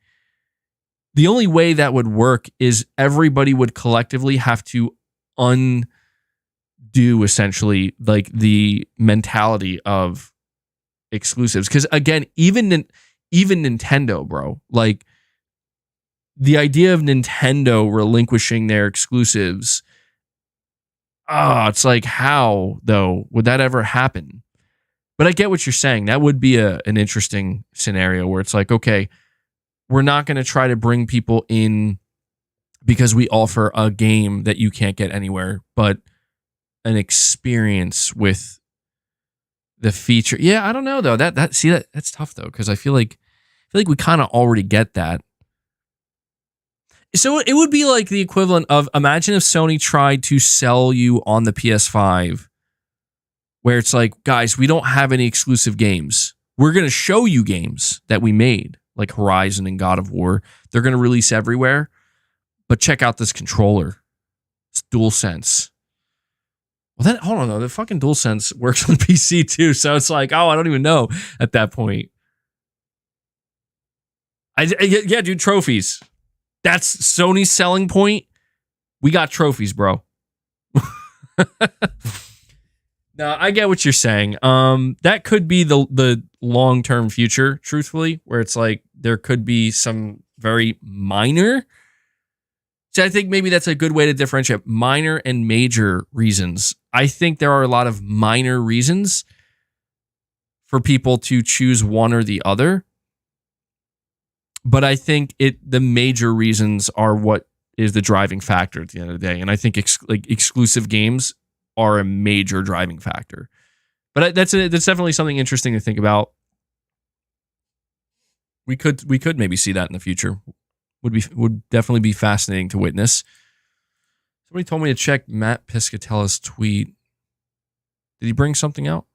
Speaker 1: the only way that would work is everybody would collectively have to undo essentially like the mentality of exclusives. Because again, even Nintendo, bro, like the idea of Nintendo relinquishing their exclusives, it's like, how though would that ever happen? But I get what you're saying. That would be an interesting scenario where it's like, okay, we're not going to try to bring people in because we offer a game that you can't get anywhere, but an experience with the feature. Yeah, I don't know though. That's tough though, because I feel like we kind of already get that. So it would be like the equivalent of, imagine if Sony tried to sell you on the PS5, where it's like, guys, we don't have any exclusive games. We're going to show you games that we made, like Horizon and God of War. They're going to release everywhere. But check out this controller. It's DualSense. Well, then, hold on, though. The fucking DualSense works on PC too. So it's like, I don't even know at that point. Yeah, dude, trophies. That's Sony's selling point. We got trophies, bro. No, I get what you're saying. That could be the long-term future, truthfully, where it's like there could be some very minor. So I think maybe that's a good way to differentiate minor and major reasons. I think there are a lot of minor reasons for people to choose one or the other. But I think the major reasons are what is the driving factor at the end of the day. And I think exclusive games are a major driving factor. But that's definitely something interesting to think about. We could maybe see that in the future. Would definitely be fascinating to witness. Somebody told me to check Matt Piscatella's tweet. Did he bring something out?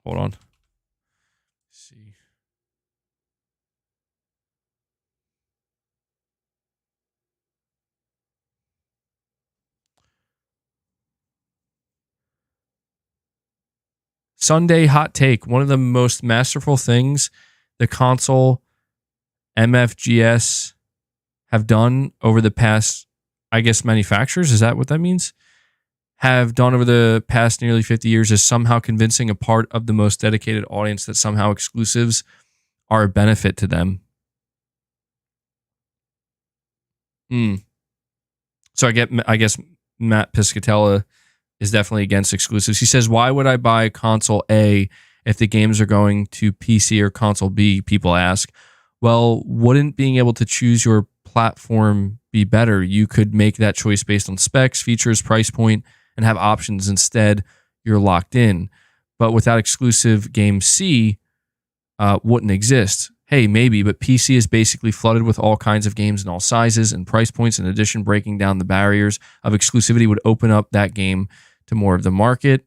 Speaker 1: Hold on. Let's see. Sunday hot take. One of the most masterful things the console MFGS have done over the past, I guess, manufacturers, is that what that means? Have done over the past nearly 50 years is somehow convincing a part of the most dedicated audience that somehow exclusives are a benefit to them. So I guess Matt Piscatella is definitely against exclusives. He says, why would I buy console A if the games are going to PC or console B? People ask. Well, wouldn't being able to choose your platform be better? You could make that choice based on specs, features, price point, and have options. Instead, you're locked in. But without exclusive, game C wouldn't exist. Hey, maybe, but PC is basically flooded with all kinds of games in all sizes and price points. In addition, breaking down the barriers of exclusivity would open up that game to more of the market.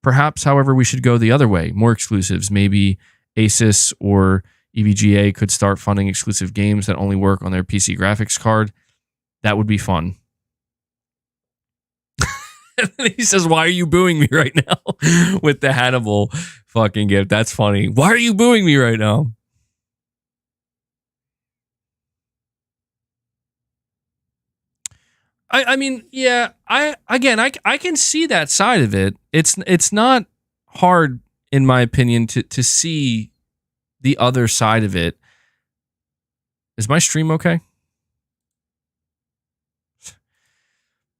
Speaker 1: Perhaps, however, we should go the other way. More exclusives. Maybe Asus or EVGA could start funding exclusive games that only work on their PC graphics card. That would be fun. He says, why are you booing me right now? With the Hannibal fucking gift. That's funny. Why are you booing me right now? I mean, yeah, I can see that side of it. It's not hard, in my opinion, to see the other side of it. Is my stream okay?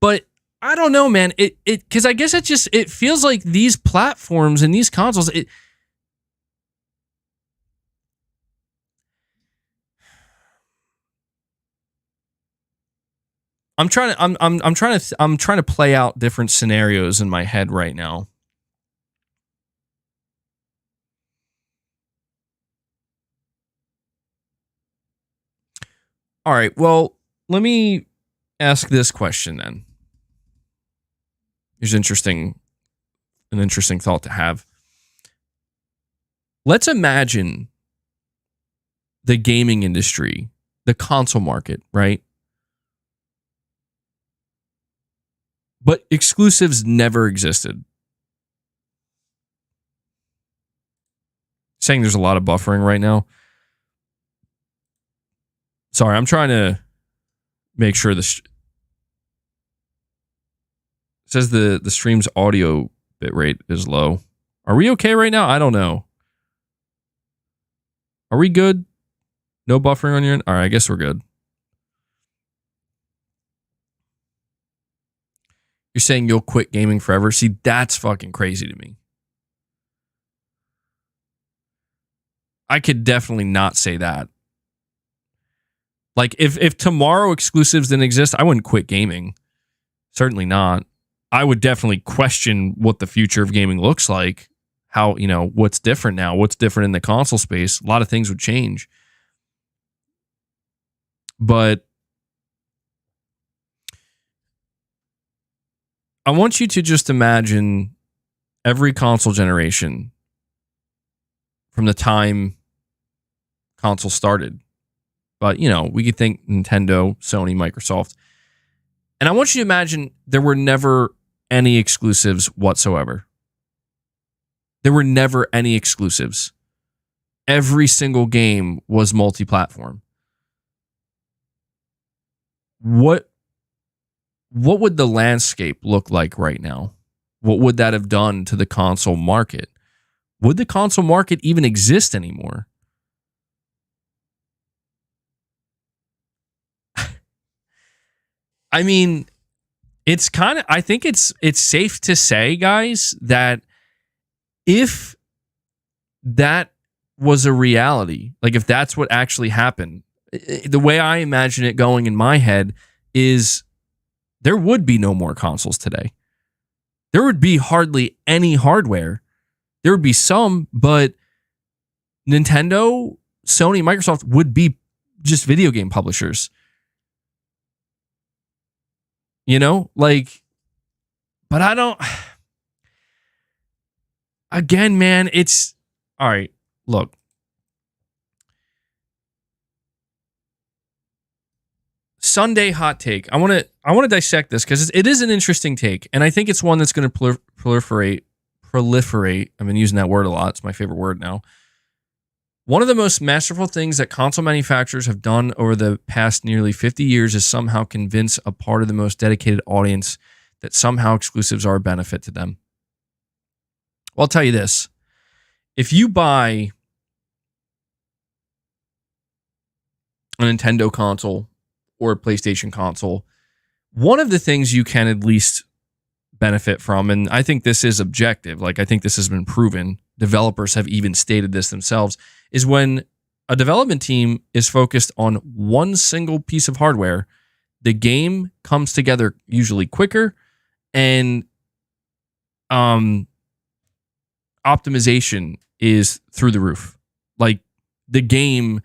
Speaker 1: But I don't know, man. Because I guess it feels like these platforms and these consoles. I'm trying to play out different scenarios in my head right now. All right. Well, let me ask this question then. Here's an interesting thought to have. Let's imagine the gaming industry, the console market, right? But exclusives never existed. Saying there's a lot of buffering right now. Sorry, I'm trying to make sure this says the stream's audio bitrate is low. Are we okay right now? I don't know. Are we good? No buffering on your end? All right, I guess we're good. You're saying you'll quit gaming forever? See, that's fucking crazy to me. I could definitely not say that. Like, if tomorrow exclusives didn't exist, I wouldn't quit gaming. Certainly not. I would definitely question what the future of gaming looks like. How, what's different now? What's different in the console space? A lot of things would change. But I want you to just imagine every console generation from the time console started. But, we could think Nintendo, Sony, Microsoft. And I want you to imagine there were never any exclusives whatsoever. There were never any exclusives. Every single game was multi-platform. What would the landscape look like right now? What would that have done to the console market? Would the console market even exist anymore? I mean, it's kind of, I think it's safe to say, guys, that if that was a reality, like if that's what actually happened, the way I imagine it going in my head is there would be no more consoles today. There would be hardly any hardware. There would be some, but Nintendo, Sony, Microsoft would be just video game publishers. You know, like, but I don't, again, man, it's, all right, look. Sunday hot take. I want to dissect this because it is an interesting take, and I think it's one that's going to proliferate. I've been using that word a lot. It's my favorite word now. One of the most masterful things that console manufacturers have done over the past nearly 50 years is somehow convince a part of the most dedicated audience that somehow exclusives are a benefit to them. Well, I'll tell you this. If you buy a Nintendo console or a PlayStation console, one of the things you can at least benefit from, and I think this is objective, like I think this has been proven, developers have even stated this themselves, is when a development team is focused on one single piece of hardware, the game comes together usually quicker, and optimization is through the roof. Like the game,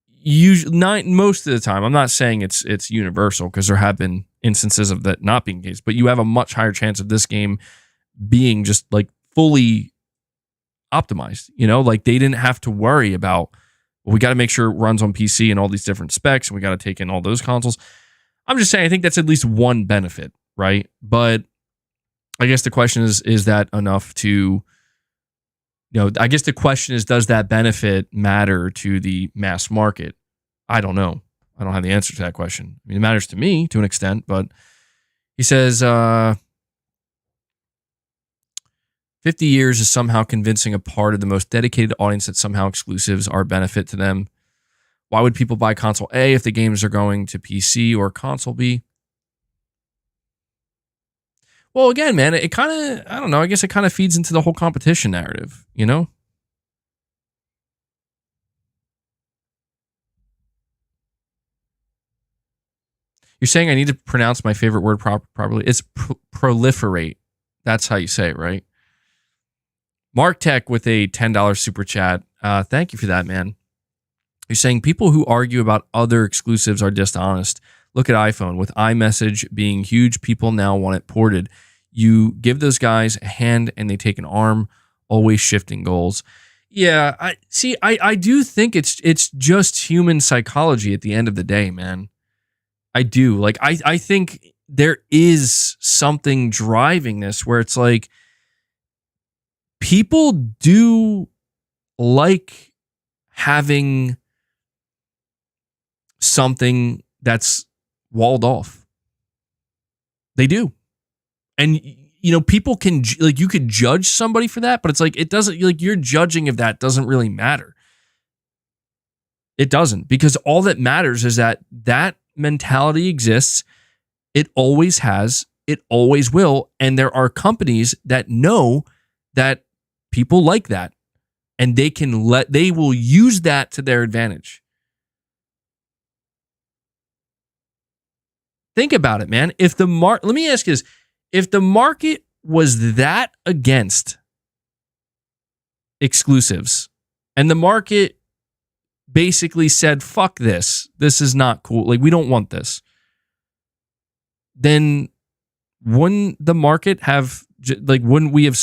Speaker 1: usually, most of the time, I'm not saying it's universal because there have been instances of that not being the case, but you have a much higher chance of this game being just like fully optimized. You know, like they didn't have to worry about, well, we got to make sure it runs on PC and all these different specs, and we got to take in all those consoles. I'm just saying, I think that's at least one benefit, right? But I guess the question is that enough to, I guess the question is, does that benefit matter to the mass market? I don't know. I don't have the answer to that question. I mean, it matters to me to an extent, but he says 50 years is somehow convincing a part of the most dedicated audience that somehow exclusives are a benefit to them. Why would people buy console A if the games are going to PC or console B? Well, again, man, it kind of, I don't know, I guess it kind of feeds into the whole competition narrative, you know? You're saying I need to pronounce my favorite word properly. It's proliferate. That's how you say it, right? Mark Tech with a $10 super chat. Thank you for that, man. You're saying people who argue about other exclusives are dishonest. Look at iPhone. With iMessage being huge, people now want it ported. You give those guys a hand and they take an arm, always shifting goals. Yeah, I do think it's just human psychology at the end of the day, man. I do. Like, I think there is something driving this where it's like people do like having something that's walled off. They do. And, people can, like, you could judge somebody for that, but it's like, it doesn't, like, your judging of that doesn't really matter. It doesn't, because all that matters is that mentality exists. It always has, it always will. And there are companies that know that people like that, and they will use that to their advantage. Think about it, man. Let me ask you this. If the market was that against exclusives and the market basically said, fuck this is not cool, like, we don't want this, then wouldn't the market have, like, wouldn't we have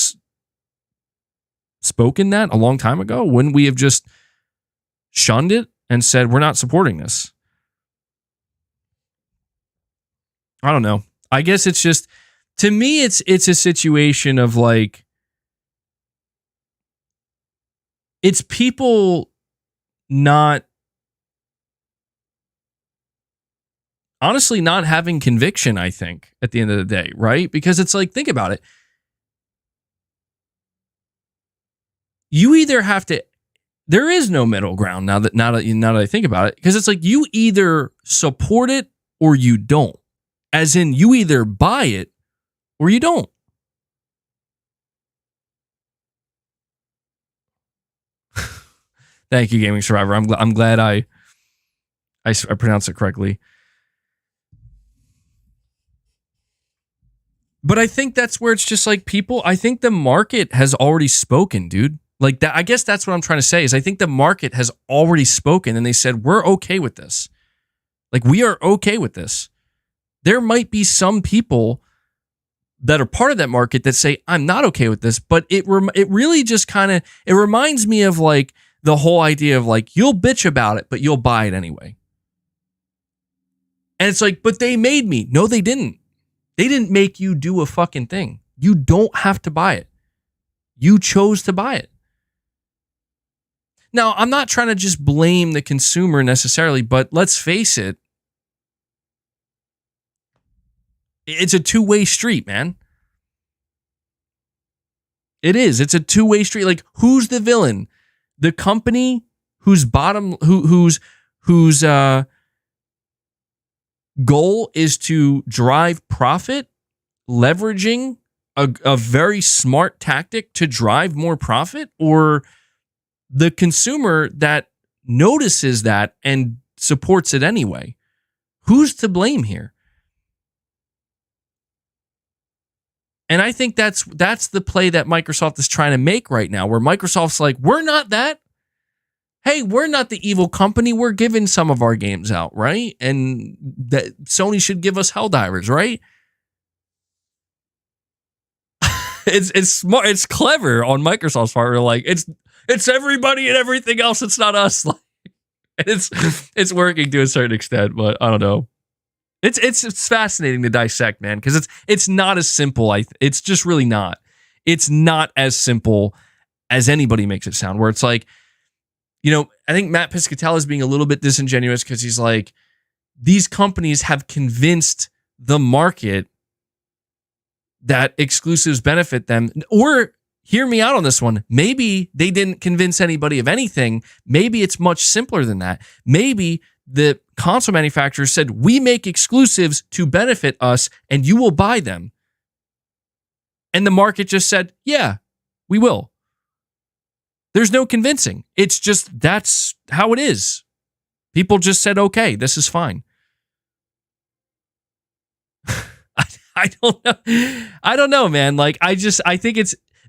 Speaker 1: spoken that a long time ago? Wouldn't we have just shunned it and said, we're not supporting this? I don't know. I guess it's just, to me, it's a situation of like, it's people not, honestly, not having conviction, I think, at the end of the day, right? Because it's like, think about it. You either have to, there is no middle ground now that I think about it, because it's like you either support it or you don't. As in, you either buy it or you don't. Thank you, Gaming Survivor. I'm glad I pronounced it correctly. But I think that's where it's just like people, I think the market has already spoken, dude. Like that, I guess that's what I'm trying to say is I think the market has already spoken and they said, we're okay with this. Like, we are okay with this. There might be some people that are part of that market that say, I'm not okay with this, but it really just kind of, it reminds me of like the whole idea of like, you'll bitch about it, but you'll buy it anyway. And it's like, but they made me. No, they didn't. They didn't make you do a fucking thing. You don't have to buy it. You chose to buy it. Now, I'm not trying to just blame the consumer necessarily, but let's face it. It's a two-way street, man. It is. It's a two-way street. Like, who's the villain? The company whose goal is to drive profit, leveraging a very smart tactic to drive more profit, or the consumer that notices that and supports it anyway? Who's to blame here? And I think that's the play that Microsoft is trying to make right now, where Microsoft's like, we're not that. Hey, we're not the evil company. We're giving some of our games out, right? And that Sony should give us Helldivers, right? It's smart. It's clever on Microsoft's part. We're like, it's everybody and everything else. It's not us. Like, it's working to a certain extent, but I don't know. It's fascinating to dissect, man, because it's not as simple. It's just really not. It's not as simple as anybody makes it sound. Where it's like, you know, I think Matt Piscatella is being a little bit disingenuous because he's like, these companies have convinced the market that exclusives benefit them. Or hear me out on this one. Maybe they didn't convince anybody of anything. Maybe it's much simpler than that. Maybe the console manufacturer said, we make exclusives to benefit us and you will buy them. And the market just said, yeah, we will. There's no convincing. It's just, that's how it is. People just said, okay, this is fine. I don't know. I don't know, man. Like, I think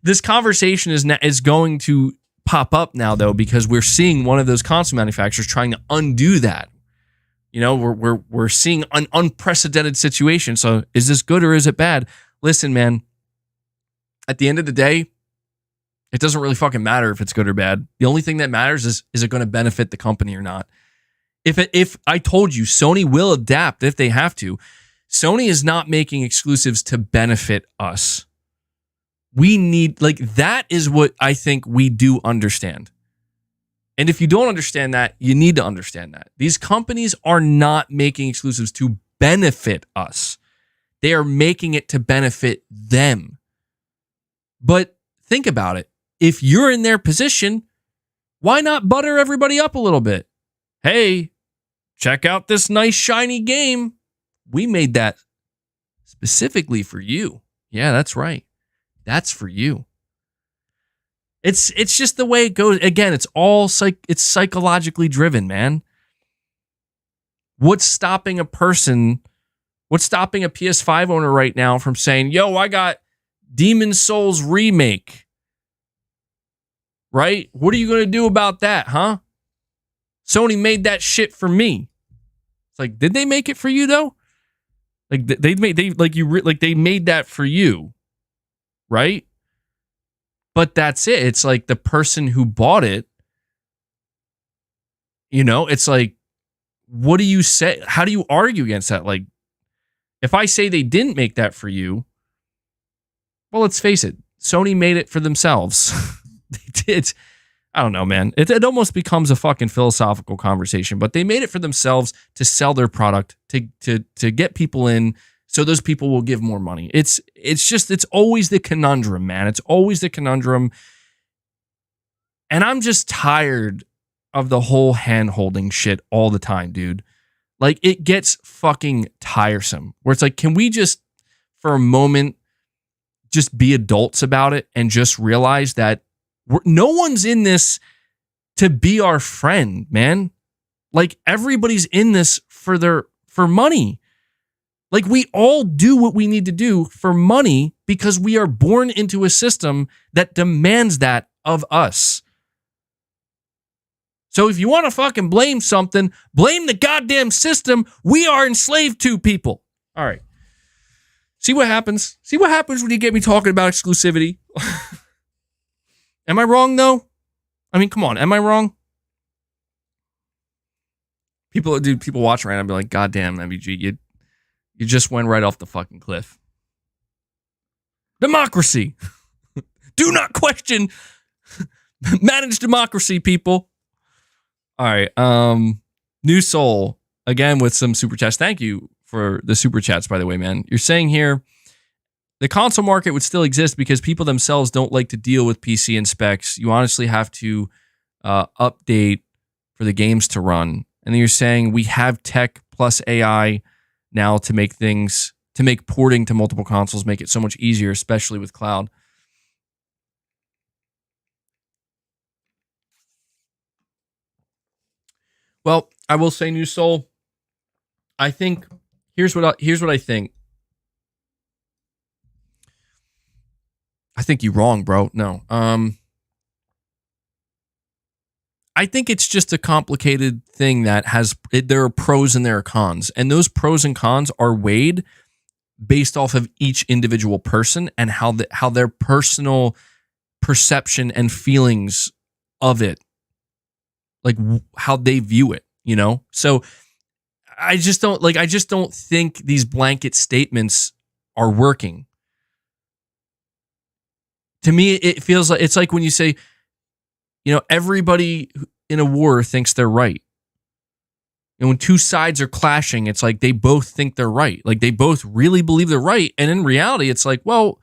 Speaker 1: this conversation is going to pop up now, though, because we're seeing one of those console manufacturers trying to undo that. You know, we're seeing an unprecedented situation. So is this good or is it bad? Listen, man, at the end of the day, it doesn't really fucking matter if it's good or bad. The only thing that matters is it going to benefit the company or not? If I told you Sony will adapt if they have to, Sony is not making exclusives to benefit us. We need, like, that is what I think we do understand. And if you don't understand that, you need to understand that. These companies are not making exclusives to benefit us. They are making it to benefit them. But think about it. If you're in their position, why not butter everybody up a little bit? Hey, check out this nice shiny game. We made that specifically for you. Yeah, that's right. That's for you. It's just the way it goes. Again, it's all it's psychologically driven, man. What's stopping a PS5 owner right now from saying, yo, I got Demon's Souls remake? Right? What are you going to do about that, huh? Sony made that shit for me. It's like, did they make it for you though? Like they made that for you, right? But that's it. It's like the person who bought it, you know, it's like, what do you say? How do you argue against that? Like, If I say they didn't make that for you, well, let's face it, Sony made it for themselves. They did. I don't know, man. It almost becomes a fucking philosophical conversation, but they made it for themselves to sell their product, to get people in, so those people will give more money. It's always the conundrum, man. It's always the conundrum. And I'm just tired of the whole hand-holding shit all the time, dude. Like, it gets fucking tiresome. Where it's like, can we just, for a moment, just be adults about it and just realize that no one's in this to be our friend, man. Like, everybody's in this for money. Like, we all do what we need to do for money because we are born into a system that demands that of us. So if you want to fucking blame something, blame the goddamn system we are enslaved to, people. All right. See what happens? See what happens when you get me talking about exclusivity? Am I wrong, though? I mean, come on. Am I wrong? People watching right now be like, God damn, MVG, you just went right off the fucking cliff. Democracy. Do not question. Manage democracy, people. All right. New Soul, again, with some super chats. Thank you for the super chats, by the way, man. You're saying here, the console market would still exist because people themselves don't like to deal with PC and specs. You honestly have to update for the games to run. And then you're saying we have tech plus AI now to make porting to multiple consoles make it so much easier, especially with cloud. Well, I will say, New Soul, I think here's what I think. I think you're wrong, bro. No. I think it's just a complicated thing that there are pros and there are cons. And those pros and cons are weighed based off of each individual person and how their personal perception and feelings of it, like how they view it, you know? So I just don't think these blanket statements are working. To me, it feels like it's like when you say, you know, everybody in a war thinks they're right. And when two sides are clashing, it's like they both think they're right. Like they both really believe they're right. And in reality, it's like, well,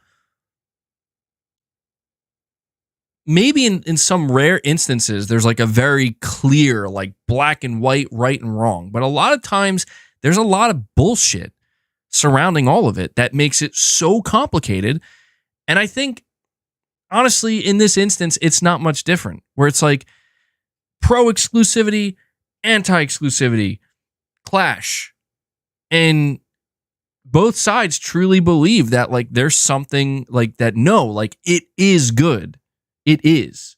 Speaker 1: maybe in some rare instances, there's like a very clear, like black and white, right and wrong. But a lot of times, there's a lot of bullshit surrounding all of it that makes it so complicated. And I think, honestly, in this instance, it's not much different. Where it's like pro-exclusivity, anti-exclusivity, clash. And both sides truly believe that like there's something like that. No, like it is good. It is.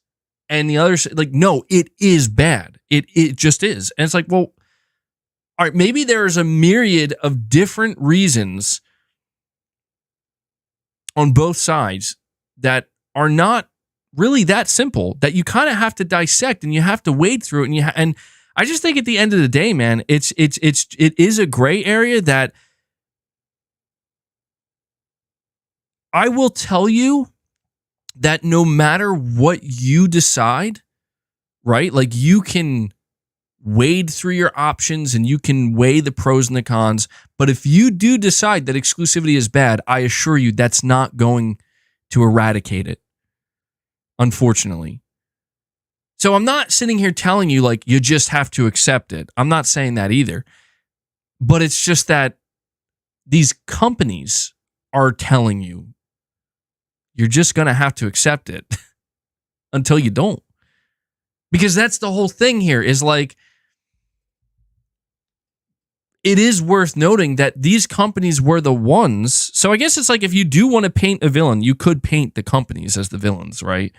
Speaker 1: And the other like, no, it is bad. It just is. And it's like, well, all right, maybe there's a myriad of different reasons on both sides that are not really that simple, that you kind of have to dissect and you have to wade through it. And I just think at the end of the day, man, it is a gray area that I will tell you that no matter what you decide, right? Like you can wade through your options and you can weigh the pros and the cons. But if you do decide that exclusivity is bad, I assure you that's not going to eradicate it, unfortunately. So I'm not sitting here telling you like you just have to accept it. I'm not saying that either. But it's just that these companies are telling you you're just going to have to accept it until you don't. Because that's the whole thing here is like, it is worth noting that these companies were the ones. So I guess it's like if you do want to paint a villain, you could paint the companies as the villains, right?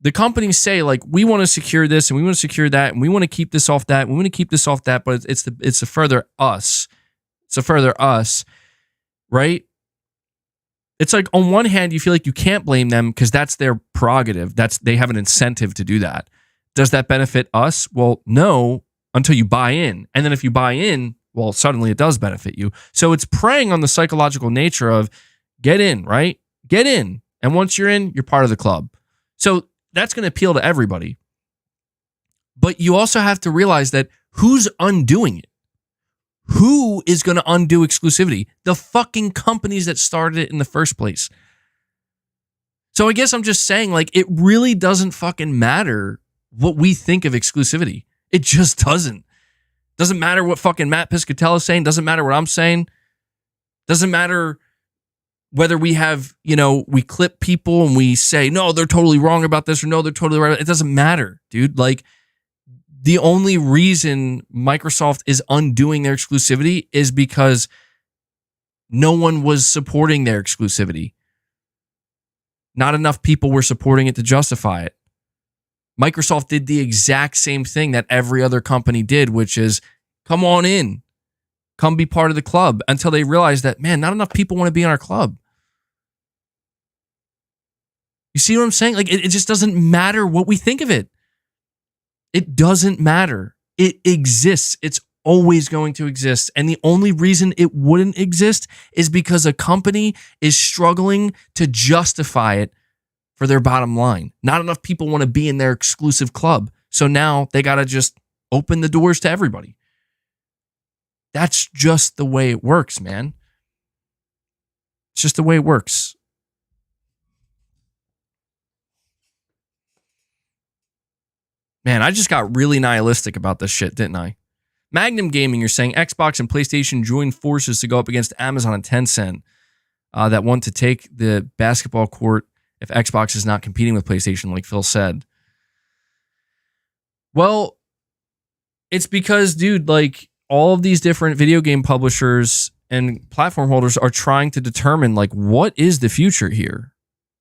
Speaker 1: The companies say like, we want to secure this and we want to secure that and we want to keep this off that. And we want to keep this off that, but it's a further us. It's a further us, right? It's like on one hand, you feel like you can't blame them because that's their prerogative. They have an incentive to do that. Does that benefit us? Well, no, until you buy in. And then if you buy in, Well, suddenly it does benefit you. So it's preying on the psychological nature of get in, right? Get in. And once you're in, you're part of the club. So that's going to appeal to everybody. But you also have to realize that who's undoing it? Who is going to undo exclusivity? The fucking companies that started it in the first place. So I guess I'm just saying, like, it really doesn't fucking matter what we think of exclusivity. It just doesn't. Doesn't matter what fucking Matt Piscatella is saying. Doesn't matter what I'm saying. Doesn't matter whether we have, we clip people and we say, no, they're totally wrong about this, or no, they're totally right. It doesn't matter, dude. Like, the only reason Microsoft is undoing their exclusivity is because no one was supporting their exclusivity. Not enough people were supporting it to justify it. Microsoft did the exact same thing that every other company did, which is come on in, come be part of the club, until they realized that, man, not enough people want to be in our club. You see what I'm saying? Like, it just doesn't matter what we think of it. It doesn't matter. It exists. It's always going to exist. And the only reason it wouldn't exist is because a company is struggling to justify it for their bottom line. Not enough people want to be in their exclusive club. So now they got to just open the doors to everybody. That's just the way it works, man. It's just the way it works. Man, I just got really nihilistic about this shit, didn't I? Magnum Gaming, you're saying Xbox and PlayStation join forces to go up against Amazon and Tencent that want to take the basketball court if Xbox is not competing with PlayStation, like Phil said. Well, it's because, dude, like, all of these different video game publishers and platform holders are trying to determine, like, what is the future here?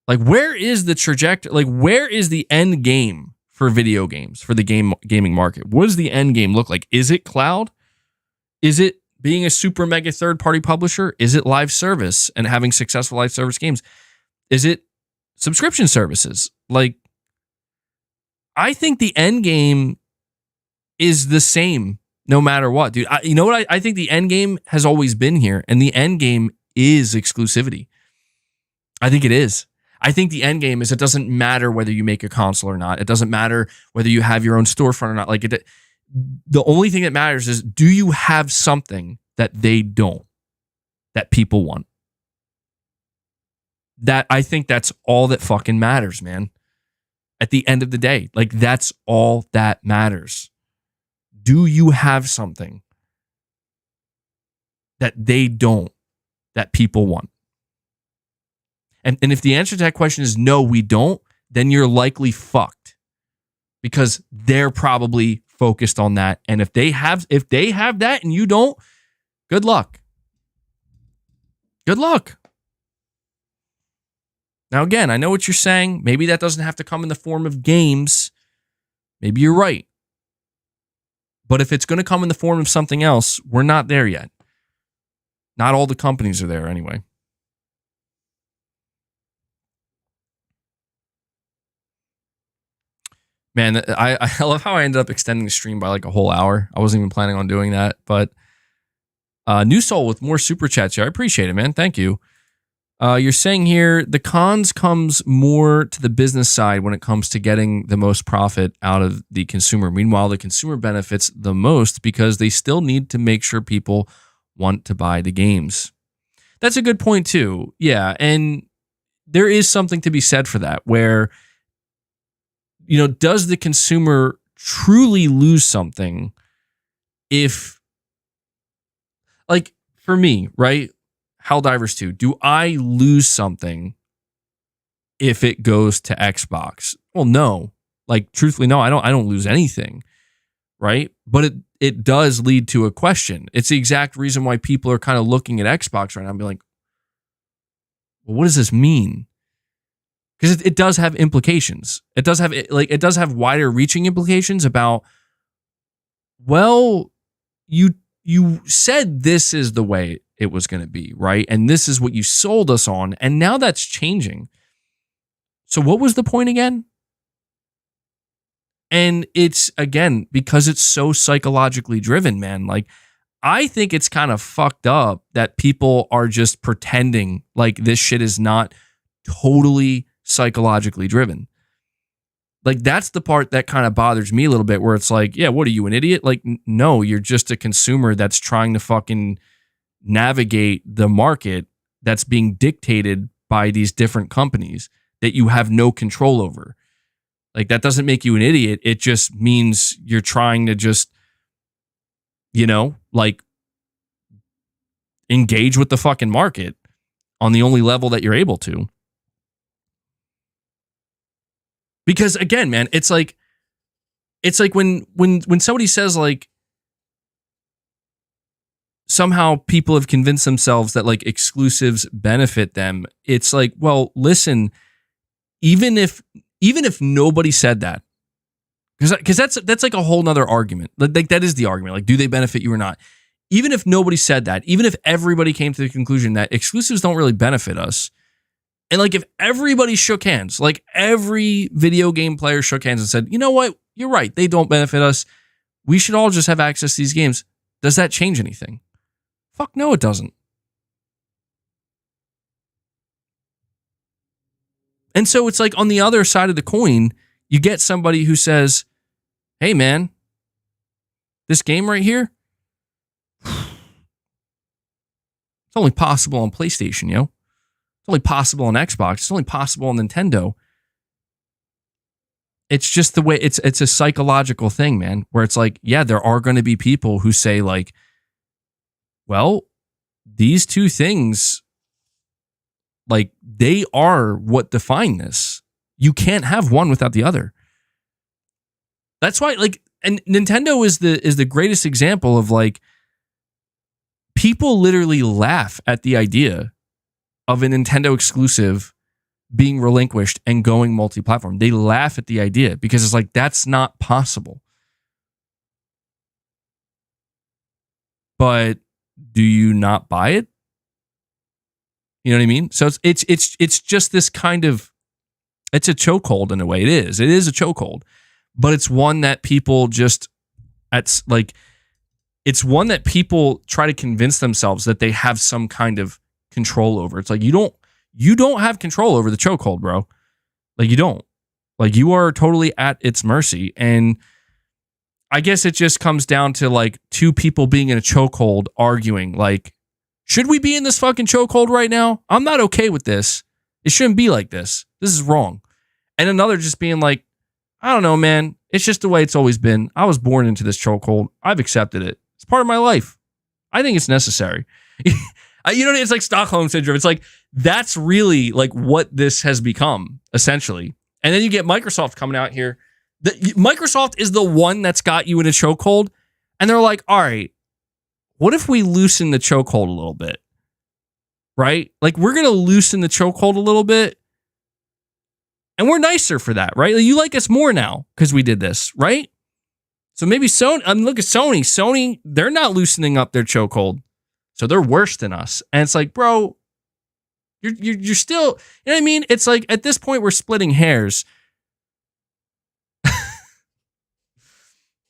Speaker 1: Like, where is the trajectory? Like, where is the end game for video games, for the gaming market? What does the end game look like? Is it cloud? Is it being a super mega third-party publisher? Is it live service and having successful live service games? Is it subscription services? Like, I think the end game is the same no matter what, dude. You know what? I think the end game has always been here, and the end game is exclusivity. I think it is. I think the end game is it doesn't matter whether you make a console or not. It doesn't matter whether you have your own storefront or not. Like, the only thing that matters is, do you have something that they don't, that people want? That, I think that's all that fucking matters, man. At the end of the day, like, that's all that matters. Do you have something that they don't, that people want? And if the answer to that question is no, we don't, then you're likely fucked, because they're probably focused on that. And if they have that and you don't, good luck. Good luck. Now, again, I know what you're saying. Maybe that doesn't have to come in the form of games. Maybe you're right. But if it's going to come in the form of something else, we're not there yet. Not all the companies are there anyway. Man, I love how I ended up extending the stream by like a whole hour. I wasn't even planning on doing that. But New Soul with more super chats here. I appreciate it, man. Thank you. You're saying here, the cons comes more to the business side when it comes to getting the most profit out of the consumer. Meanwhile, the consumer benefits the most because they still need to make sure people want to buy the games. That's a good point too. Yeah, and there is something to be said for that, where, does the consumer truly lose something if, like, for me, right? Helldivers 2, do I lose something if it goes to Xbox? Well, no. Like, truthfully, no, I don't lose anything, right? But it does lead to a question. It's the exact reason why people are kind of looking at Xbox right now and be like, well, what does this mean? Because it does have implications. It does have wider reaching implications about, well, you said this is the way it was going to be, right? And this is what you sold us on, and now that's changing. So what was the point again? And it's, again, because it's so psychologically driven, man. Like, I think it's kind of fucked up that people are just pretending like this shit is not totally psychologically driven. Like, that's the part that kind of bothers me a little bit, where it's like, yeah, what are you, an idiot? Like, no, you're just a consumer that's trying to fucking navigate the market that's being dictated by these different companies that you have no control over. Like, that doesn't make you an idiot. It just means you're trying to just, you know, like, engage with the fucking market on the only level that you're able to. Because again, man, it's like when somebody says like, somehow people have convinced themselves that like exclusives benefit them. It's like, well, listen, even if nobody said that, because that's like a whole nother argument. Like, that is the argument. Like, do they benefit you or not? Even if nobody said that, even if everybody came to the conclusion that exclusives don't really benefit us, and like if everybody shook hands, like every video game player shook hands and said, you know what, you're right, they don't benefit us, we should all just have access to these games, does that change anything? Fuck no, it doesn't. And so it's like, on the other side of the coin, you get somebody who says, hey man, this game right here, it's only possible on PlayStation, yo. It's only possible on Xbox. It's only possible on Nintendo. It's just the way, it's a psychological thing, man, where it's like, yeah, there are going to be people who say like, well, these two things, like, they are what define this. You can't have one without the other. That's why, like, and Nintendo is the greatest example of like, people literally laugh at the idea of a Nintendo exclusive being relinquished and going multi-platform. They laugh at the idea because it's like, that's not possible. But do you not buy it? You know what I mean? So it's just this kind of, it's a chokehold in a way. It is a chokehold, but it's one that people just, it's one that people try to convince themselves that they have some kind of control over. It's like, you don't have control over the chokehold, bro. Like, you don't. Like, you are totally at its mercy. And I guess it just comes down to like two people being in a chokehold arguing, like, should we be in this fucking chokehold right now? I'm not okay with this. It shouldn't be like this. This is wrong. And another just being like, I don't know, man. It's just the way it's always been. I was born into this chokehold. I've accepted it. It's part of my life. I think it's necessary. You know, it's like Stockholm Syndrome. It's like, that's really like what this has become, essentially. And then you get Microsoft coming out here. Microsoft is the one that's got you in a chokehold. And they're like, all right, what if we loosen the chokehold a little bit? Right? Like, we're going to loosen the chokehold a little bit. And we're nicer for that, right? Like, you like us more now because we did this, right? So maybe Sony, look at Sony. Sony, they're not loosening up their chokehold. So they're worse than us. And it's like, bro, you're still, you know what I mean? It's like, at this point, we're splitting hairs.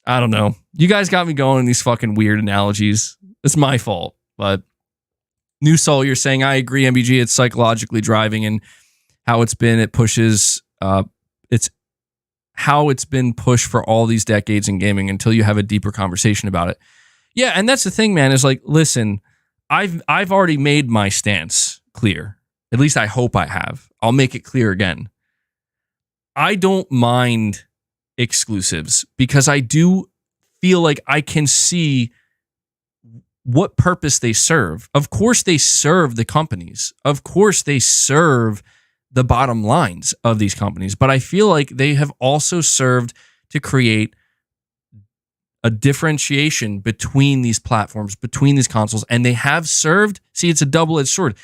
Speaker 1: I don't know. You guys got me going in these fucking weird analogies. It's my fault. But New Soul, you're saying, I agree, MBG, it's psychologically driving, and how it's been, it pushes, it's how it's been pushed for all these decades in gaming until you have a deeper conversation about it. Yeah, and that's the thing, man, is like, listen, I've already made my stance clear. At least I hope I have. I'll make it clear again. I don't mind exclusives because I do feel like I can see what purpose they serve. Of course, they serve the companies. Of course, they serve the bottom lines of these companies. But I feel like they have also served to create a differentiation between these platforms, between these consoles, and they have served. See, it's a double-edged sword.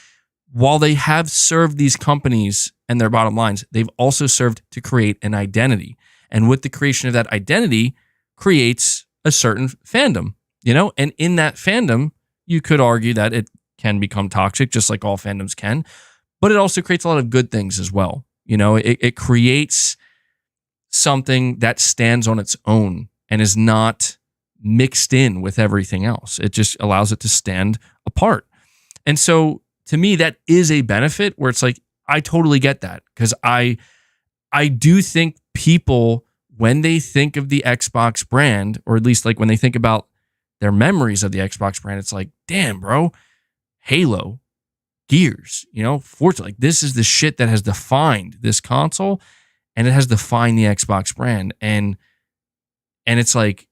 Speaker 1: While they have served these companies and their bottom lines, they've also served to create an identity. And with the creation of that identity creates a certain fandom, you know? And in that fandom, you could argue that it can become toxic, just like all fandoms can, but it also creates a lot of good things as well. You know, it creates something that stands on its own and is not mixed in with everything else. It just allows it to stand apart. And so to me, that is a benefit where it's like, I totally get that, because I do think people, when they think of the Xbox brand, or at least like when they think about their memories of the Xbox brand, it's like, damn, bro, Halo, Gears, Forza, like this is the shit that has defined this console, and it has defined the Xbox brand. And it's like,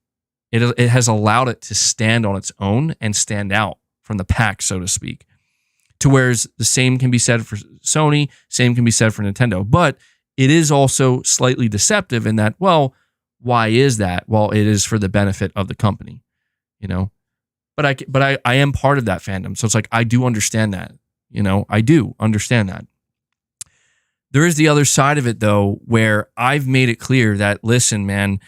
Speaker 1: it has allowed it to stand on its own and stand out from the pack, so to speak. To whereas the same can be said for Sony, same can be said for Nintendo. But it is also slightly deceptive in that, well, why is that? Well, it is for the benefit of the company, But I am part of that fandom. So it's like, I do understand that, I do understand that. There is the other side of it, though, where I've made it clear that, listen, man,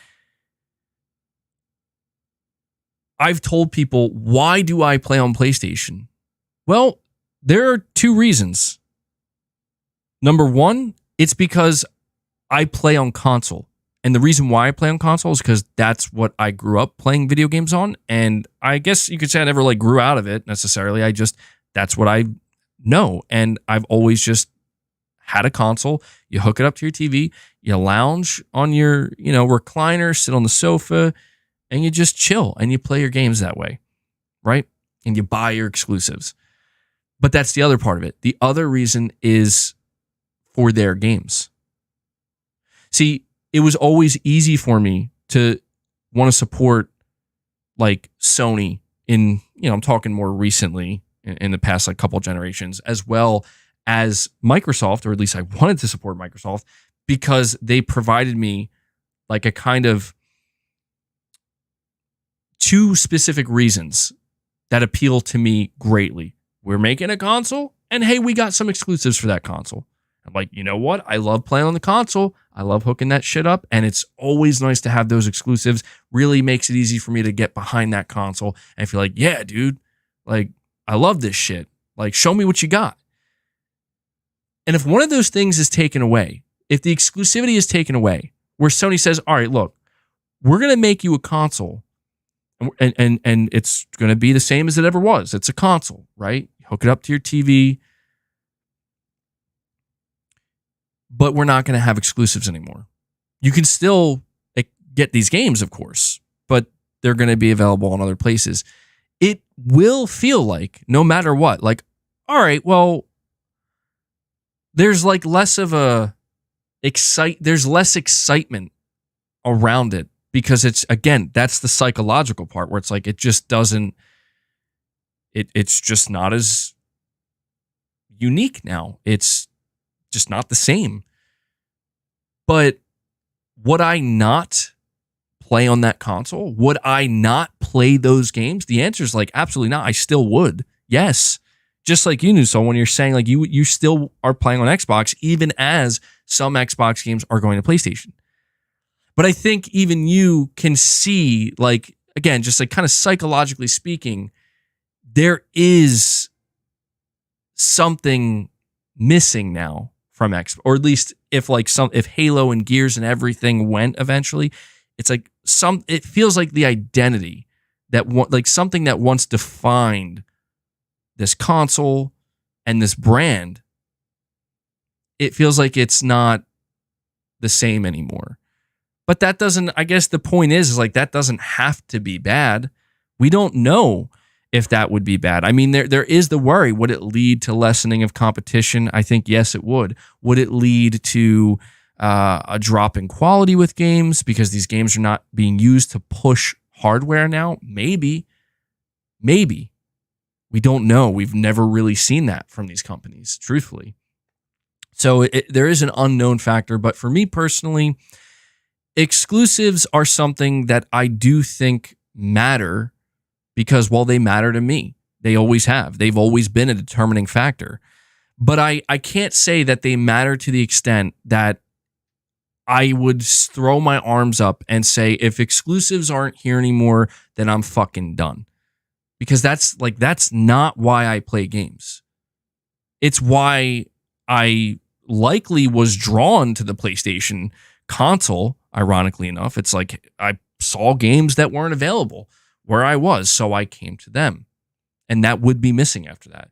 Speaker 1: I've told people, why do I play on PlayStation? Well, there are two reasons. Number one, it's because I play on console. And the reason why I play on console is because that's what I grew up playing video games on. And I guess you could say I never like grew out of it necessarily. That's what I know. And I've always just had a console. You hook it up to your TV, you lounge on your, recliner, sit on the sofa, and you just chill and you play your games that way, right? And you buy your exclusives. But that's the other part of it. The other reason is for their games. See, it was always easy for me to want to support like Sony in, I'm talking more recently in the past like couple generations, as well as Microsoft, or at least I wanted to support Microsoft because they provided me like a kind of two specific reasons that appeal to me greatly. We're making a console, and hey, we got some exclusives for that console. I'm like, you know what? I love playing on the console. I love hooking that shit up, and it's always nice to have those exclusives. Really makes it easy for me to get behind that console and feel like, yeah, dude, like, I love this shit. Like, show me what you got. And if one of those things is taken away, if the exclusivity is taken away, where Sony says, all right, look, we're going to make you a console, and it's going to be the same as it ever was. It's a console, right? Hook it up to your TV. But we're not going to have exclusives anymore. You can still get these games, of course, but they're going to be available on other places. It will feel like, no matter what, like, all right, well, there's like less of there's less excitement around it, because it's, again, that's the psychological part where it's like, it just doesn't, it's just not as unique now. It's just not the same. But would I not play on that console? Would I not play those games? The answer is like, absolutely not. I still would. Yes. Just like you knew. So when you're saying like you still are playing on Xbox, even as some Xbox games are going to PlayStation. But I think even you can see, like, again, just like kind of psychologically speaking, there is something missing now from Xbox, or at least if Halo and Gears and everything went eventually, it's like it feels like the identity that like something that once defined this console and this brand, it feels like it's not the same anymore. But that doesn't, I guess the point is like, that doesn't have to be bad. We don't know if that would be bad. I mean, there is the worry. Would it lead to lessening of competition? I think, yes, it would. Would it lead to a drop in quality with games because these games are not being used to push hardware now? Maybe. We don't know. We've never really seen that from these companies, truthfully. So there is an unknown factor. But for me personally, exclusives are something that I do think matter, because, well, they matter to me. They always have. They've always been a determining factor. But I can't say that they matter to the extent that I would throw my arms up and say, if exclusives aren't here anymore, then I'm fucking done. Because that's not why I play games. It's why I likely was drawn to the PlayStation console, ironically enough. It's like I saw games that weren't available where I was, so I came to them. And that would be missing after that.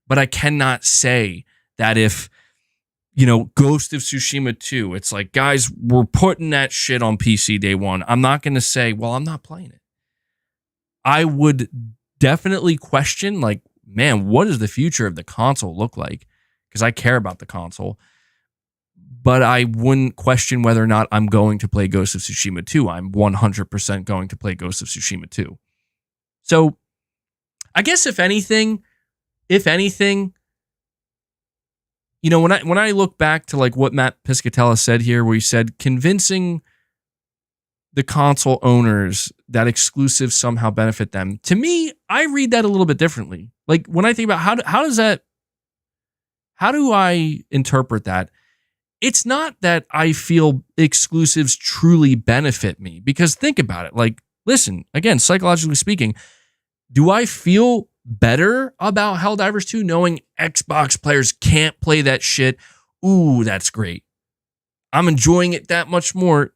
Speaker 1: But I cannot say that if, Ghost of Tsushima 2, it's like, guys, we're putting that shit on PC day one. I'm not going to say, well, I'm not playing it. I would definitely question, like, man, what does the future of the console look like? Because I care about the console. But I wouldn't question whether or not I'm going to play Ghost of Tsushima 2. I'm 100% going to play Ghost of Tsushima 2. So, I guess if anything, when I look back to like what Matt Piscatella said here, where he said convincing the console owners that exclusives somehow benefit them. To me, I read that a little bit differently. Like when I think about how do I interpret that? It's not that I feel exclusives truly benefit me, because think about it. Like, listen, again, psychologically speaking, do I feel better about Helldivers 2 knowing Xbox players can't play that shit? Ooh, that's great. I'm enjoying it that much more.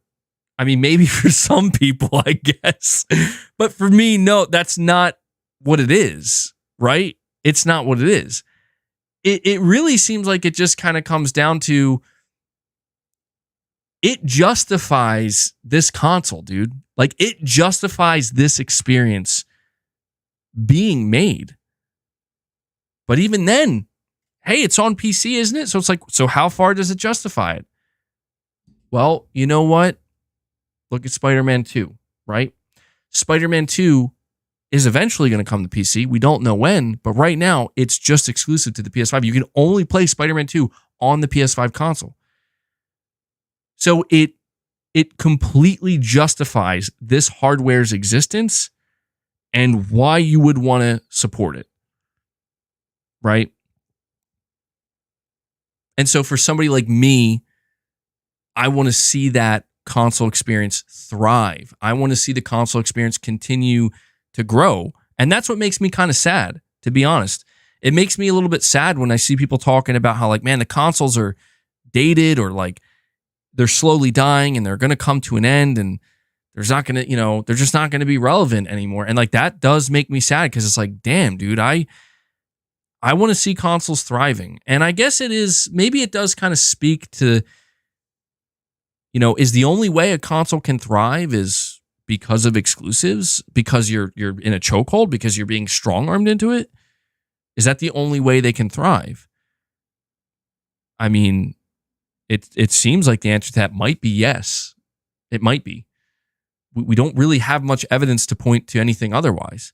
Speaker 1: I mean, maybe for some people, I guess. But for me, no, that's not what it is, right? It's not what it is. It really seems like it just kind of comes down to it justifies this console, dude. Like, it justifies this experience being made. But even then, hey, it's on PC, isn't it? So it's like, so how far does it justify it? Well, you know what? Look at Spider-Man 2, right? Spider-Man 2 is eventually going to come to PC. We don't know when, but right now it's just exclusive to the PS5. You can only play Spider-Man 2 on the PS5 console. So it completely justifies this hardware's existence and why you would want to support it, right? And so for somebody like me, I want to see that console experience thrive. I want to see the console experience continue to grow. And that's what makes me kind of sad, to be honest. It makes me a little bit sad when I see people talking about how, like, man, the consoles are dated, or like they're slowly dying and they're going to come to an end, and there's not going to, they're just not going to be relevant anymore. And like, that does make me sad, because it's like, damn, dude, I want to see consoles thriving. And I guess maybe it does kind of speak to, is the only way a console can thrive is because of exclusives, because you're in a chokehold, because you're being strong-armed into it? Is that the only way they can thrive? I mean, it seems like the answer to that might be yes. It might be. We don't really have much evidence to point to anything otherwise.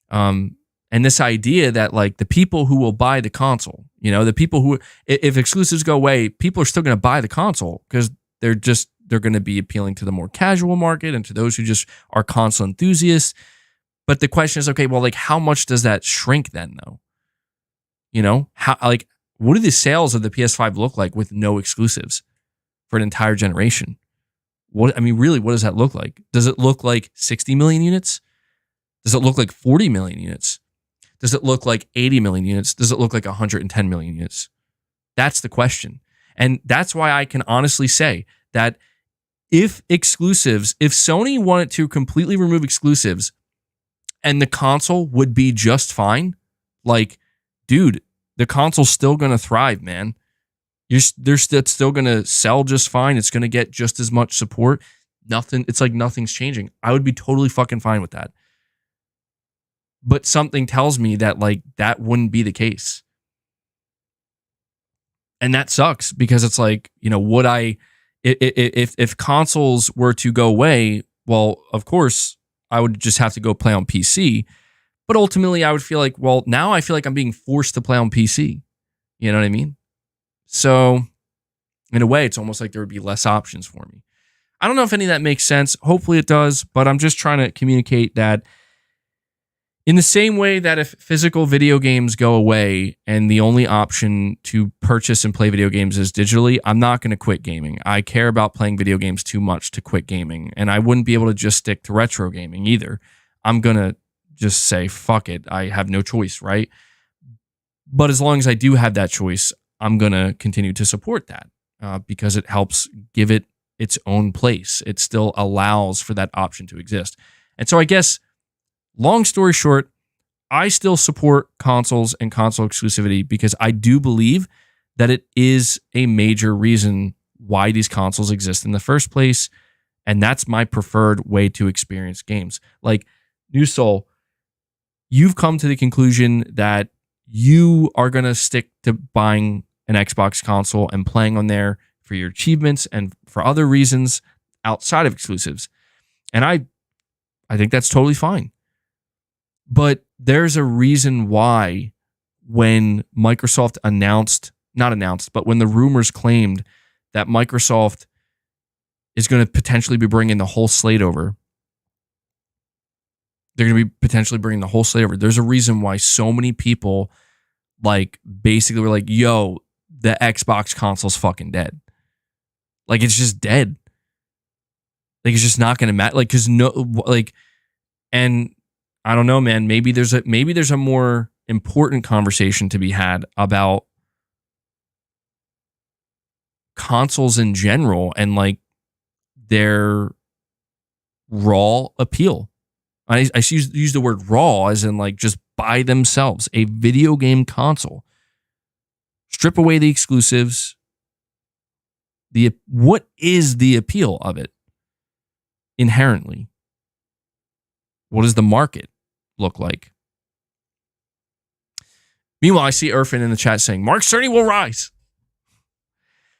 Speaker 1: And this idea that, like, the people who will buy the console, the people who, if exclusives go away, people are still going to buy the console because they're going to be appealing to the more casual market and to those who just are console enthusiasts. But the question is, okay, well, like, how much does that shrink then, though? What do the sales of the PS5 look like with no exclusives for an entire generation? Really, what does that look like? Does it look like 60 million units? Does it look like 40 million units? Does it look like 80 million units? Does it look like 110 million units? That's the question. And that's why I can honestly say that if Sony wanted to completely remove exclusives and the console would be just fine, like, dude, the console's still going to thrive, man. They're still going to sell just fine. It's going to get just as much support. It's like nothing's changing. I would be totally fucking fine with that. But something tells me that, like, that wouldn't be the case. And that sucks, because it's like, if consoles were to go away, well, of course, I would just have to go play on PC. But ultimately, I would feel like, well, now I feel like I'm being forced to play on PC. You know what I mean? So, in a way, it's almost like there would be less options for me. I don't know if any of that makes sense. Hopefully it does, but I'm just trying to communicate that in the same way that if physical video games go away and the only option to purchase and play video games is digitally, I'm not going to quit gaming. I care about playing video games too much to quit gaming, and I wouldn't be able to just stick to retro gaming either. I'm going to just say, fuck it. I have no choice, right? But as long as I do have that choice, I'm going to continue to support that because it helps give it its own place. It still allows for that option to exist. And so I guess, long story short, I still support consoles and console exclusivity because I do believe that it is a major reason why these consoles exist in the first place. And that's my preferred way to experience games. Like, New Soul, you've come to the conclusion that you are going to stick to buying an Xbox console and playing on there for your achievements and for other reasons outside of exclusives. And I think that's totally fine. But there's a reason why when Microsoft when the rumors claimed that Microsoft is going to potentially be bringing the whole slate over. They're going to be potentially bringing the whole slate over. There's a reason why so many people basically were like, yo, the Xbox console's fucking dead. Like, it's just dead. Like, it's just not going to matter. Like, because and I don't know, man. Maybe there's a more important conversation to be had about consoles in general and their raw appeal. I use the word raw as in just by themselves, a video game console. Strip away the exclusives. What is the appeal of it inherently? What does the market look like? Meanwhile, I see Irfan in the chat saying, Mark Cerny will rise.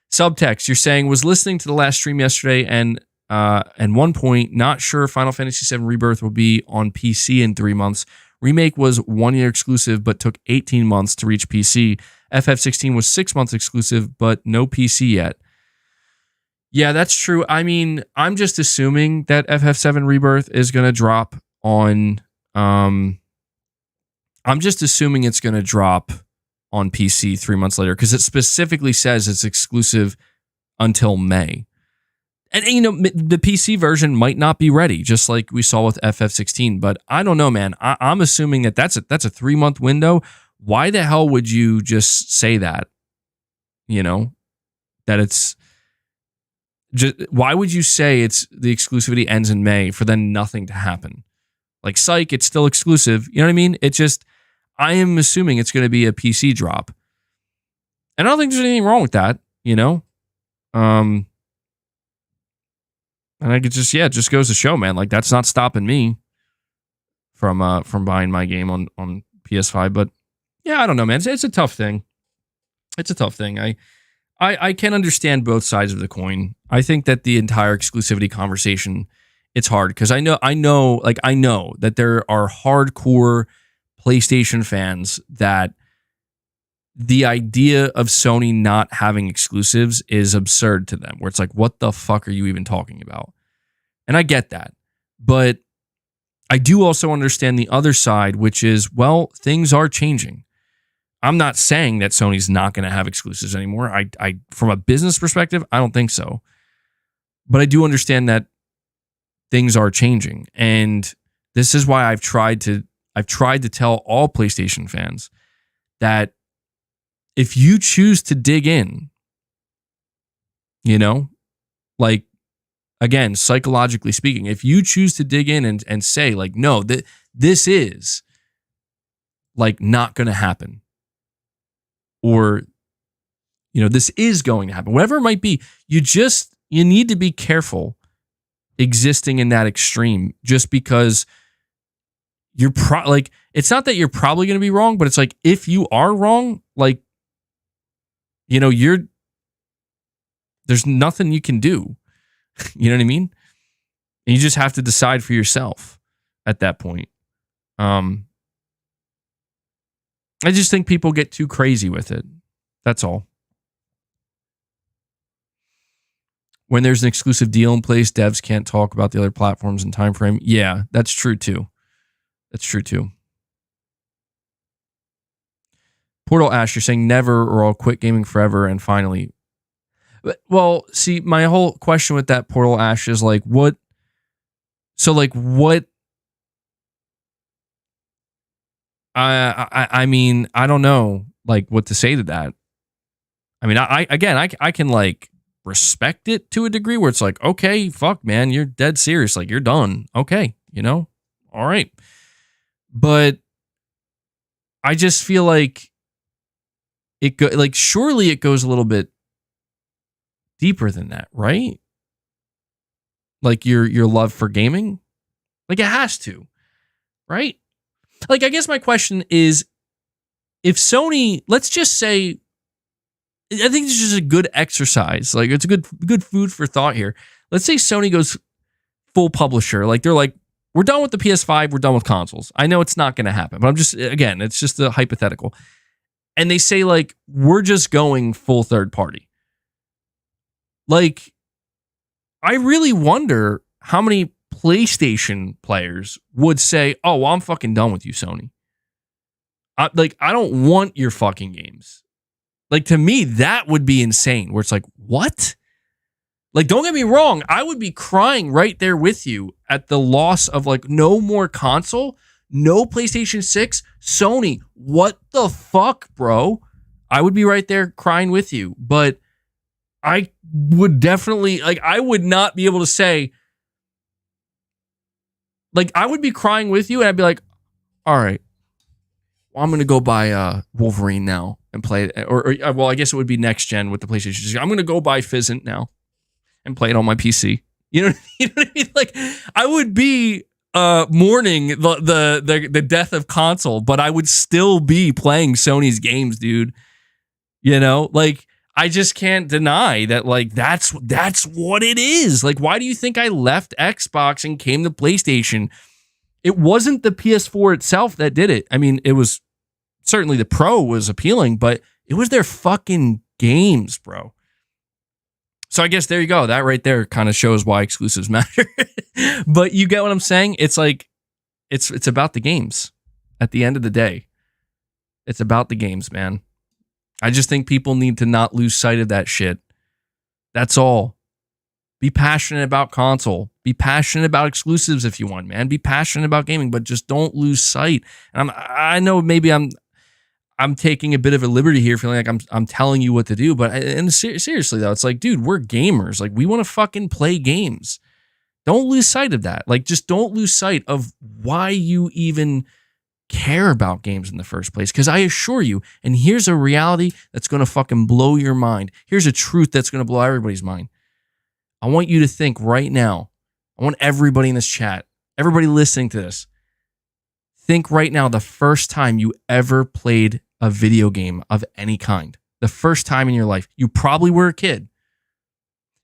Speaker 1: Subtext, you're saying, was listening to the last stream yesterday and one point, not sure Final Fantasy 7 Rebirth will be on PC in 3 months. Remake was 1 year exclusive, but took 18 months to reach PC. FF16 was 6 months exclusive, but no PC yet. Yeah, that's true. I mean, I'm just assuming that FF7 Rebirth is going to drop on... I'm just assuming it's going to drop on PC 3 months later because it specifically says it's exclusive until May. And the PC version might not be ready, just like we saw with FF16. But I don't know, man. I'm assuming that's a 3 month window. Why the hell would you just say that? That it's just, why would you say the exclusivity ends in May for then nothing to happen? Like, psych, it's still exclusive. You know what I mean? It's just, I am assuming it's going to be a PC drop. And I don't think there's anything wrong with that, And I could just goes to show, man. Like, that's not stopping me from buying my game on PS5. But yeah, I don't know, man. It's a tough thing. It's a tough thing. I can understand both sides of the coin. I think that the entire exclusivity conversation, it's hard because I know that there are hardcore PlayStation fans that the idea of Sony not having exclusives is absurd to them, where it's like, what the fuck are you even talking about? And I get that. But I do also understand the other side, which is, well, things are changing. I'm not saying that Sony's not going to have exclusives anymore. I from a business perspective, I don't think so. But I do understand that things are changing. And this is why I've tried to tell all PlayStation fans that if you choose to dig in, again, psychologically speaking, if you choose to dig in and say, no, this is not going to happen, or, this is going to happen, whatever it might be, you need to be careful existing in that extreme just because you're it's not that you're probably going to be wrong, but it's if you are wrong, there's nothing you can do. You know what I mean? And you just have to decide for yourself at that point. I just think people get too crazy with it. That's all. When there's an exclusive deal in place, devs can't talk about the other platforms and time frame. Yeah, that's true too. Portal Ash, you're saying never or I'll quit gaming forever and finally. Well, see, my whole question with that, Portal Ash, is what? So what? I don't know what to say to that. I mean, I can respect it to a degree where it's like, okay, fuck, man, you're dead serious. Like, you're done. Okay, all right. But I just feel like surely it goes a little bit deeper than that, right? Like your love for gaming, like it has to, right? Like, I guess my question is, if Sony, let's just say, I think this is just a good exercise. Like, it's a good food for thought here. Let's say Sony goes full publisher. Like, they're like, we're done with the PS5. We're done with consoles. I know it's not going to happen, but it's just a hypothetical. And they say, like, we're just going full third party. Like, I really wonder how many PlayStation players would say, oh, well, I'm fucking done with you, Sony. I don't want your fucking games. Like, to me, that would be insane, where it's like, what? Like, don't get me wrong, I would be crying right there with you at the loss of, like, no more console, no PlayStation 6, Sony, what the fuck, bro? I would be right there crying with you, but I would definitely, like, I would not be able to say, like, I would be crying with you, and I'd be like, all right, well, I'm going to go buy Wolverine now and play it, or well, I guess it would be next gen with the PlayStation. I'm going to go buy Fizzant now and play it on my PC. You know what I mean? Like, I would be mourning the death of console, but I would still be playing Sony's games, dude. Like, I just can't deny that, like, that's what it is. Like, why do you think I left Xbox and came to PlayStation? It wasn't the PS4 itself that did it. I mean, it was certainly the Pro was appealing, but it was their fucking games, bro. So I guess there you go. That right there kind of shows why exclusives matter. But you get what I'm saying? It's like, it's about the games. At the end of the day, it's about the games, man. I just think people need to not lose sight of that shit. That's all. Be passionate about console. Be passionate about exclusives if you want, man. Be passionate about gaming, but just don't lose sight. And I know maybe I'm taking a bit of a liberty here, feeling like I'm telling you what to do, but seriously though, it's like, dude, we're gamers. Like, we want to fucking play games. Don't lose sight of that. Like, just don't lose sight of why you even care about games in the first place. Because I assure you, and here's a reality that's going to fucking blow your mind. Here's a truth that's going to blow everybody's mind. I want you to think right now. I want everybody in this chat, everybody listening to this, think right now the first time you ever played a video game of any kind. The first time in your life. You probably were a kid.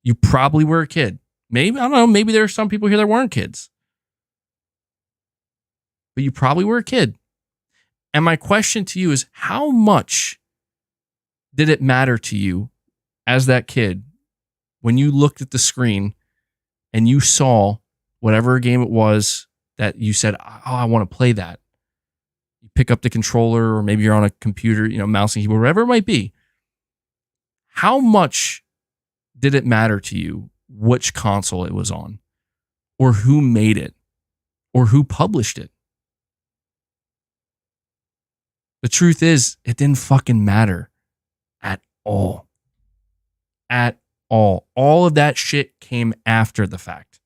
Speaker 1: Maybe, I don't know, maybe there are some people here that weren't kids. But you probably were a kid. And my question to you is, how much did it matter to you as that kid when you looked at the screen and you saw whatever game it was that you said, oh, I want to play that? You pick up the controller, or maybe you're on a computer, mouse and keyboard, whatever it might be. How much did it matter to you which console it was on, or who made it, or who published it? The truth is, it didn't fucking matter at all. At all. All of that shit came after the fact.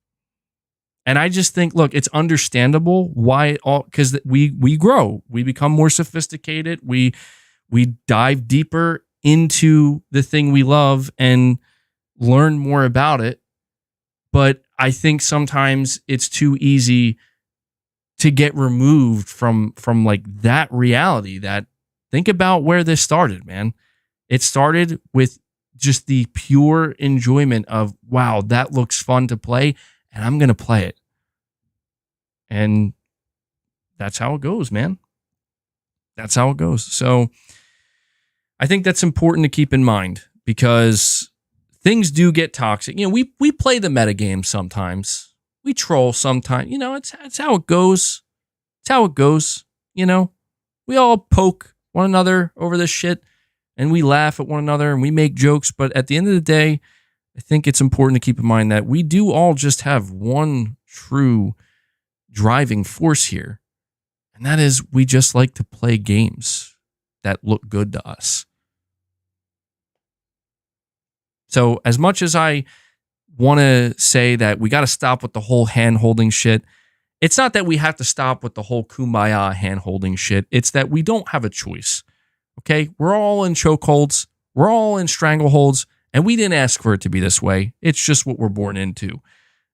Speaker 1: And I just think, look, it's understandable why because we grow, we become more sophisticated, we dive deeper into the thing we love and learn more about it. But I think sometimes it's too easy to get removed from like that reality. That, think about where this started, man. It started with just the pure enjoyment of, wow, that looks fun to play, and I'm going to play it. And that's how it goes, man. That's how it goes. So I think that's important to keep in mind, because things do get toxic. We play the metagame sometimes. We troll sometimes. It's how it goes. It's how it goes. We all poke one another over this shit, and we laugh at one another, and we make jokes. But at the end of the day, I think it's important to keep in mind that we do all just have one true driving force here. And that is, we just like to play games that look good to us. So as much as I want to say that we got to stop with the whole hand-holding shit, it's not that we have to stop with the whole kumbaya hand-holding shit. It's that we don't have a choice. Okay? We're all in chokeholds. We're all in strangleholds. And we didn't ask for it to be this way. It's just what we're born into.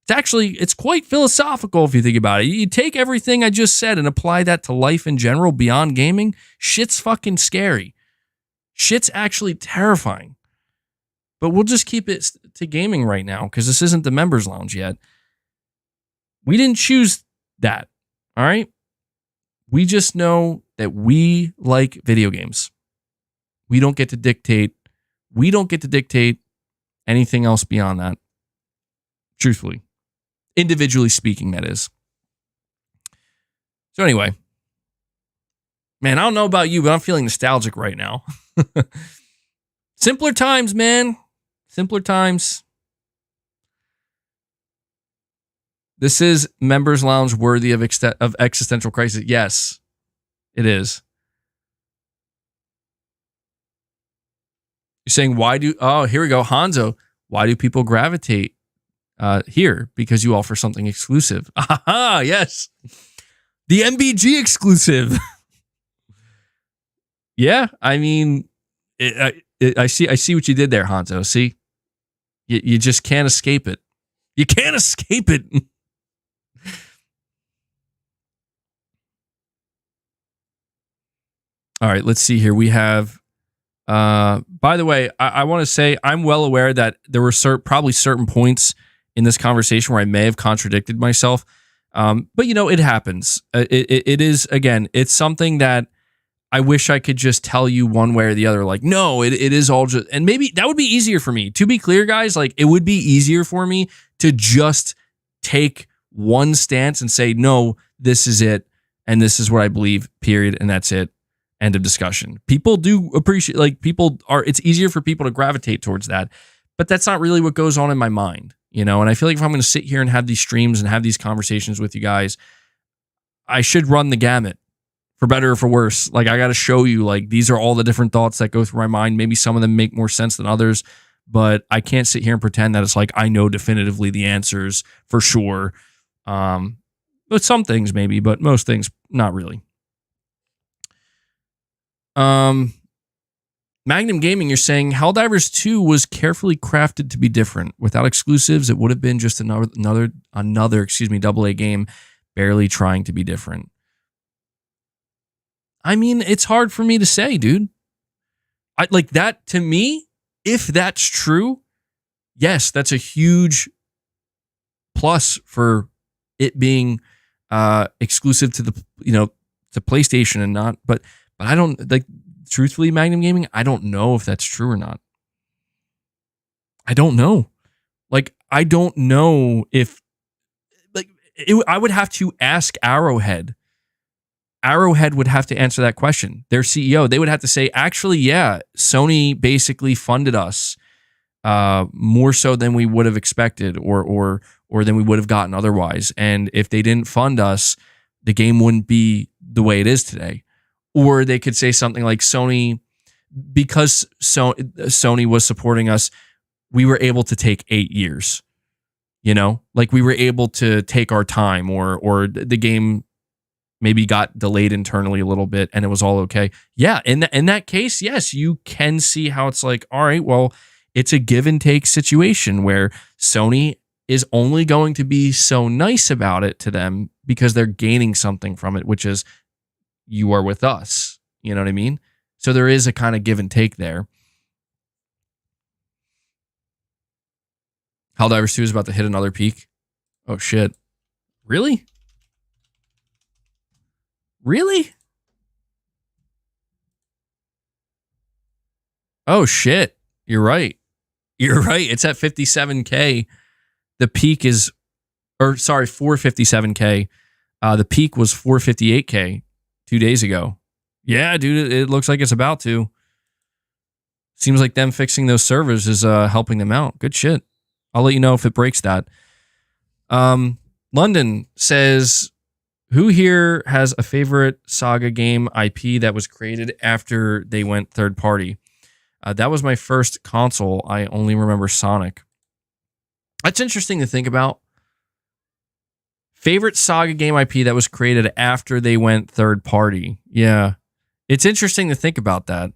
Speaker 1: It's quite philosophical if you think about it. You take everything I just said and apply that to life in general beyond gaming, shit's fucking scary. Shit's actually terrifying. But we'll just keep it to gaming right now because this isn't the members lounge yet. We didn't choose that, all right? We just know that we like video games. We don't get to dictate. We don't get to dictate anything else beyond that. Truthfully. Individually speaking, that is. So anyway. Man, I don't know about you, but I'm feeling nostalgic right now. Simpler times, man. Simpler times. This is Members Lounge worthy of existential crisis. Yes, it is. You're saying, here we go, Hanzo. Why do people gravitate here? Because you offer something exclusive. Aha, yes. The MBG exclusive. Yeah, I mean, I see what you did there, Hanzo. See? You just can't escape it. You can't escape it. All right, let's see here. We have, by the way, I want to say I'm well aware that there were probably certain points in this conversation where I may have contradicted myself. But, it happens. It is, again, it's something that I wish I could just tell you one way or the other. Like, no, it is all just, and maybe that would be easier for me. To be clear, guys, like it would be easier for me to just take one stance and say, no, this is it. And this is what I believe, period. And that's it. End of discussion. People do appreciate, it's easier for people to gravitate towards that, but that's not really what goes on in my mind, And I feel like if I'm going to sit here and have these streams and have these conversations with you guys, I should run the gamut, for better or for worse. Like, I got to show you, like, these are all the different thoughts that go through my mind. Maybe some of them make more sense than others, but I can't sit here and pretend that it's like I know definitively the answers for sure. But some things maybe, but most things not really. Magnum Gaming, you're saying Helldivers 2 was carefully crafted to be different. Without exclusives, it would have been just another AA game, barely trying to be different. I mean, it's hard for me to say, dude. Like that, to me, if that's true, yes, that's a huge plus for it being exclusive to the to PlayStation and not, but I don't, like, truthfully, Magnum Gaming, I don't know if that's true or not. I don't know. Like, I don't know if, like, I would have to ask Arrowhead. Arrowhead would have to answer that question. Their CEO, they would have to say, actually, yeah, Sony basically funded us more so than we would have expected or than we would have gotten otherwise. And if they didn't fund us, the game wouldn't be the way it is today. Or they could say something like Sony, because Sony was supporting us, we were able to take 8 years. Like we were able to take our time, or the game maybe got delayed internally a little bit and it was all okay. Yeah, in that case, yes, you can see how it's like, all right, well, it's a give and take situation where Sony is only going to be so nice about it to them because they're gaining something from it, which is you are with us. You know what I mean? So there is a kind of give and take there. Helldivers 2 is about to hit another peak. Oh, shit. Really? Really? Oh, shit. You're right. You're right. It's at 57K. The peak is, 457K. The peak was 458K 2 days ago. Yeah, dude, it looks like it's about to. Seems like them fixing those servers is helping them out. Good shit. I'll let you know if it breaks that. London says, who here has a favorite Saga game IP that was created after they went third party? That was my first console. I only remember Sonic. That's interesting to think about. Favorite Saga game IP that was created after they went third party. Yeah. It's interesting to think about that.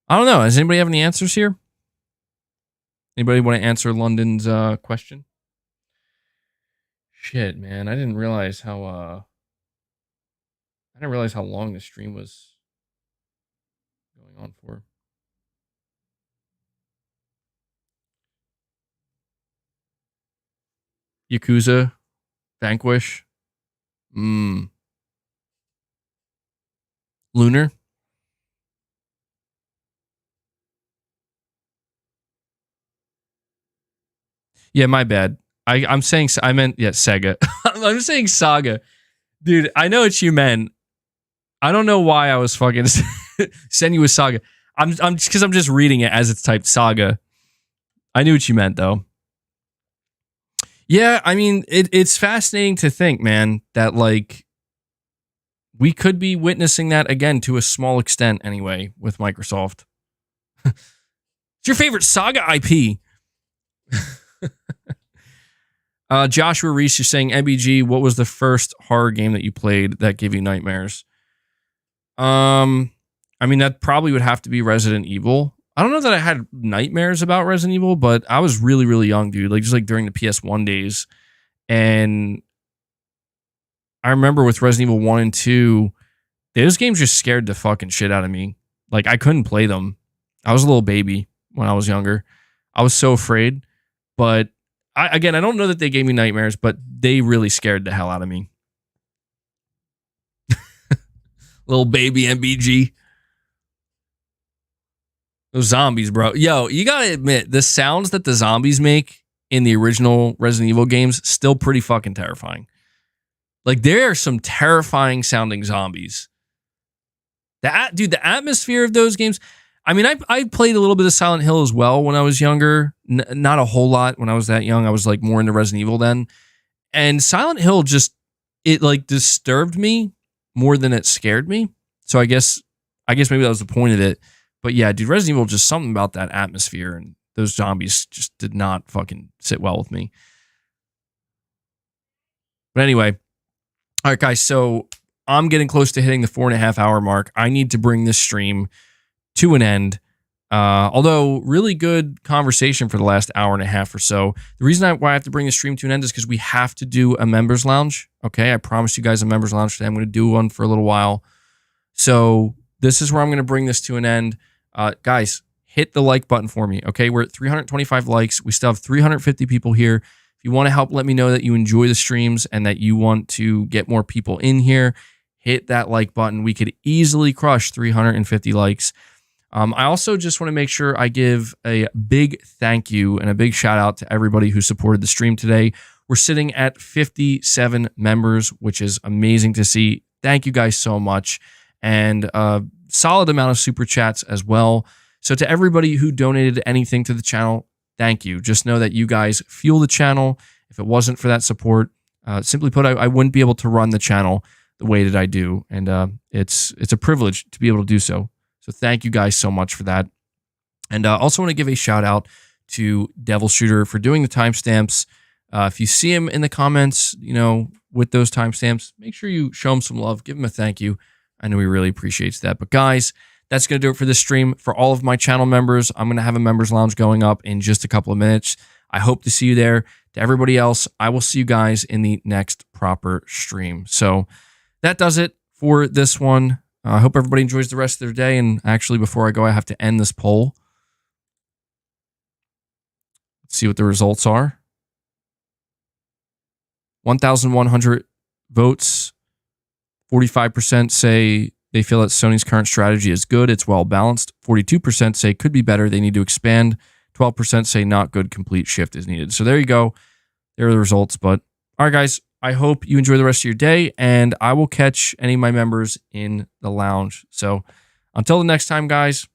Speaker 1: I don't know. Does anybody have any answers here? Anybody want to answer London's question? Shit, man. I didn't realize how long the stream was going on for. Yakuza, Vanquish, Lunar. Yeah, my bad. I'm saying, I meant, yeah, Sega. I'm saying Saga. Dude, I know what you meant. I don't know why I was fucking Senua's Saga. I'm because I'm just reading it as it's typed Saga. I knew what you meant though. Yeah, I mean, it's fascinating to think, man, that like we could be witnessing that again to a small extent anyway with Microsoft. It's your favorite Saga IP. Joshua Reese is saying, MBG, what was the first horror game that you played that gave you nightmares? I mean, that probably would have to be Resident Evil. I don't know that I had nightmares about Resident Evil, but I was really, really young, dude. Like, just like during the PS1 days. And I remember with Resident Evil 1 and 2, those games just scared the fucking shit out of me. Like, I couldn't play them. I was a little baby when I was younger. I was so afraid. But, I don't know that they gave me nightmares, but they really scared the hell out of me. Little baby MBG. Those zombies, bro. Yo, you gotta admit, the sounds that the zombies make in the original Resident Evil games, still pretty fucking terrifying. Like, there are some terrifying sounding zombies. Dude, the atmosphere of those games. I mean, I played a little bit of Silent Hill as well when I was younger. Not a whole lot when I was that young. I was like more into Resident Evil then. And Silent Hill just, it like disturbed me more than it scared me. So I guess maybe that was the point of it. But yeah, dude, Resident Evil, just something about that atmosphere and those zombies just did not fucking sit well with me. But anyway, all right, guys, so I'm getting close to hitting the 4.5 hour mark. I need to bring this stream to an end. Although, really good conversation for the last hour and a half or so. The reason why I have to bring the stream to an end is because we have to do a members lounge. Okay, I promised you guys a members lounge today. I'm going to do one for a little while. So this is where I'm going to bring this to an end. Guys, hit the like button for me. Okay, we're at 325 likes. We still have 350 people here. If you want to help, let me know that you enjoy the streams and that you want to get more people in here. Hit that like button. We could easily crush 350 likes. I also just want to make sure I give a big thank you and a big shout out to everybody who supported the stream today. We're sitting at 57 members, which is amazing to see. Thank you guys so much. And solid amount of super chats as well. So to everybody who donated anything to the channel, thank you. Just know that you guys fuel the channel. If it wasn't for that support, simply put, I wouldn't be able to run the channel the way that I do. And it's a privilege to be able to do so. So thank you guys so much for that. And also want to give a shout out to Devil Shooter for doing the timestamps. If you see him in the comments, you know, with those timestamps, make sure you show him some love. Give him a thank you. I know he really appreciates that. But guys, that's going to do it for this stream. For all of my channel members, I'm going to have a members lounge going up in just a couple of minutes. I hope to see you there. To everybody else, I will see you guys in the next proper stream. So that does it for this one. I hope everybody enjoys the rest of their day. And actually, before I go, I have to end this poll. Let's see what the results are. 1,100 votes. 45% say they feel that Sony's current strategy is good. It's well balanced. 42% say could be better. They need to expand. 12% say not good. Complete shift is needed. So there you go. There are the results. But all right, guys, I hope you enjoy the rest of your day, and I will catch any of my members in the lounge. So until the next time, guys,